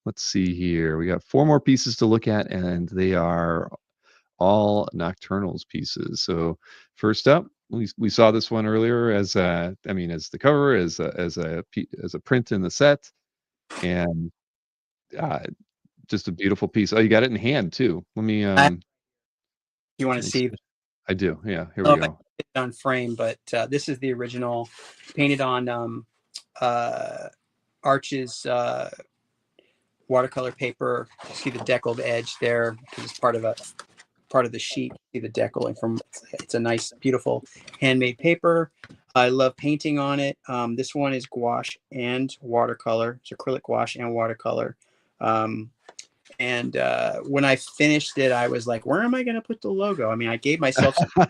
let's see here. We got 4 more pieces to look at, and they are all Nocturnals pieces. So first up, we saw this one earlier as as the cover, as a print in the set, and uh, just a beautiful piece. Oh, you got it in hand too. You want Let to me see? switch. I do. Yeah, here I we don't know if I go. can get it on frame, but this is the original, painted on uh, Arches watercolor paper. You see the deckled edge there because it's part of the sheet. You see the deckling from. It's a nice, beautiful handmade paper. I love painting on it. This one is gouache and watercolor. It's acrylic gouache and watercolor. Um, And when I finished it, I was like, where am I going to put the logo? I mean, I gave myself some,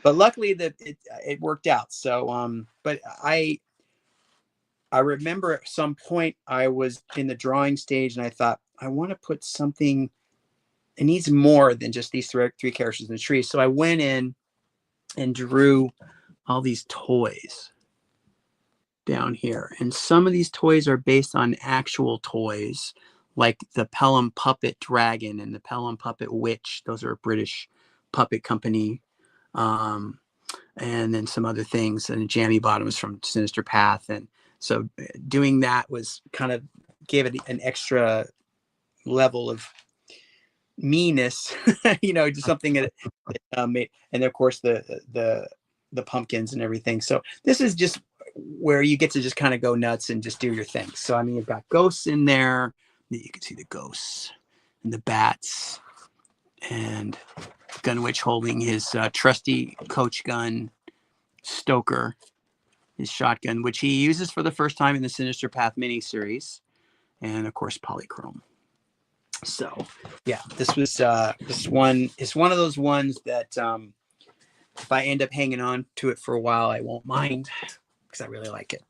but luckily that it worked out. So, but I remember at some point I was in the drawing stage and I thought, I want to put something, it needs more than just these three characters in the tree. So I went in and drew all these toys down here. And some of these toys are based on actual toys, like the Pelham Puppet Dragon and the Pelham Puppet Witch. Those are a British puppet company. And then some other things, and Jammy Bottoms from Sinister Path. And so doing that was kind of gave it an extra level of meanness, just something that made, and of course the pumpkins and everything. So this is just where you get to just kind of go nuts and just do your thing. So I mean, you've got ghosts in there. You can see the ghosts and the bats, and Gunwitch holding his trusty coach gun, Stoker, his shotgun, which he uses for the first time in the Sinister Path miniseries, and of course polychrome. So yeah, this one is one of those ones that if I end up hanging on to it for a while, I won't mind because I really like it.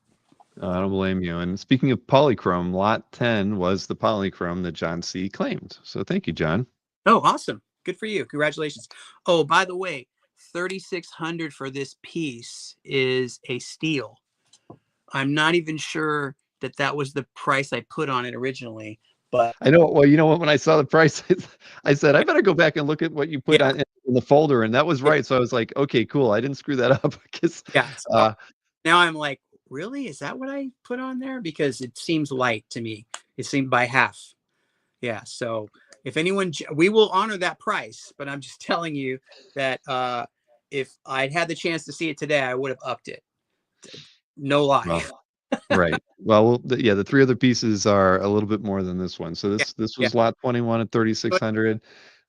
I don't blame you. And speaking of polychrome, lot 10 was the polychrome that John C. claimed. So thank you, John. Oh, awesome. Good for you. Congratulations. Oh, by the way, $3,600 for this piece is a steal. I'm not even sure that was the price I put on it originally, but I know. Well, you know what? When I saw the price, I said, I better go back and look at what you put on in the folder. And that was right. So I was like, okay, cool. I didn't screw that up. Because so now I'm like, really? Is that what I put on there? Because it seems light to me. It seemed by half. Yeah. So if anyone, we will honor that price, but I'm just telling you that if I'd had the chance to see it today, I would have upped it. No lie. Well, right. Well, the three other pieces are a little bit more than this one. So this was lot 21 at 3,600.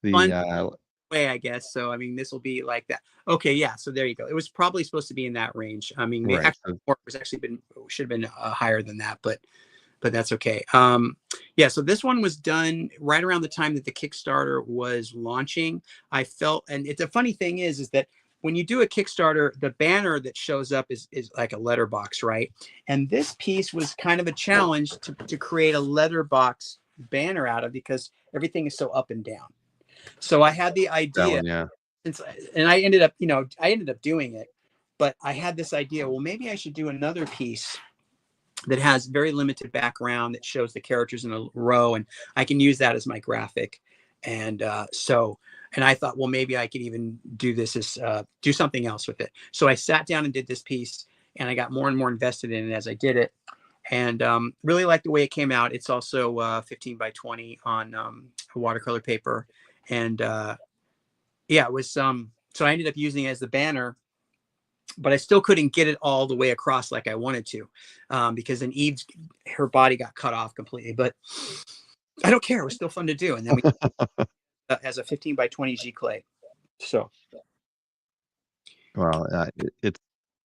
The way, I guess. So I mean, this will be like that. Okay, yeah. So there you go. It was probably supposed to be in that range. I mean, the actual work was actually should have been higher than that, but that's okay. Yeah. So this one was done right around the time that the Kickstarter was launching. I felt, and it's a funny thing is that when you do a Kickstarter, the banner that shows up is like a letterbox, right? And this piece was kind of a challenge to create a letterbox banner out of, because everything is so up and down. So I had the idea, and I ended up doing it, but I had this idea, well, maybe I should do another piece that has very limited background that shows the characters in a row, and I can use that as my graphic. And and I thought, well, maybe I could even do this as do something else with it. So I sat down and did this piece, and I got more and more invested in it as I did it, and really liked the way it came out. It's also 15 by 20 on watercolor paper, and yeah, it was so I ended up using it as the banner, but I still couldn't get it all the way across like I wanted to, because then Eve's, her body got cut off completely, but I don't care. It was still fun to do. And then we as a 15 by 20 G clay. So. Well, it's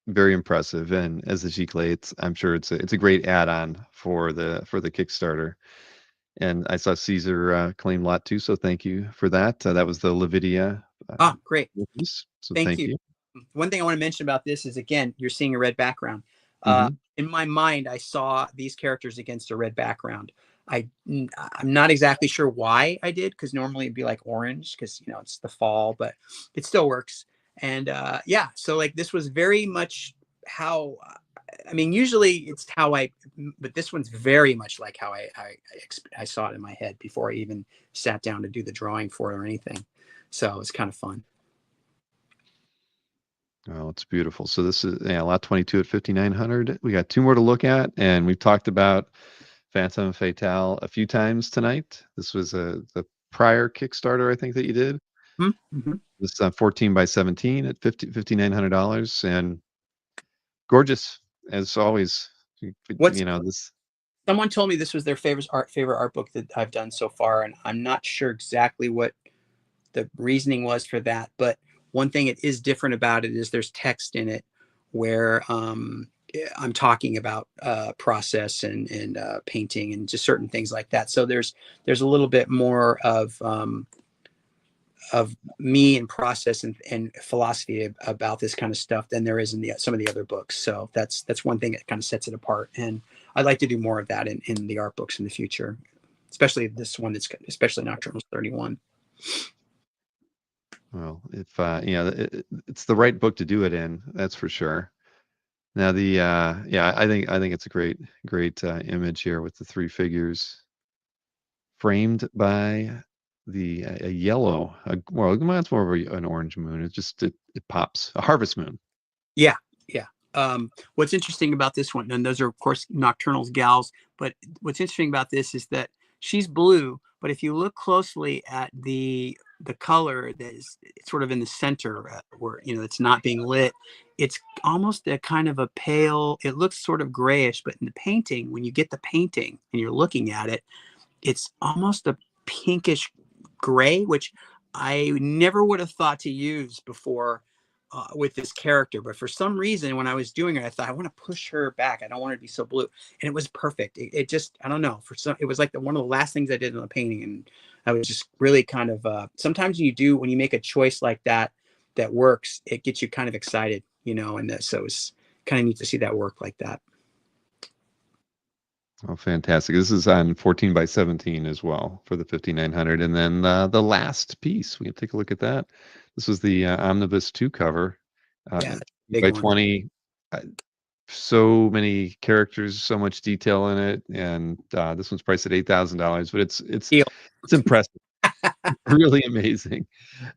very impressive. And as a G clay, I'm sure it's a great add-on for the Kickstarter. And I saw Caesar claim lot 2, so thank you for that. That was the Lavidia. Great. Piece, so thank you. One thing I want to mention about this is, again, you're seeing a red background. In my mind, I saw these characters against a red background. I'm not exactly sure why I did, because normally it'd be like orange, because it's the fall, but it still works. And yeah, so like this was very much how, I mean, usually it's how but this one's very much like how I saw it in my head before I even sat down to do the drawing for it or anything. So it's kind of fun. Oh, it's beautiful. So this is lot 22 at 5,900. We got 2 more to look at, and we've talked about Phantom Fatale a few times tonight. This was the prior Kickstarter, I think, that you did. Mm-hmm. This 14 by 17 at $5,900, and gorgeous as always. This. Someone told me this was their favorite art book that I've done so far, and I'm not sure exactly what the reasoning was for that, but one thing it is different about it is there's text in it where I'm talking about process and painting and just certain things like that. So there's a little bit more of me and process and philosophy about this kind of stuff than there is in some of the other books. So that's one thing that kind of sets it apart. And I'd like to do more of that in the art books in the future, especially this one especially Nocturnals 31. Well, if it's the right book to do it in, that's for sure. Now I think it's a great image here with the three figures framed by a yellow, well, it's more of an orange moon. It pops, a harvest moon. Yeah, yeah. What's interesting about this one, and those are of course Nocturnals gals, but what's interesting about this is that she's blue, but if you look closely at the color that is sort of in the center where it's not being lit, it's almost a kind of a pale, it looks sort of grayish, but in the painting, when you get the painting and you're looking at it, it's almost a pinkish gray, which I never would have thought to use before with this character. But for some reason, when I was doing it, I thought I want to push her back. I don't want her to be so blue, and it was perfect. It just, I don't know, it was like one of the last things I did in the painting, and I was just really kind of. Sometimes when you make a choice like that works, it gets you kind of excited, and so it's kind of neat to see that work like that. Oh, fantastic. This is on 14 by 17 as well for the 5900. And then the last piece, we can take a look at that. This was the Omnibus 2 cover. Yeah, big by one. 20. So many characters, so much detail in it. And this one's priced at $8,000, but it's impressive. Really amazing.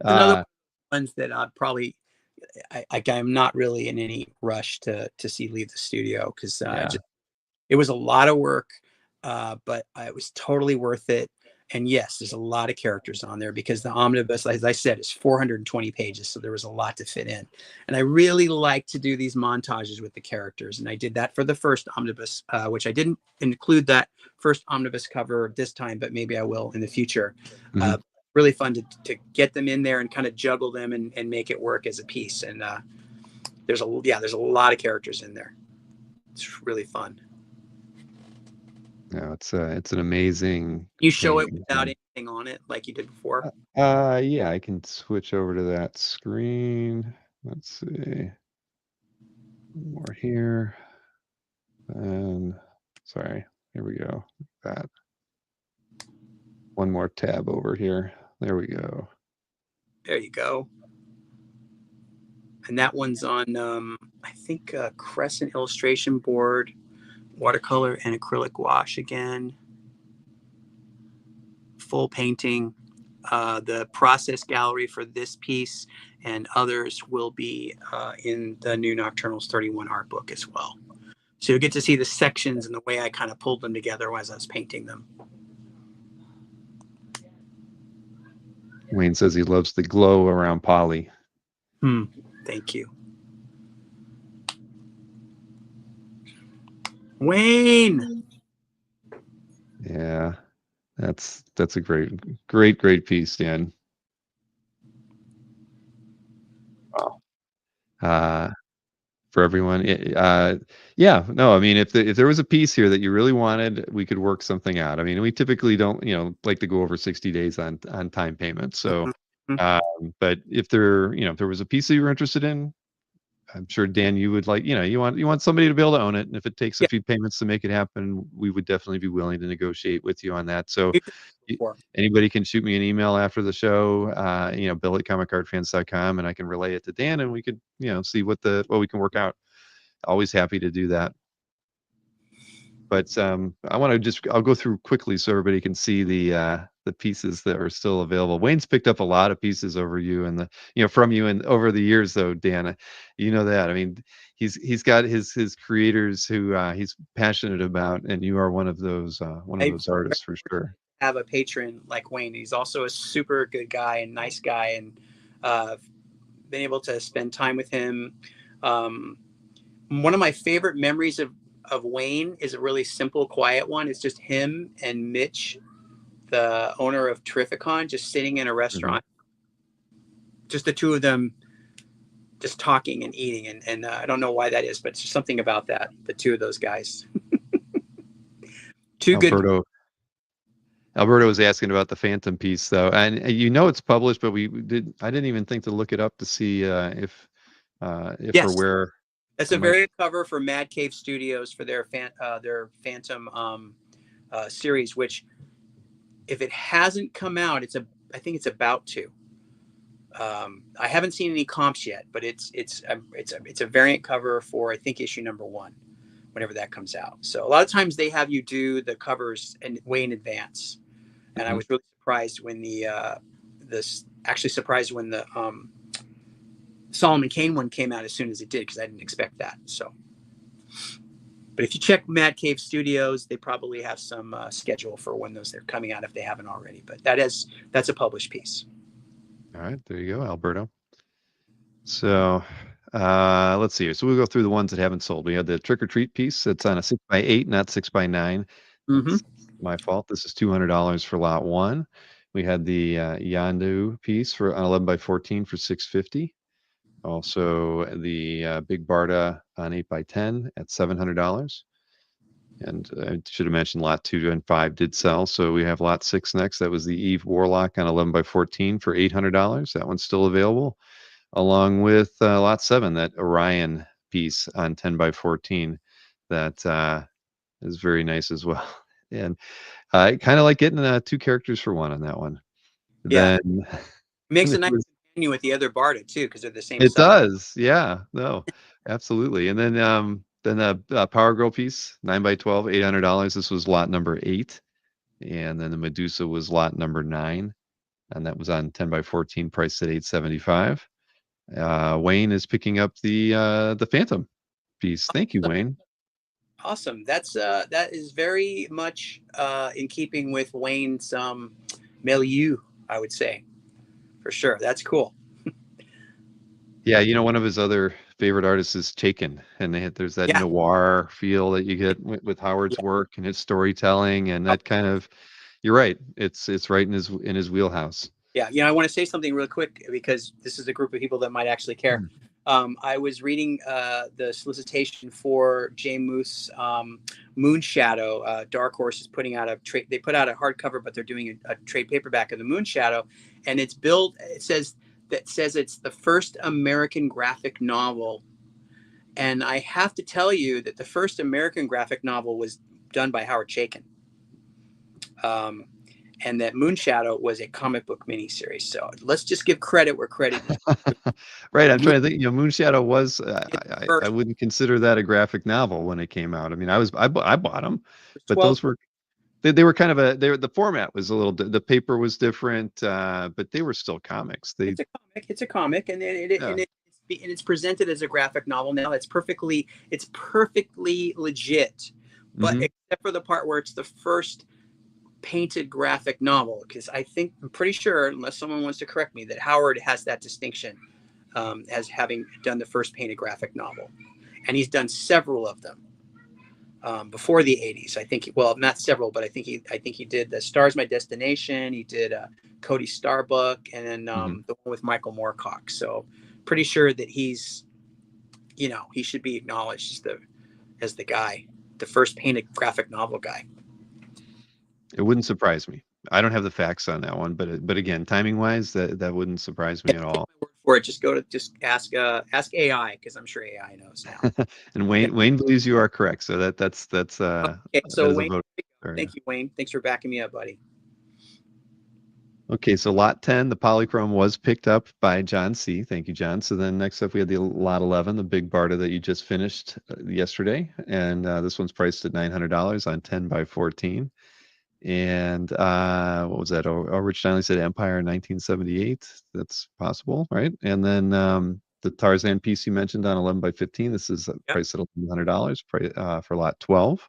Another ones that I'd probably I'm not really in any rush to see leave the studio because it was a lot of work, but it was totally worth it. And yes, there's a lot of characters on there because the omnibus, as I said, is 420 pages, so there was a lot to fit in. And I really like to do these montages with the characters, and I did that for the first omnibus, which I didn't include that first omnibus cover this time, but maybe I will in the future. Really fun to get them in there and kind of juggle them and make it work as a piece. And there's a lot of characters in there. It's really fun. No, it's an amazing. You show it without anything on it like you did before? Yeah, I can switch over to that screen. Let's see. More here. And sorry, here we go. That. One more tab over here. There we go. There you go. And that one's on, I think, Crescent illustration board, watercolor and acrylic wash again. Full painting. The process gallery for this piece and others will be in the new Nocturnals 31 art book as well. So you'll get to see the sections and the way I kind of pulled them together as I was painting them. Wayne says he loves the glow around Polly. Thank you. Wayne. Yeah, that's a great piece, Dan. Wow. For everyone, yeah, no, I mean, if there was a piece here that you really wanted, we could work something out. I mean, we typically don't, like to go over 60 days on time payment. So, but if there was a piece that you were interested in, I'm sure, Dan, you would like, you want somebody to be able to own it. And if it takes a few payments to make it happen, we would definitely be willing to negotiate with you on that. So anybody can shoot me an email after the show, bill@comicartfans.com, and I can relay it to Dan, and we could, see what we can work out. Always happy to do that. But I'll go through quickly so everybody can see the pieces that are still available. Wayne's picked up a lot of pieces over you and from you and over the years, though, Dan, that. I mean, he's got his creators who he's passionate about, and you are one of those artists for sure. Have a patron like Wayne. He's also a super good guy and nice guy, and been able to spend time with him. One of my favorite memories of Wayne is a really simple, quiet one. It's just him and Mitch, the owner of Terrificon, just sitting in a restaurant. Just the two of them, just talking and eating, and I don't know why that is, but it's just something about that. The two of those guys, two good. Alberto was asking about the Phantom piece, though, and it's published, but I didn't even think to look it up to see if Yes, or where. that's a variant cover for Mad Cave Studios for their Phantom series. Which, if it hasn't come out, I think it's about to. I haven't seen any comps yet, but it's a variant cover for, I think, issue number 1, whenever that comes out. So a lot of times they have you do the covers way in advance. And I was really surprised when the Solomon Kane one came out as soon as it did, because I didn't expect that. So, but if you check Mad Cave Studios, they probably have some schedule for when they're coming out if they haven't already. But that's a published piece. All right, there you go, Alberto. So let's see here. So we'll go through the ones that haven't sold. We had the Trick or Treat piece. It's on a 6x8, not 6x9. That's my fault. This is $200 for lot 1. We had the Yandu piece for on 11x14 for $650. Also the Big Barda on 8x10 at $700. And I should have mentioned lot 2 and 5 did sell. So we have lot 6 next. That was the Eve Warlock on 11x14 for $800. That one's still available, along with lot 7, that Orion piece on 10x14. That is very nice as well. And I kind of like getting 2 characters for 1 on that one. Yeah, Then makes a nice companion with the other Barda too, because they're the same it size. does. Yeah, no, absolutely. And then the Power Girl piece, 9x12, $800. This was lot number 8. And then the Medusa was lot number 9. And that was on 10x14, priced at $875. Wayne is picking up the Phantom piece. Thank you, Wayne. Awesome. That is very much in keeping with Wayne's milieu, I would say, for sure. That's cool. Yeah, one of his other favorite artists is Chaikin, and there's that noir feel that you get with Howard's work and his storytelling, and that kind of, you're right. It's right in his wheelhouse. Yeah, I want to say something real quick, because this is a group of people that might actually care. I was reading the solicitation for Jay Moose Moonshadow. Dark Horse is putting out they put out a hardcover, but they're doing a trade paperback of the Moonshadow, and it's built. It says it's the first American graphic novel, and I have to tell you that the first American graphic novel was done by Howard Chaykin. And that Moonshadow was a comic book miniseries. So let's just give credit where credit is. Right. I'm trying to think. Moonshadow was. I wouldn't consider that a graphic novel when it came out. I mean, I bought them, but those were. They were kind of the format was a little. The paper was different, but they were still comics. It's a comic, and it's presented as a graphic novel now. It's perfectly legit, but except for the part where it's the first painted graphic novel, because I'm pretty sure, unless someone wants to correct me, that Howard has that distinction as having done the first painted graphic novel, and he's done several of them before the 80s. I think, well, not several, but I think he did the Star's My Destination. He did Cody Starbuck, and then the one with Michael Moorcock. So pretty sure that he's, he should be acknowledged as the guy, the first painted graphic novel guy. It wouldn't surprise me. I don't have the facts on that one, but again, timing wise, that wouldn't surprise me at all. For it, just ask AI, because I'm sure AI knows now. And Wayne believes you are correct, so that's okay. So Wayne, thank you, Wayne. Thanks for backing me up, buddy. Okay, so lot 10, the polychrome was picked up by John C. Thank you, John. So then next up we had the lot 11, the Big Barda that you just finished yesterday, and this one's priced at $900 on 10x14. And what was that? Rich Donnelly said Empire 1978. That's possible, right? And then the Tarzan piece you mentioned on 11x15. This is priced at $1,100 for lot 12.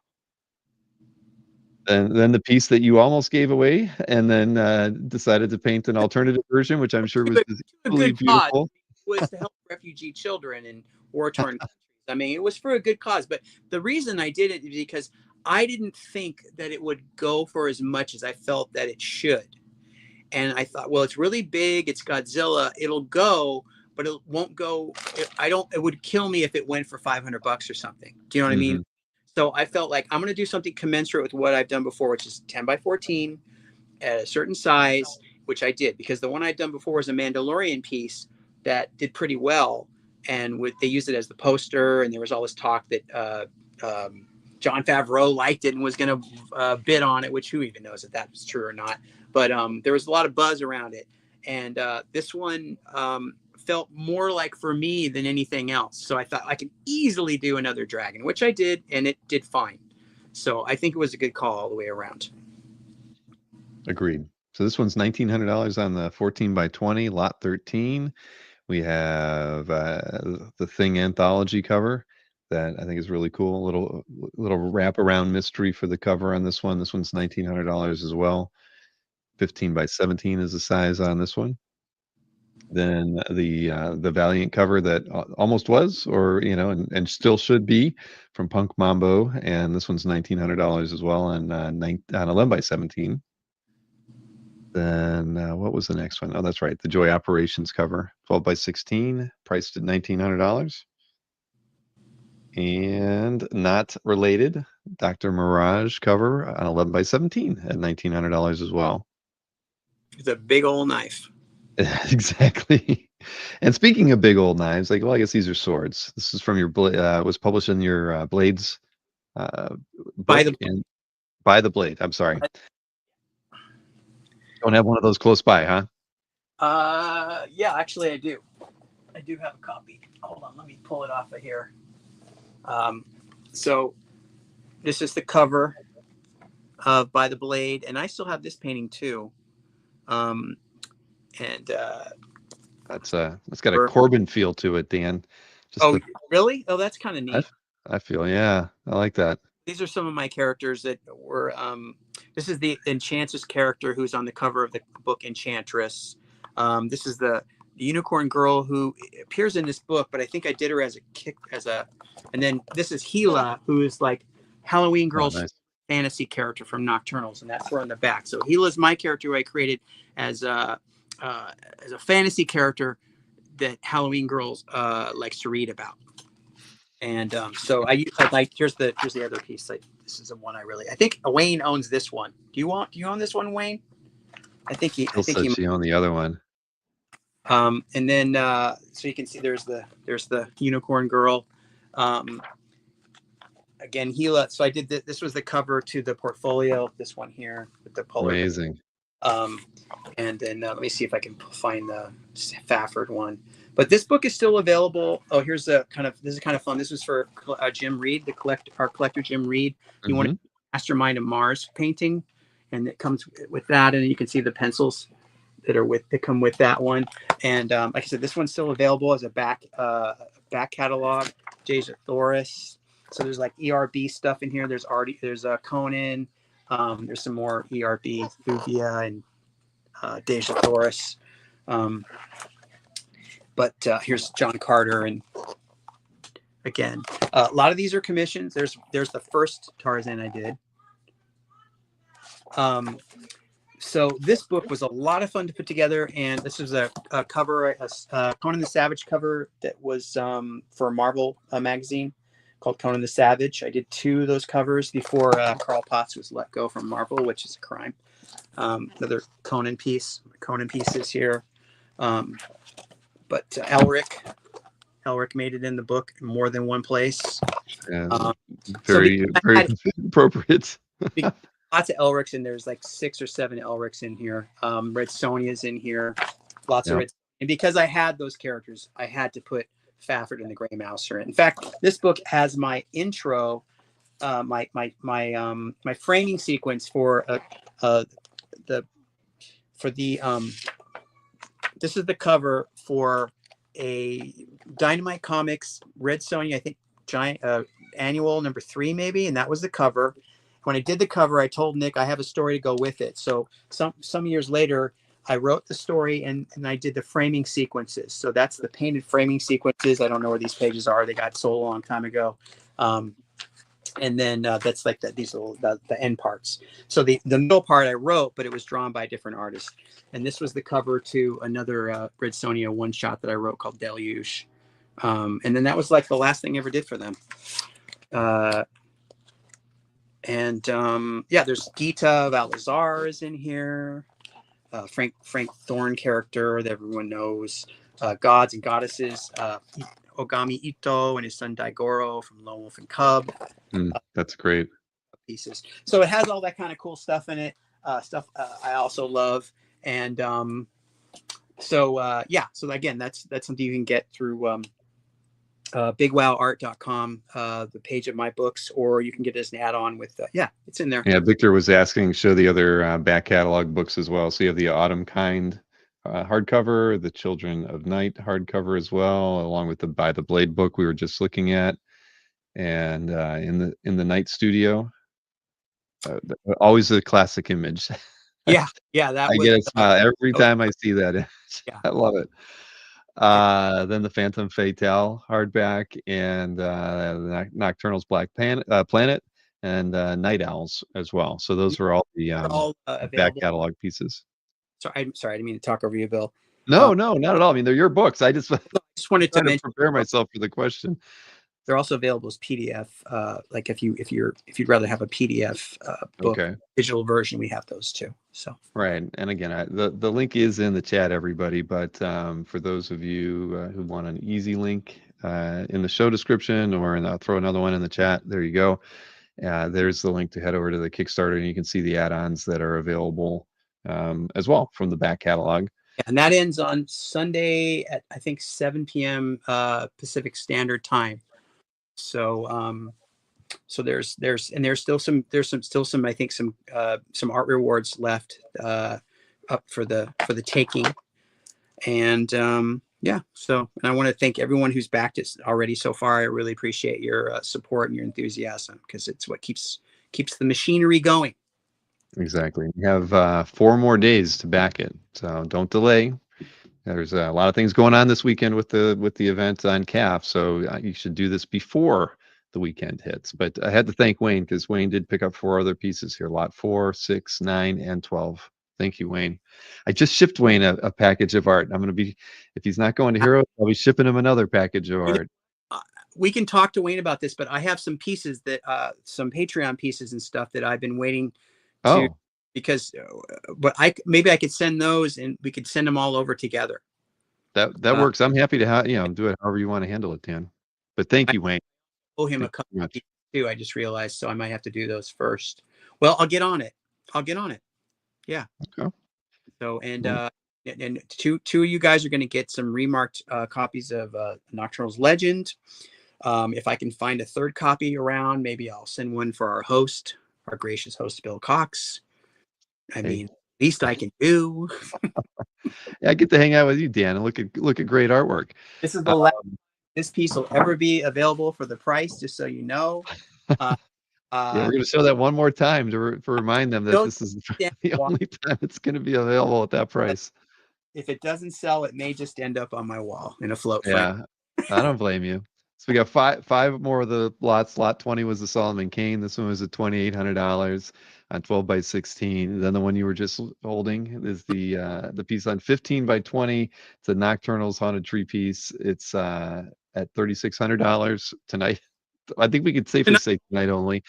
And then the piece that you almost gave away, and then decided to paint an alternative version, which I'm sure was equally beautiful. It was to help refugee children in war-torn countries. I mean, it was for a good cause. But the reason I did it is because I didn't think that it would go for as much as I felt that it should. And I thought, well, it's really big. It's Godzilla. It'll go. but it won't go. It would kill me if it went for $500 or something. Do you know what I Hmm. mean? So I felt like I'm going to do something commensurate with what I've done before, which is 10 by 14 at a certain size, which I did, because the one I'd done before was a Mandalorian piece that did pretty well. And they used it as the poster. And there was all this talk that Jon Favreau liked it and was going to bid on it, which who even knows if that was true or not. But there was a lot of buzz around it. And this one felt more like for me than anything else. So I thought I could easily do another dragon, which I did, and it did fine. So I think it was a good call all the way around. Agreed. So this one's $1,900 on the 14 by 20, lot 13. We have the Thing anthology cover that I think is really cool. Little wraparound mystery for the cover on this one. This one's $1,900 as well. 15 by 17 is the size on this one. Then the Valiant cover that almost was, or and still should be, from Punk Mambo, and this one's $1,900 as well on 11 by 17. Then what was the next one? Oh, that's right, the Joy Operations cover, 12 by 16, priced at $1,900. And not related, Dr. Mirage cover on 11 by 17 at $1,900 as well. It's a big old knife. Exactly. And speaking of big old knives, like, well, I guess these are swords. This is from your was published in your Blades By book, and By the Blade. I'm sorry. Don't have one of those close by, huh? Yeah, actually I do. I do have a copy. Hold on, let me pull it off of here. So this is the cover of By the Blade, and I still have this painting too. And That's got a Corbin feel to it, Dan. Just really? Oh, that's kind of neat. I feel, yeah, I like that. These are some of my characters that were. This is the Enchantress character who's on the cover of the book Enchantress. This is the unicorn girl who appears in this book, but I think I did her as a. And then this is Gila, who is like Halloween Girl's fantasy character from Nocturnals, and that's her on the back. So Gila is my character who I created as a fantasy character that Halloween Girls likes to read about. And so I like here's the other piece. Like, this is the one I think Wayne owns this one. Do you own this one, Wayne? I think he owned the other one. And then so you can see there's the unicorn girl. Again, Gila. So I did this was the cover to the portfolio. This one here with the polar. Amazing. And then let me see if I can find the Fafford one. But this book is still available. Oh, here's this is kind of fun. This was for Jim Reed, our collector, Jim Reed. He wanted Mastermind of Mars painting, and it comes with that. And you can see the pencils that come with that one. And like I said, this one's still available as a back catalog. Deja Thoris. So there's like ERB stuff in here. There's Conan. There's some more ERB, Thuvia, and Deja Thoris. But here's John Carter, and again, a lot of these are commissions. There's the first Tarzan I did. So this book was a lot of fun to put together, and this was a cover, a Conan the Savage cover that was for Marvel magazine called Conan the Savage. I did 2 of those covers before Carl Potts was let go from Marvel, which is a crime. Another Conan piece. Conan pieces here. But Elric made it in the book in more than one place. Yeah, very appropriate. Lots of Elrics, and there's like 6 or 7 Elrics in here. Red Sonja's in here. Lots of Red. And because I had those characters, I had to put Fafford and the Grey Mouser in. In fact, this book has my intro, my framing sequence for this is the cover for a Dynamite Comics Red Sonja, I think, giant annual number 3 maybe, and that was the cover. When I did the cover, I told Nick I have a story to go with it. So some years later, I wrote the story and I did the framing sequences. So that's the painted framing sequences. I don't know where these pages are. They got sold a long time ago. And then that's like these little the end parts. So the middle part I wrote, but it was drawn by a different artist. And this was the cover to another Redsonia one shot that I wrote called Deluge. And then that was like the last thing I ever did for them. Yeah, there's Gita Valazar is in here. Frank Thorne character that everyone knows. Gods and goddesses. Ogami Ito and his son Daigoro from Lone Wolf and Cub. That's great. Pieces. So it has all that kind of cool stuff in it. Stuff I also love. And so again, that's something you can get through bigwowart.com, the page of my books, or you can get it as an add-on with it's in there. Yeah, Victor was asking, show the other back catalog books as well. So you have the Autumn Kind hardcover, the Children of Night hardcover as well, along with the By the Blade book we were just looking at, and in the Night Studio, always a classic image. Yeah, that I was, get a smile every time I see that image. Yeah. I love it. Then the Phantom Fatale hardback, and the Nocturnals Black Planet, and Night Owls as well. So those were all the back catalog pieces. Sorry, I didn't mean to talk over you, Bill. No, not at all. I mean, they're your books. I just wanted to mention, prepare myself for the question. They're also available as PDF. Like if you'd rather have a PDF book, digital version, we have those too. So right, and again, the link is in the chat, everybody. But for those of you who want an easy link in the show description, or I'll throw another one in the chat. There you go. There's the link to head over to the Kickstarter, and you can see the add-ons that are available as well from the back catalog. And that ends on Sunday at I think 7 p.m. Pacific Standard Time. So so there's still some I think some art rewards left up for the taking. And so, and I want to thank everyone who's backed it already so far. I really appreciate your support and your enthusiasm, because it's what keeps the machinery going. Exactly. You have 4 more days to back it, so don't delay. There's a lot of things going on this weekend with the event on CAF, so you should do this before the weekend hits. But I had to thank Wayne, because Wayne did pick up 4 other pieces here: lot 4, 6, 9, and 12. Thank you, Wayne. I just shipped Wayne a package of art. I'm going to be, if he's not going to Hero, I'll be shipping him another package of art. We can talk to Wayne about this, but I have some pieces that some Patreon pieces and stuff that I've been waiting to, because but maybe I could send those, and we could send them all over together. That works. I'm happy to do it however you want to handle it, Dan. But thank you, Wayne. I owe him a couple of pieces too. I just realized, so I might have to do those first. Well, I'll get on it. Yeah. Okay. So and two of you guys are going to get some remarked copies of Nocturnals Legend. If I can find a third copy around, maybe I'll send one for our gracious host, Bill Cox. I mean, least I can do. Yeah, I get to hang out with you, Dan, and look at great artwork. This is the last this piece will ever be available for the price, just so you know. Yeah, we're going to show that one more time to remind them that this is the only time it's going to be available at that price. If it doesn't sell, it may just end up on my wall in a float. Yeah, I don't blame you. So we got five more of the lots. Lot 20 was the Solomon Kane. This one was at $2,800 on 12 by 16. Then the one you were just holding is the piece on 15 by 20. It's a Nocturnals Haunted Tree piece. It's at $3,600 tonight. I think we could safely say tonight only.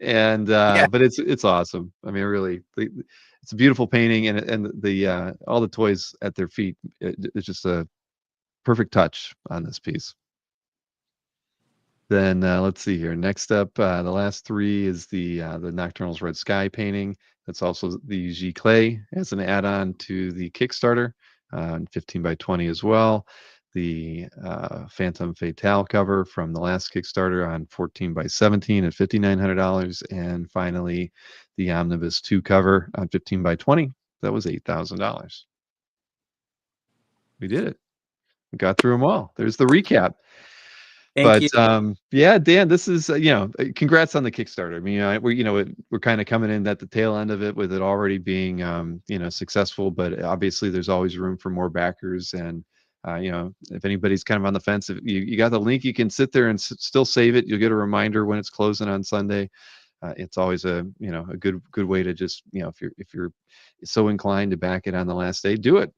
And but it's awesome. I mean, really, it's a beautiful painting, and the all the toys at their feet. It's just a perfect touch on this piece. Then let's see here. Next up, the last 3 is the Nocturnals Red Sky painting. That's also the G Clay as an add-on to the Kickstarter, 15 by 20 as well. The Phantom Fatale cover from the last Kickstarter on 14 by 17 at $5,900, and finally the Omnibus 2 cover on 15 by 20. That was $8,000. We did it. We got through them all. There's the recap. Thank you. Yeah, Dan, this is congrats on the Kickstarter. I mean, we're kind of coming in at the tail end of it, with it already being successful, but obviously there's always room for more backers, and You know, if anybody's kind of on the fence, if you got the link, you can sit there and still save it. You'll get a reminder when it's closing on Sunday. It's always a, you know, a good way to just, you know, if you're so inclined to back it on the last day, do it.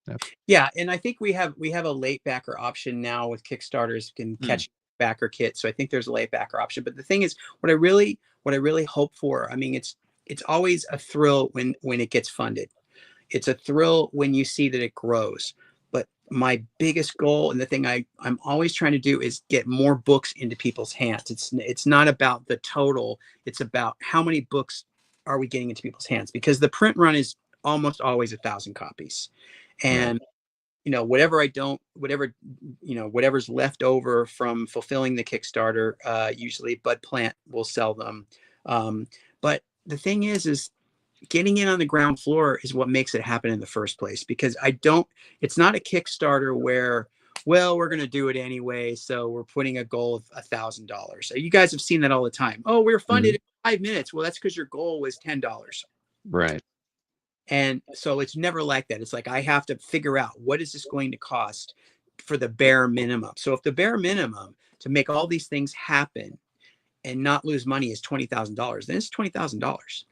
Yep. Yeah, and I think we have a late backer option now with Kickstarters can Mm. catch backer kit. So I think there's a late backer option. But the thing is, what I really hope for, I mean, it's always a thrill when it gets funded. It's a thrill when you see that it grows. But my biggest goal and the thing I'm always trying to do is get more books into people's hands. It's not about the total, it's about how many books are we getting into people's hands, because the print run is almost always 1,000 copies. Right. And whatever I don't, whatever's left over from fulfilling the Kickstarter, usually Bud Plant will sell them. But the thing is getting in on the ground floor is what makes it happen in the first place, because it's not a Kickstarter where, well, we're going to do it anyway, so we're putting a goal of $1,000. So you guys have seen that all the time. Oh, we're funded in 5 minutes. Well, that's because your goal was $10. Right. And so it's never like that. It's like, I have to figure out, what is this going to cost for the bare minimum? So if the bare minimum to make all these things happen and not lose money is $20,000, then it's $20,000,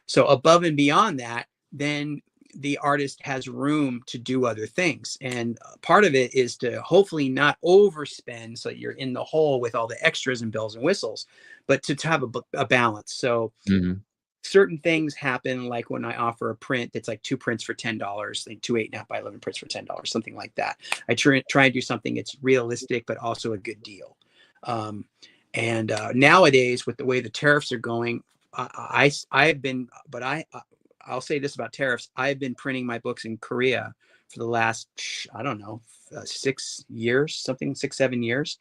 so above and beyond that, then the artist has room to do other things. And part of it is to hopefully not overspend so you're in the hole with all the extras and bells and whistles, but to have a balance. So certain things happen, like when I offer a print that's like 2 prints for $10, like 2 8.5 by 11 prints for $10, something like that. I try and do something that's realistic but also a good deal. And nowadays, with the way the tariffs are going, I've been, but I'll say this about tariffs: I've been printing my books in Korea for the last, I don't know, 6 years, something 6 7 years,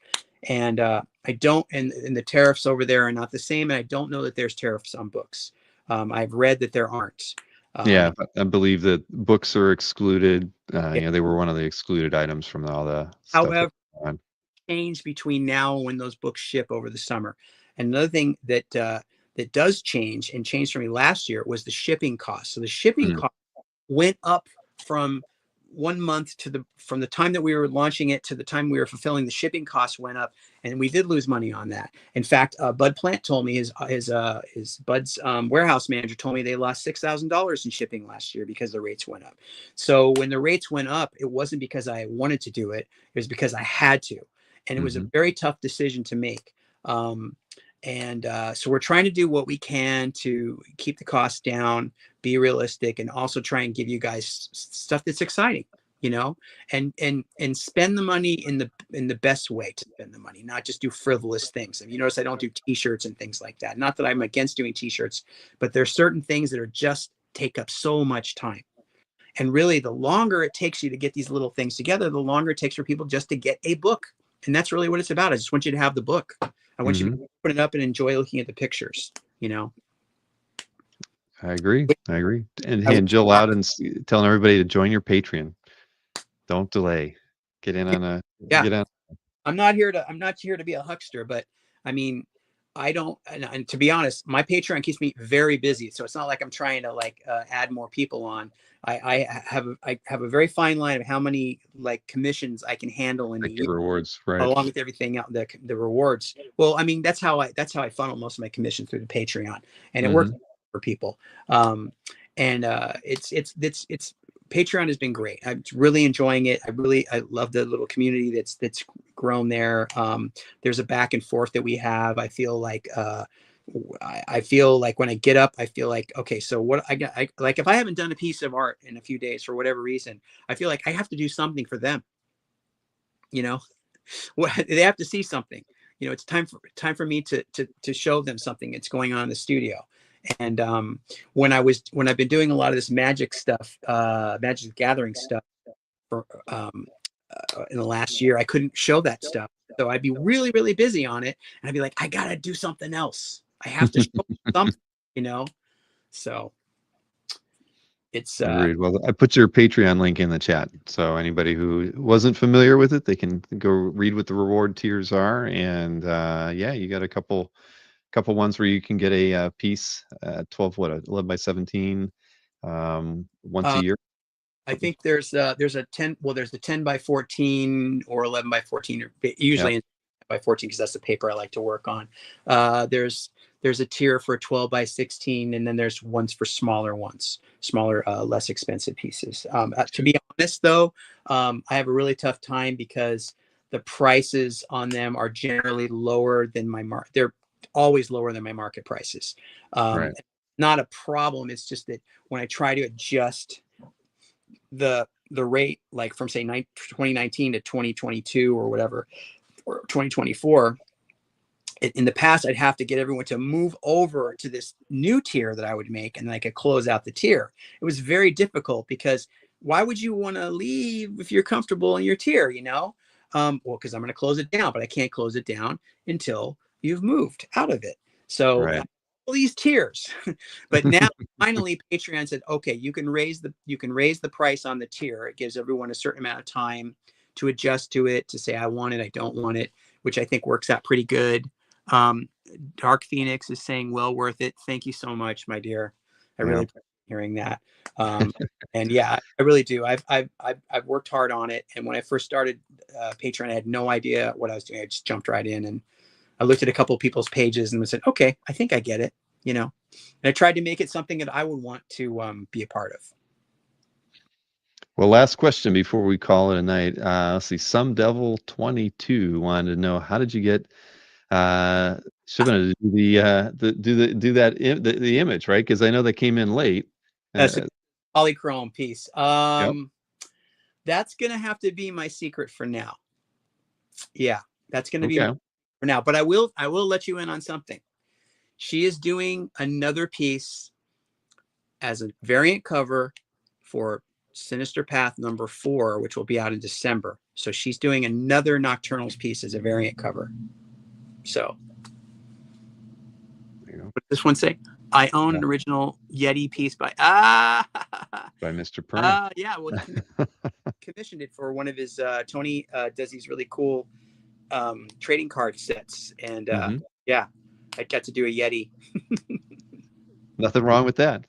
and I don't, and the tariffs over there are not the same, and I don't know that there's tariffs on books. I've read that there aren't. Yeah, but I believe that books are excluded. Yeah. You know, they were one of the excluded items from all the stuff However, that's going on. change between now and when those books ship over the summer. And another thing that does change, and changed for me last year, was the shipping cost. So the shipping Mm. cost went up from 1 month from the time that we were launching it to the time we were fulfilling. The shipping costs went up, and we did lose money on that. In fact, Bud Plant told me, his Bud's warehouse manager told me they lost $6,000 in shipping last year because the rates went up. So when the rates went up, it wasn't because I wanted to do it; it was because I had to, and it was a very tough decision to make. So we're trying to do what we can to keep the costs down, be realistic, and also try and give you guys stuff that's exciting, and spend the money in the best way to spend the money, not just do frivolous things. And you notice I don't do t-shirts and things like that. Not that I'm against doing t-shirts, but there's certain things that are just take up so much time. And really, the longer it takes you to get these little things together, the longer it takes for people just to get a book. And that's really what it's about. I just want you to have the book. I want you to open it up and enjoy looking at the pictures, I agree. And Jill out and telling everybody to join your Patreon. Don't delay. Get in on Yeah. get on. I'm not here to be a huckster, but I mean, I don't, and to be honest, my Patreon keeps me very busy. So it's not like I'm trying to add more people on. I have a very fine line of how many commissions I can handle in a year, Rewards, right? along with everything else, the rewards. Well, I mean, that's how I funnel most of my commission, through the Patreon, and it works for people. It's Patreon has been great. I'm really enjoying it. I love the little community that's grown there. There's a back and forth that we have. I feel like when I get up, I feel like, okay, so what like if I haven't done a piece of art in a few days for whatever reason, I feel like I have to do something for them. They have to see something. It's time for me to show them something that's going on in the studio. And when I've been doing a lot of this magic stuff, magic gathering stuff for in the last year, I couldn't show that stuff. So I'd be really, really busy on it, and I'd be like, I gotta do something else. I have to show something, So it's Agreed. Well, I put your Patreon link in the chat, so anybody who wasn't familiar with it, they can go read what the reward tiers are. And yeah, you got a couple ones where you can get a piece, 11 by 17, once a year. I think there's a 10, well, there's the 10 by 14 or 11 by 14, or usually Yep. by 14, because that's the paper I like to work on. There's a tier for 12 by 16, and then there's ones for smaller ones, smaller, less expensive pieces. To be honest, though, I have a really tough time because the prices on them are generally lower than my market. They're always lower than my market prices. Right. Not a problem. It's just that when I try to adjust the rate, like from say 2019 to 2022 or whatever, or 2024, in the past I'd have to get everyone to move over to this new tier that I would make, and then I could close out the tier. It was very difficult because why would you want to leave if you're comfortable in your tier, well, because I'm going to close it down, but I can't close it down until you've moved out of it. So Right. all these tiers. But now finally Patreon said, okay, you can raise the price on the tier. It gives everyone a certain amount of time to adjust to it, to say I want it, I don't want it, which I think works out pretty good. Dark Phoenix is saying well worth it. Thank you so much, my dear. I really Yep. appreciate hearing that. And yeah, I really do. I've worked hard on it. And when I first started Patreon, I had no idea what I was doing. I just jumped right in, and I looked at a couple of people's pages and said, okay, I think I get it, And I tried to make it something that I would want to be a part of. Well, last question before we call it a night. Let's see. Some Devil 22 wanted to know, how did you get Shibana to do the image, right? Because I know that came in late. That's a polychrome piece. Yep. That's gonna have to be my secret for now. Yeah, that's gonna be Okay. for now. But I will let you in on something. She is doing another piece as a variant cover for Sinister Path #4, which will be out in December. So she's doing another Nocturnals piece as a variant cover. So There you go. what does this one say? I own an original Yeti piece by By Mr. Perrin. yeah, well, he commissioned it for one of his Tony does these really cool trading card sets, and yeah, I got to do a Yeti. Nothing wrong with that.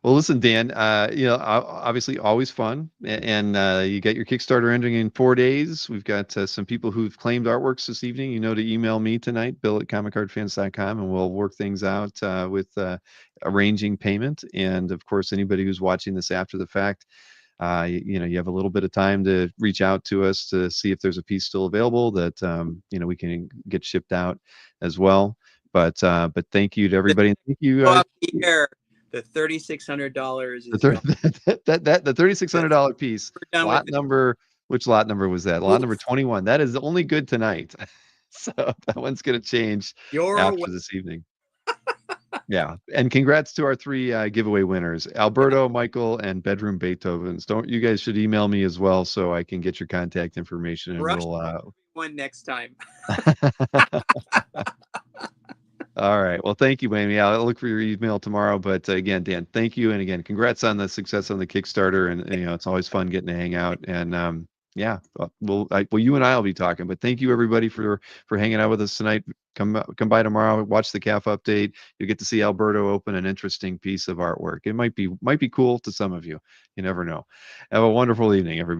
Well, listen, Dan, obviously always fun. And you got your Kickstarter ending in 4 days. We've got some people who've claimed artworks this evening. You know to email me tonight, bill@comiccardfans.com, and we'll work things out with arranging payment. And of course, anybody who's watching this after the fact, you have a little bit of time to reach out to us to see if there's a piece still available that we can get shipped out as well. But thank you to everybody. And thank you. The $3,600 is the $3,600 piece. Lot number, which lot number was that? Lot number 21. That is only good tonight. So that one's going to change after this evening. Yeah. And congrats to our 3 giveaway winners, Alberto, Michael, and Bedroom Beethoven's. You guys should email me as well so I can get your contact information, and we'll one next time. All right. Well, thank you, Amy. I'll look for your email tomorrow. But again, Dan, thank you. And again, congrats on the success on the Kickstarter. And it's always fun getting to hang out. And yeah, well, you and I will be talking. But thank you, everybody, for hanging out with us tonight. Come by tomorrow. Watch the CAF update. You'll get to see Alberto open an interesting piece of artwork. It might be cool to some of you. You never know. Have a wonderful evening, everybody.